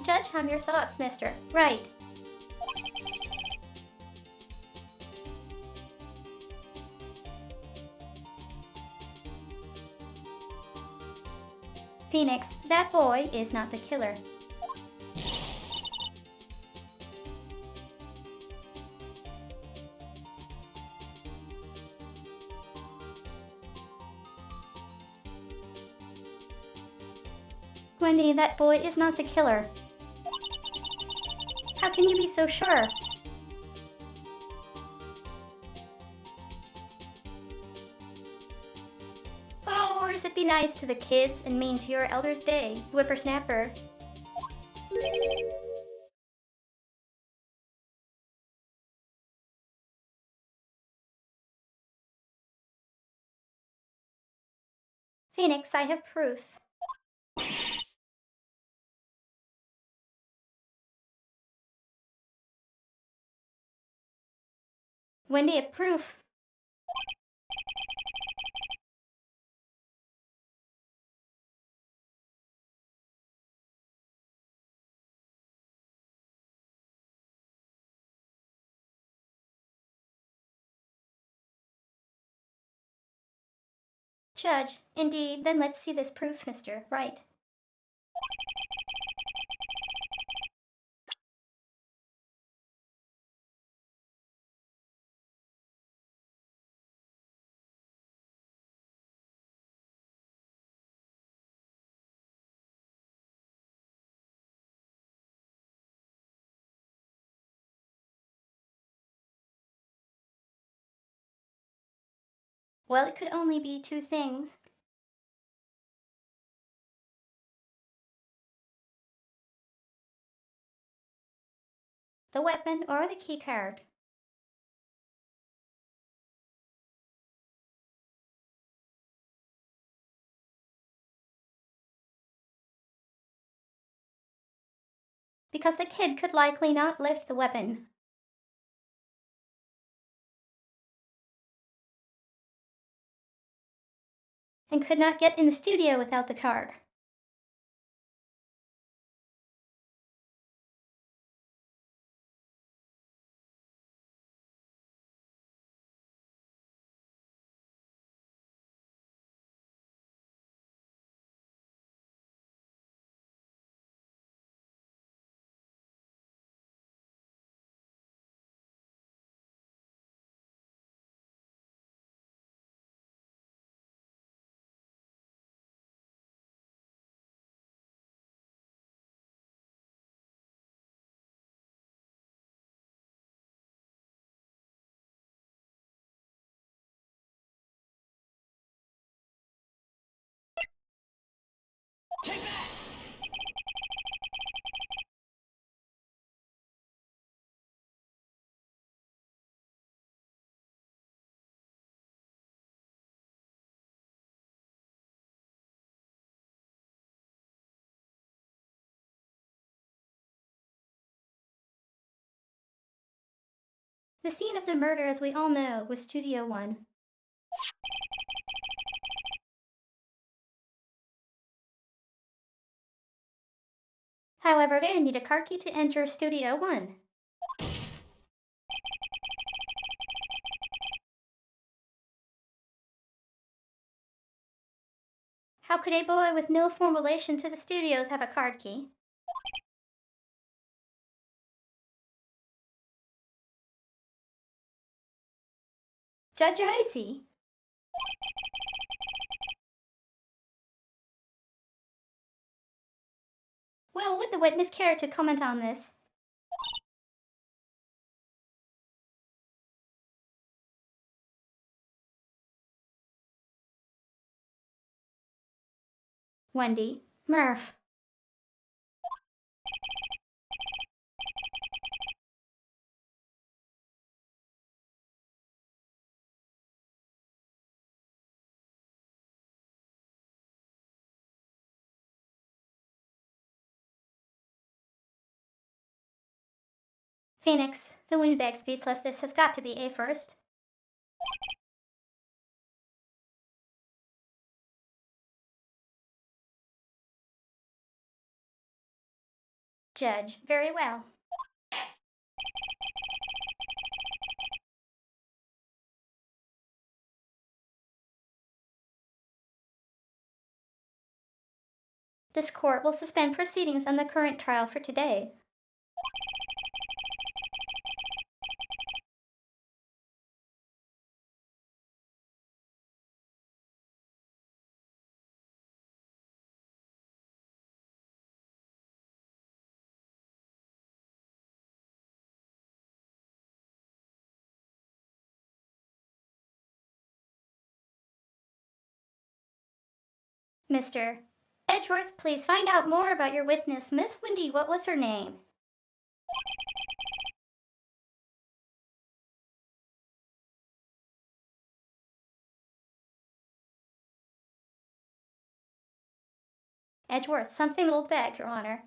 Judge on your thoughts, mister. Right. Phoenix, that boy is not the killer. Wendy, that boy is not the killer. How can you be so sure? Oh, or is it be nice to the kids and mean to your elders' day, whippersnapper? Phoenix, I have proof. Wendy, a proof. Judge, indeed, then let's see this proof, mister. Right. Well, it could only be two things. The weapon or the key card. Because the kid could likely not lift the weapon. And could not get in the studio without the card. The scene of the murder, as we all know, was Studio One. However, they need a car key to enter Studio One. How could a boy with no formal relation to the studios have a card key? Judge Icy. Well, would the witness care to comment on this? Wendy. Murph. Phoenix. The windbag speechlessness has got to be a first. Judge. Very well. This court will suspend proceedings on the current trial for today. Mr. Edgeworth, please find out more about your witness, Miss Wendy. What was her name? Edgeworth, something old bag, Your Honor.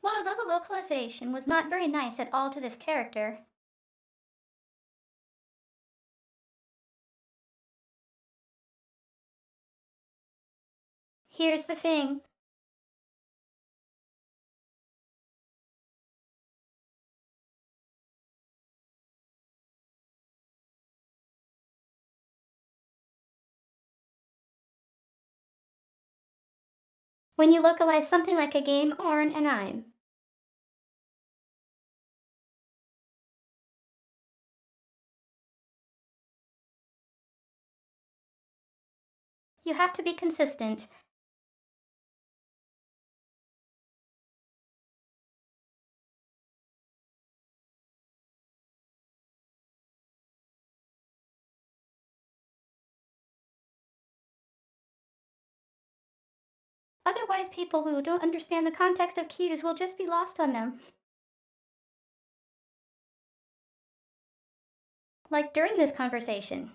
Well, the localization was not very nice at all to this character. Here's the thing. When you localize something like a game or an anime, you have to be consistent. Otherwise, people who don't understand the context of cues will just be lost on them. Like during this conversation.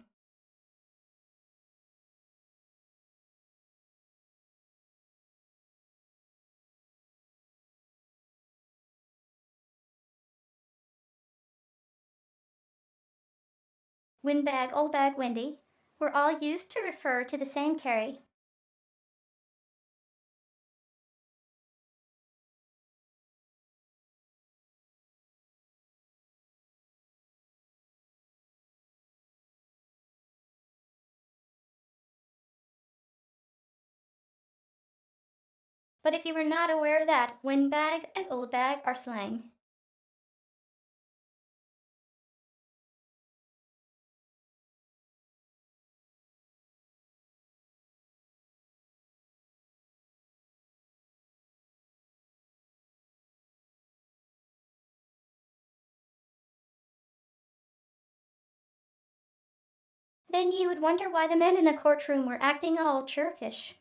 Windbag, old bag, windy were all used to refer to the same carry. But if you were not aware of that, windbag and old bag are slang. Then you would wonder why the men in the courtroom were acting all churkish.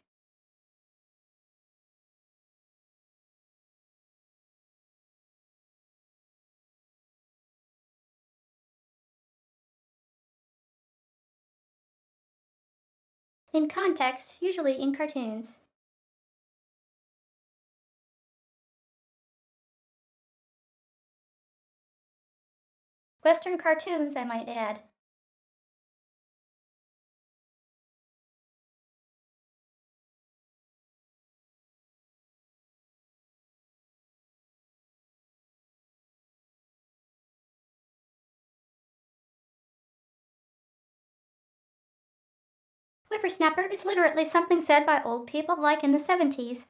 In context, usually in cartoons. Western cartoons, I might add. Whippersnapper is literally something said by old people like in the 70s.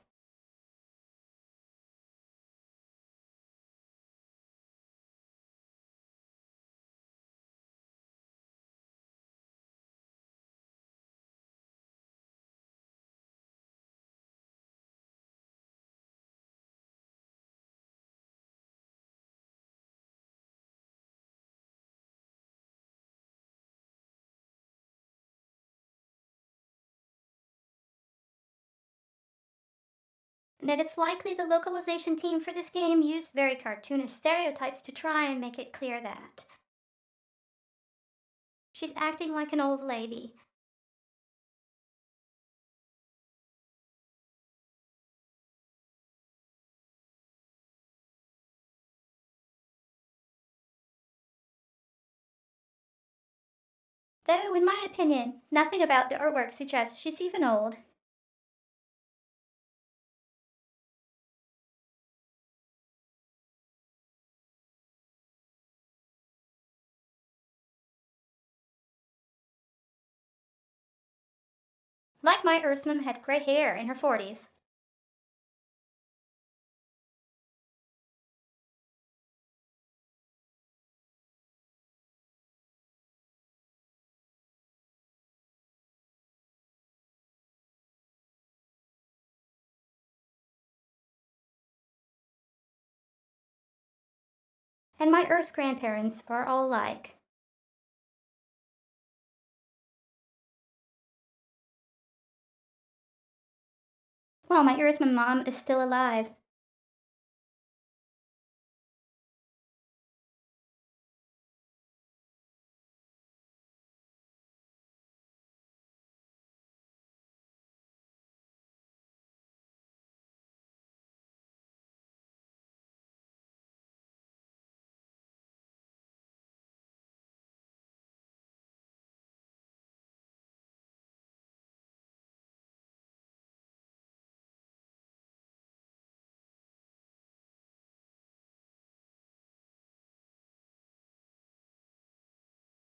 And it is likely the localization team for this game used very cartoonish stereotypes to try and make it clear that she's acting like an old lady. Though, in my opinion, nothing about the artwork suggests she's even old. Like my Earthmom had gray hair in her 40s. And my Earth grandparents are all alike. Well, my Earthmom mom is still alive.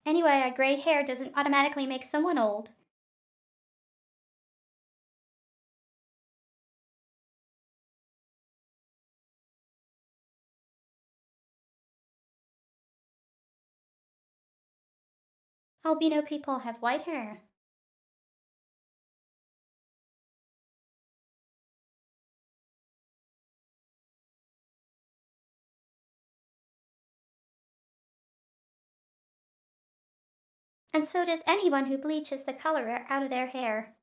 Anyway, a gray hair doesn't automatically make someone old. Albino people have white hair. And so does anyone who bleaches the color out of their hair.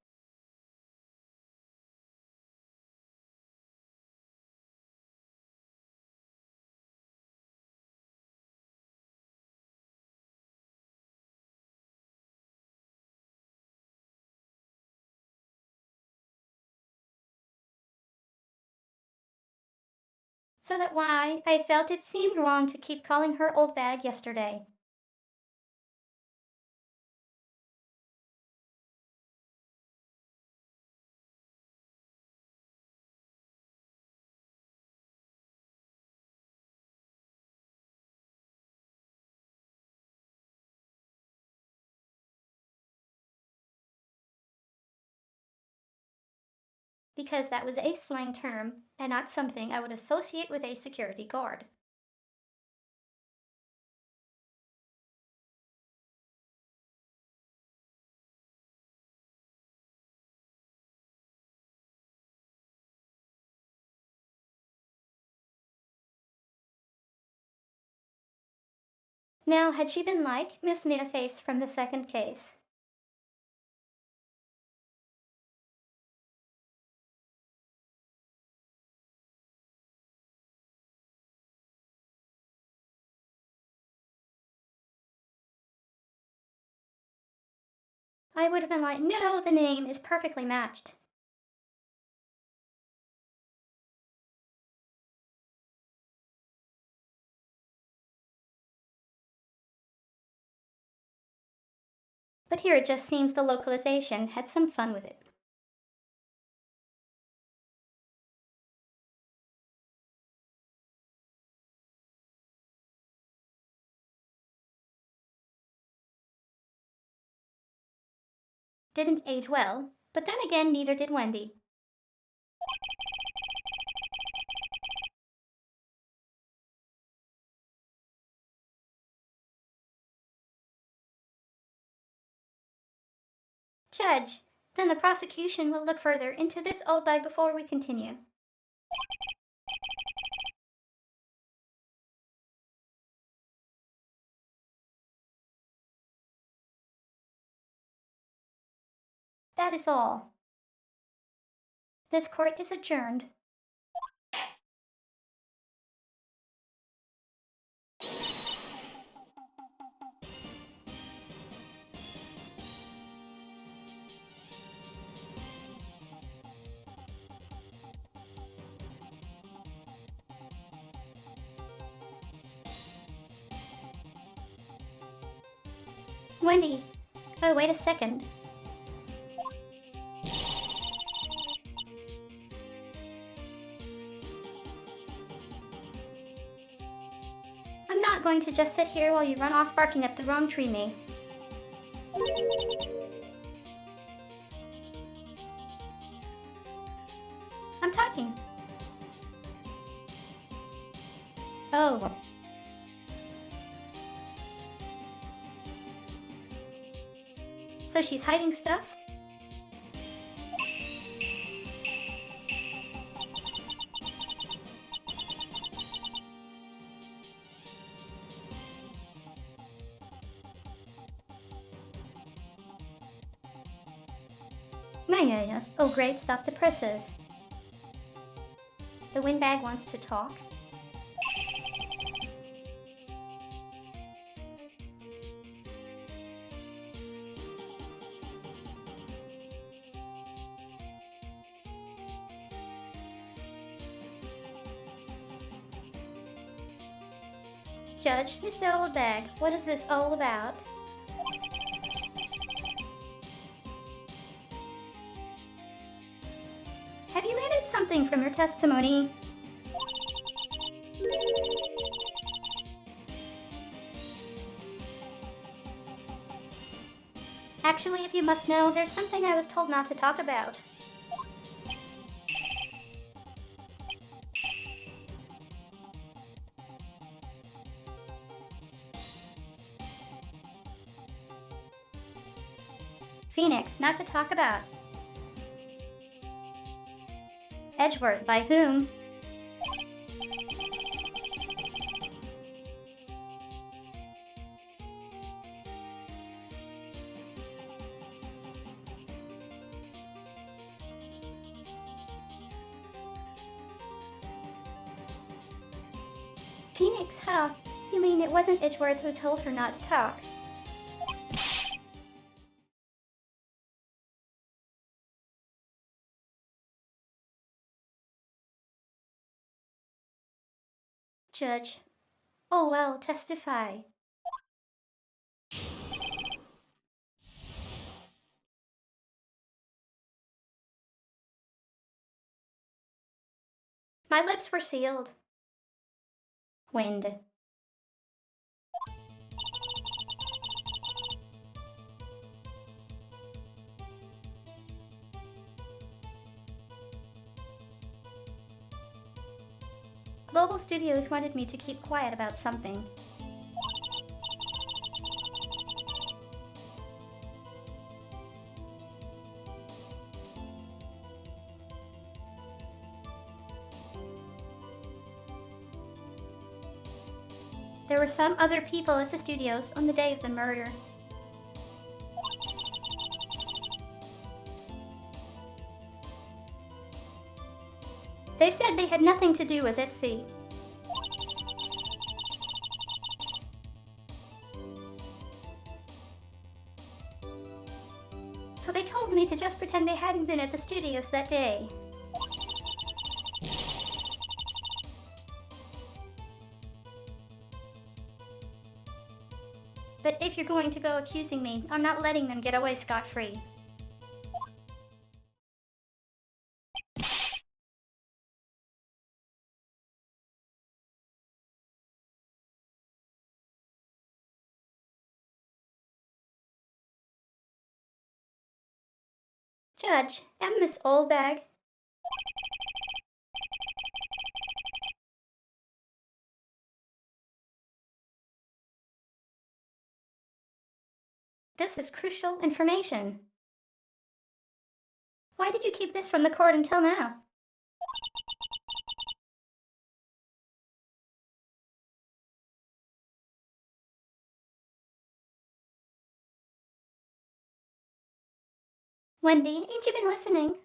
So that why I felt it seemed wrong to keep calling her old bag yesterday. Because that was a slang term and not something I would associate with a security guard. Now, had she been like Miss Nearface from the second case? I would have been like, no, the name is perfectly matched. But here it just seems the localization had some fun with it. Didn't age well, but then again, neither did Wendy. Judge, then the prosecution will look further into this old bag before we continue. That is all. This court is adjourned. Wendy, oh, wait a second. I'm not going to just sit here while you run off barking up the wrong tree, May. I'm talking. Oh. So she's hiding stuff? Maya, oh great, stop the presses. The windbag wants to talk. Judge, Mr. Oldbag, what is this all about? Have you added something from your testimony? Actually, if you must know, there's something I was told not to talk about. Phoenix, not to talk about. Edgeworth, by whom? Phoenix, how? You mean it wasn't Edgeworth who told her not to talk? Judge, oh well, testify. My lips were sealed. Wind. Global Studios wanted me to keep quiet about something. There were some other people at the studios on the day of the murder. They said they had nothing to do with it, see. told me to just pretend they hadn't been at the studios that day. But if you're going to go accusing me, I'm not letting them get away scot-free. Judge, am Miss Oldbag? This is crucial information. Why did you keep this from the court until now? Wendy, ain't you been listening?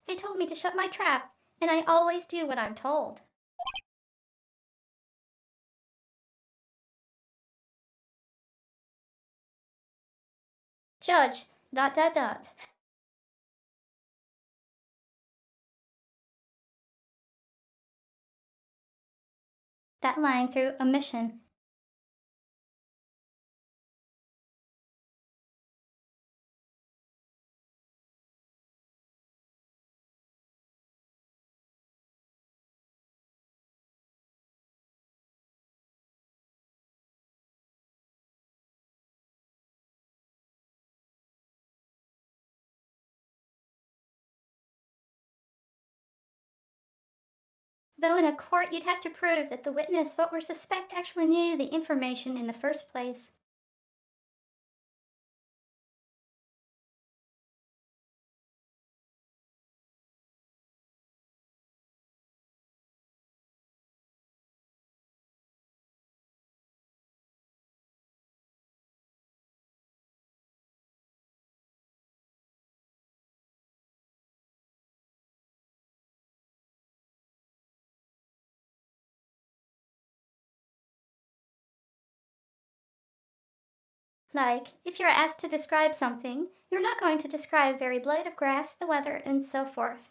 They told me to shut my trap, and I always do what I'm told. Judge, ... That line through omission. Though in a court you'd have to prove that the witness or suspect actually knew the information in the first place. Like, if you're asked to describe something, you're not going to describe every blade of grass, the weather, and so forth.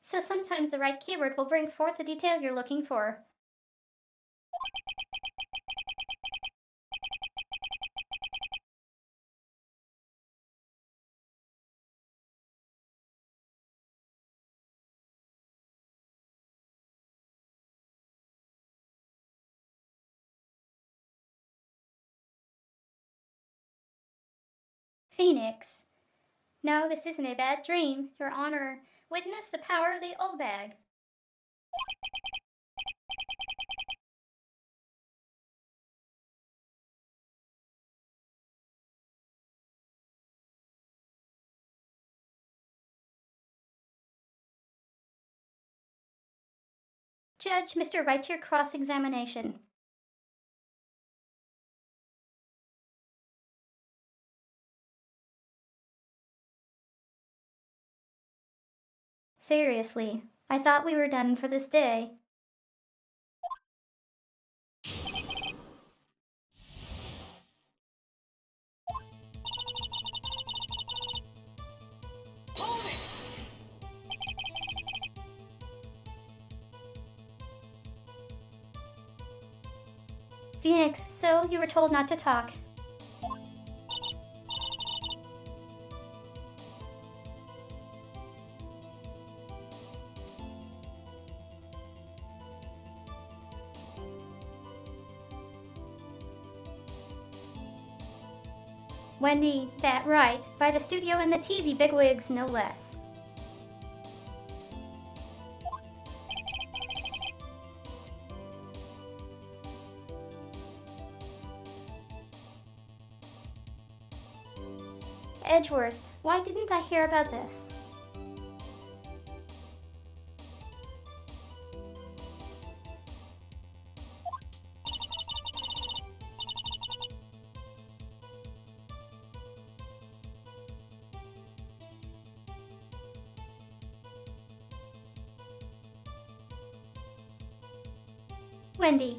So sometimes the right keyword will bring forth the detail you're looking for. Phoenix. No, this isn't a bad dream, Your Honor. Witness the power of the old bag. Judge, Mr. Right to your cross-examination. Seriously, I thought we were done for this day. Hold it! Phoenix, so you were told not to talk. Wendy, that right, by the studio and the TV bigwigs, no less. Edgeworth, why didn't I hear about this? Wendy,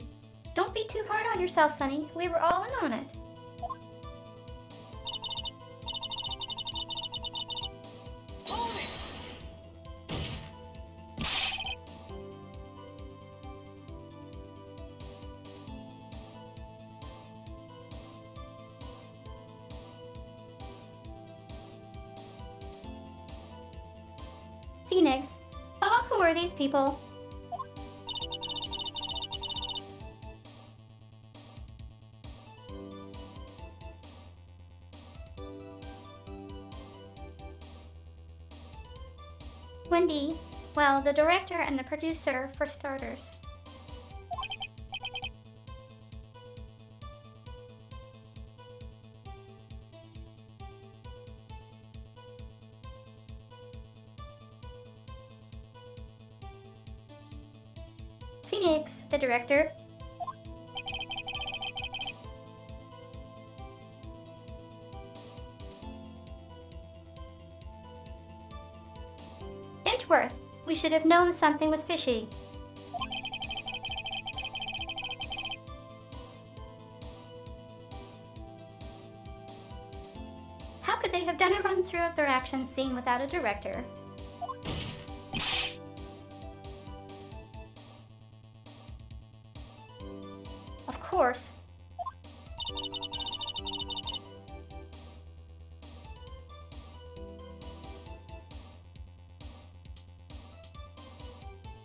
don't be too hard on yourself, Sonny. We were all in on it. Hold it! Phoenix, oh, who are these people? Wendy, well, the director and the producer, for starters. Phoenix, the director. Edgeworth, we should have known something was fishy. How could they have done a run-through of their action scene without a director? Of course.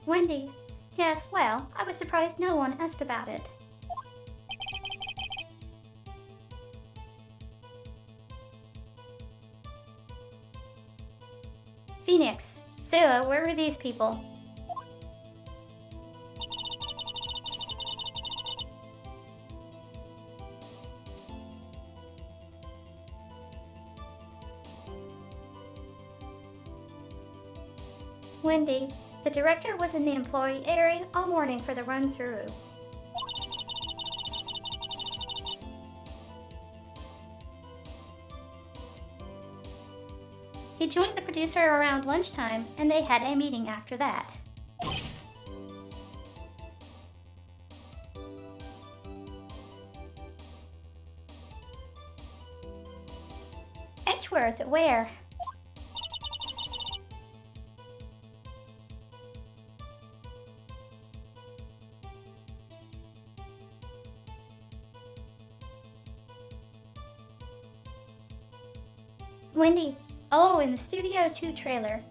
Wendy, yes, well, I was surprised no one asked about it. Phoenix, Sarah, where were these people? Wendy, the director was in the employee area all morning for the run-through. He joined the producer around lunchtime, and they had a meeting after that. Edgeworth, where? Wendy, oh, in the Studio 2 trailer.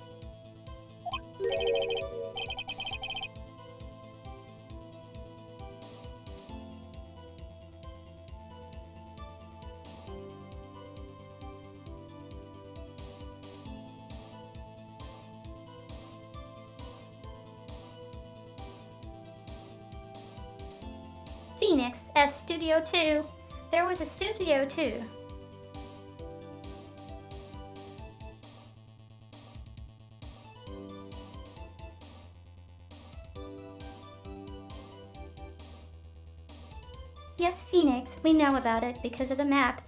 Phoenix as Studio 2. There was a Studio 2. Yes, Phoenix, we know about it because of the map.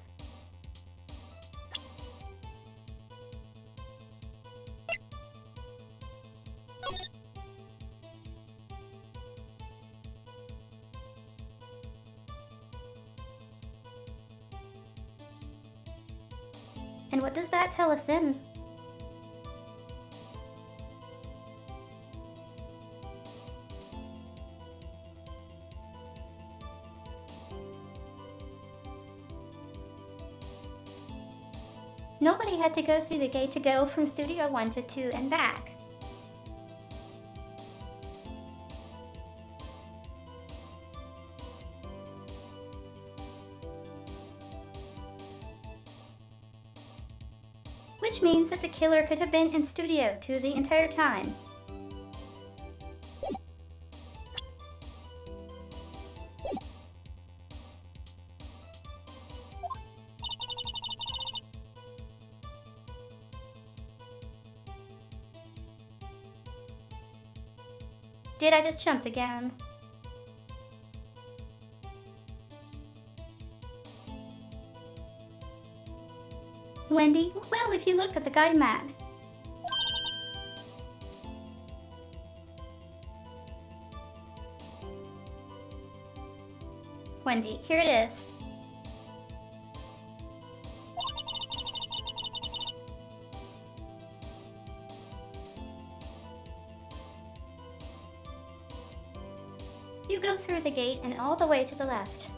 And what does that tell us then? Nobody had to go through the gate to go from Studio 1 to 2 and back. Which means that the killer could have been in Studio 2 the entire time. Did I just jump again? Wendy, well, if you look at the guide map. Wendy, here it is. You go through the gate and all the way to the left.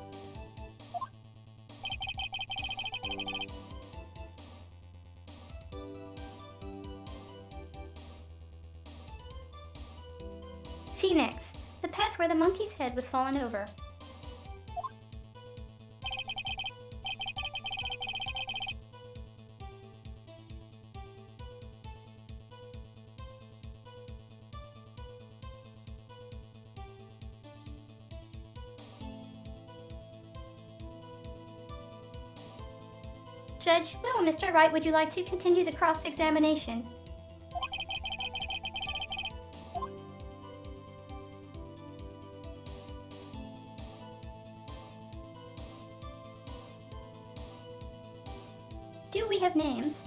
Phoenix, the path where the monkey's head was fallen over. Judge, well, Mr. Wright, would you like to continue the cross-examination? Do we have names?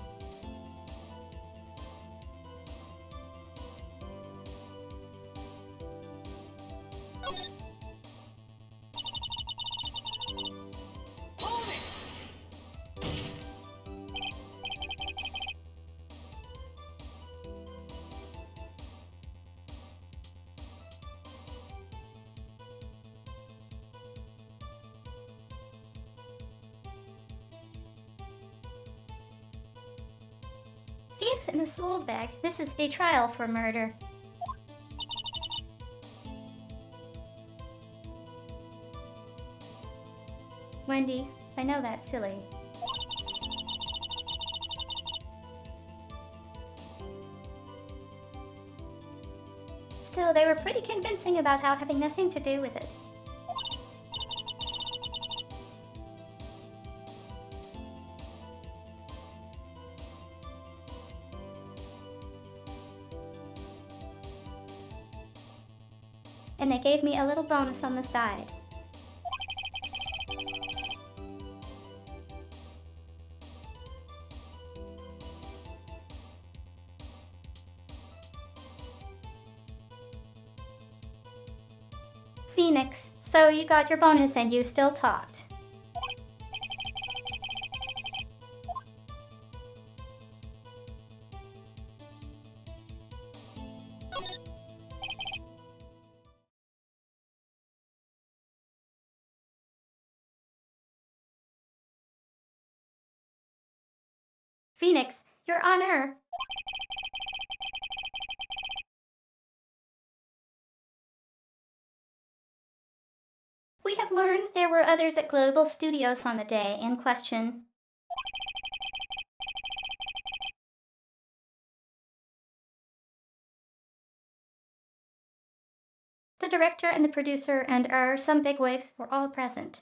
Hold it! Thieves in the sold bag. This is a trial for murder. Wendy, I know that's silly. Still, they were pretty convincing about how having nothing to do with it. And they gave me a little bonus on the side. Phoenix, so you got your bonus and you still talked. Phoenix, Your Honor. We have learned there were others at Global Studios on the day in question. The director and the producer and some bigwigs were all present.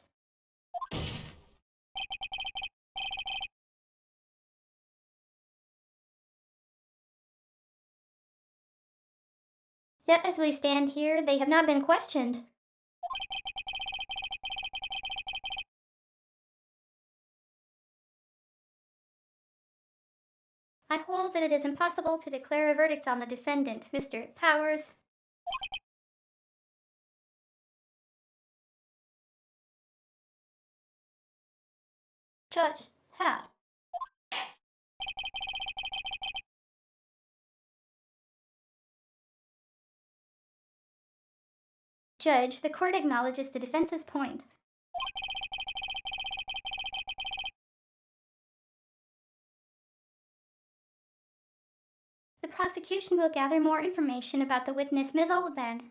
Yet as we stand here, they have not been questioned. I hold that it is impossible to declare a verdict on the defendant, Mr. Powers. Judge, how? Judge, the court acknowledges the defense's point. The prosecution will gather more information about the witness, Ms. Oldband.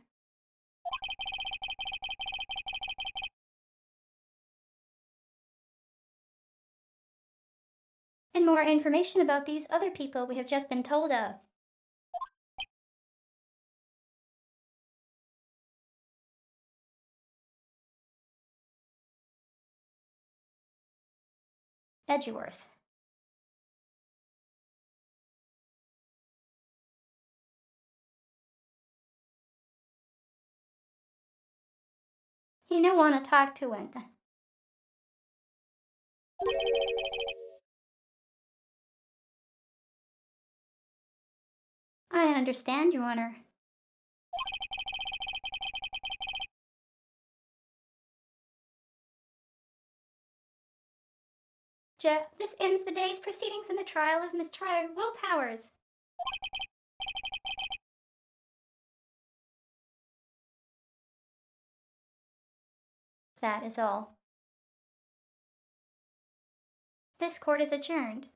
And more information about these other people we have just been told of. Edgeworth. You don't want to talk to him. I understand, Your Honor. This ends the day's proceedings in the trial of Miss Trier Will Powers. That is all. This court is adjourned.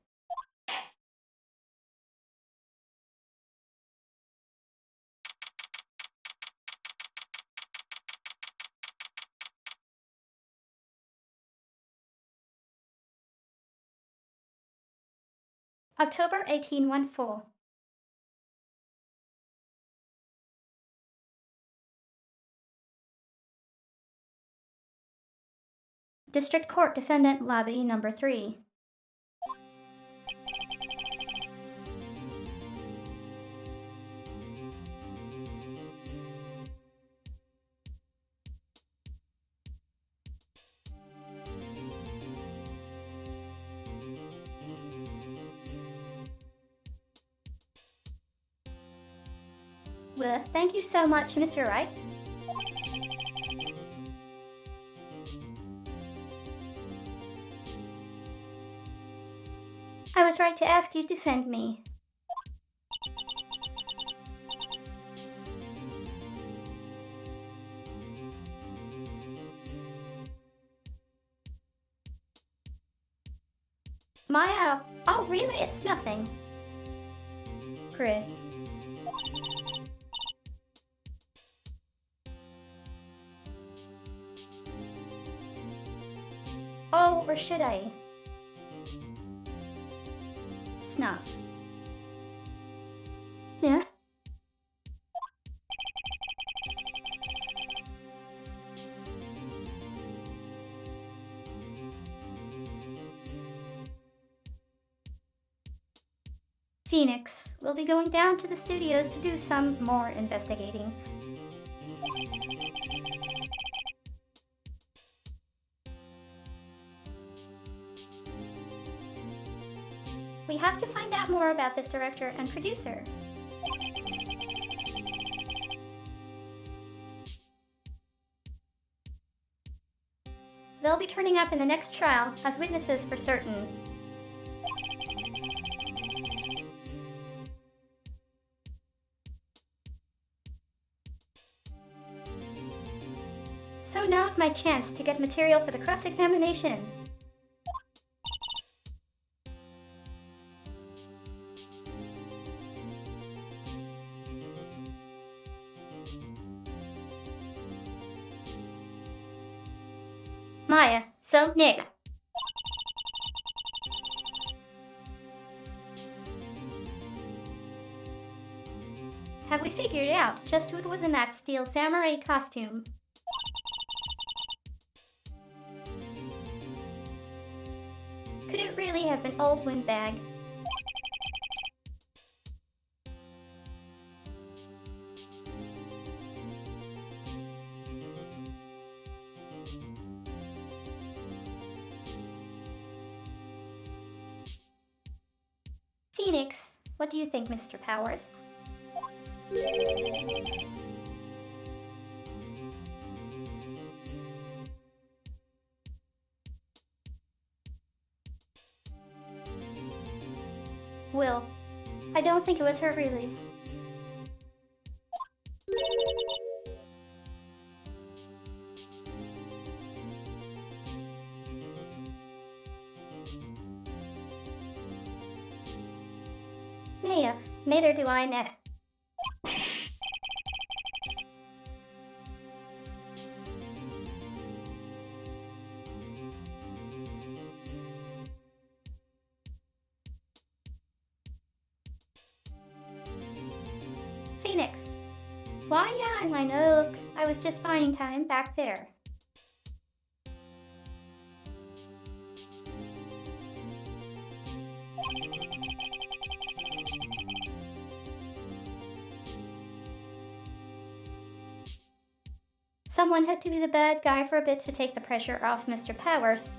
October 1814. District Court Defendant Lobby Number 3. Well, thank you so much, Mr. Wright. I was right to ask you to defend me. Maya, oh really? It's nothing. Great. Oh, or should I? Snuff. Yeah? Phoenix, we'll be going down to the studios to do some more investigating. We have to find out more about this director and producer. They'll be turning up in the next trial as witnesses for certain. So now's my chance to get material for the cross-examination. Maya, so Nick. Have we figured out just who was in that steel samurai costume? Could it really have been Old Windbag? Phoenix, what do you think, Mr. Powers? Will, I don't think it was her really. Maya, neither do I, Nick. Phoenix. Why, yeah, I know. I was just buying time back there. Someone had to be the bad guy for a bit to take the pressure off Mr. Powers.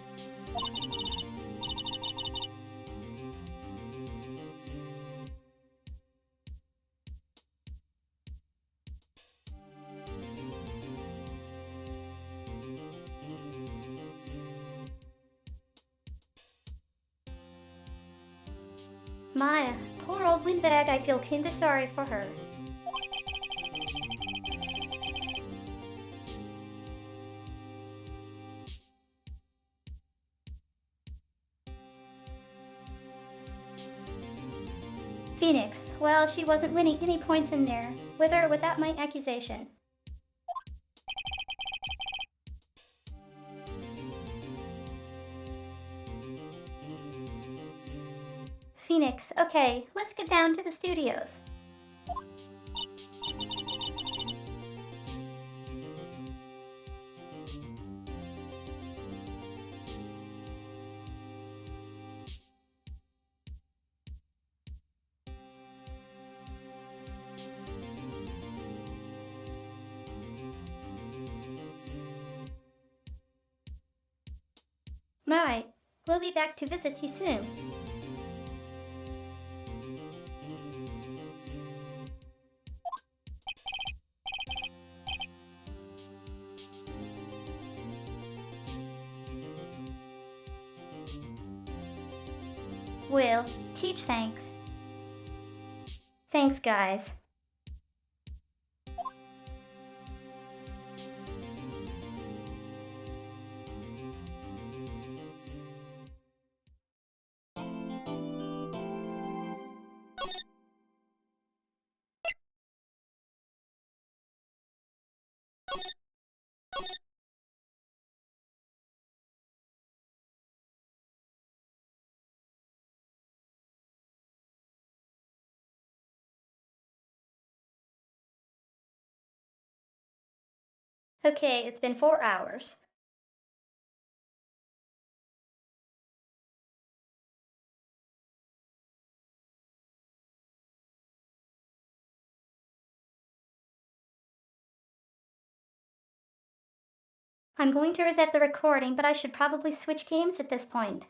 My, poor old windbag, I feel kinda sorry for her. Phoenix, well, she wasn't winning any points in there, with or without my accusation. Phoenix, okay, let's get down to the studios. My, we'll be back to visit you soon. Will, teach thanks. Thanks, guys. Okay, it's been 4 hours. I'm going to reset the recording, but I should probably switch games at this point.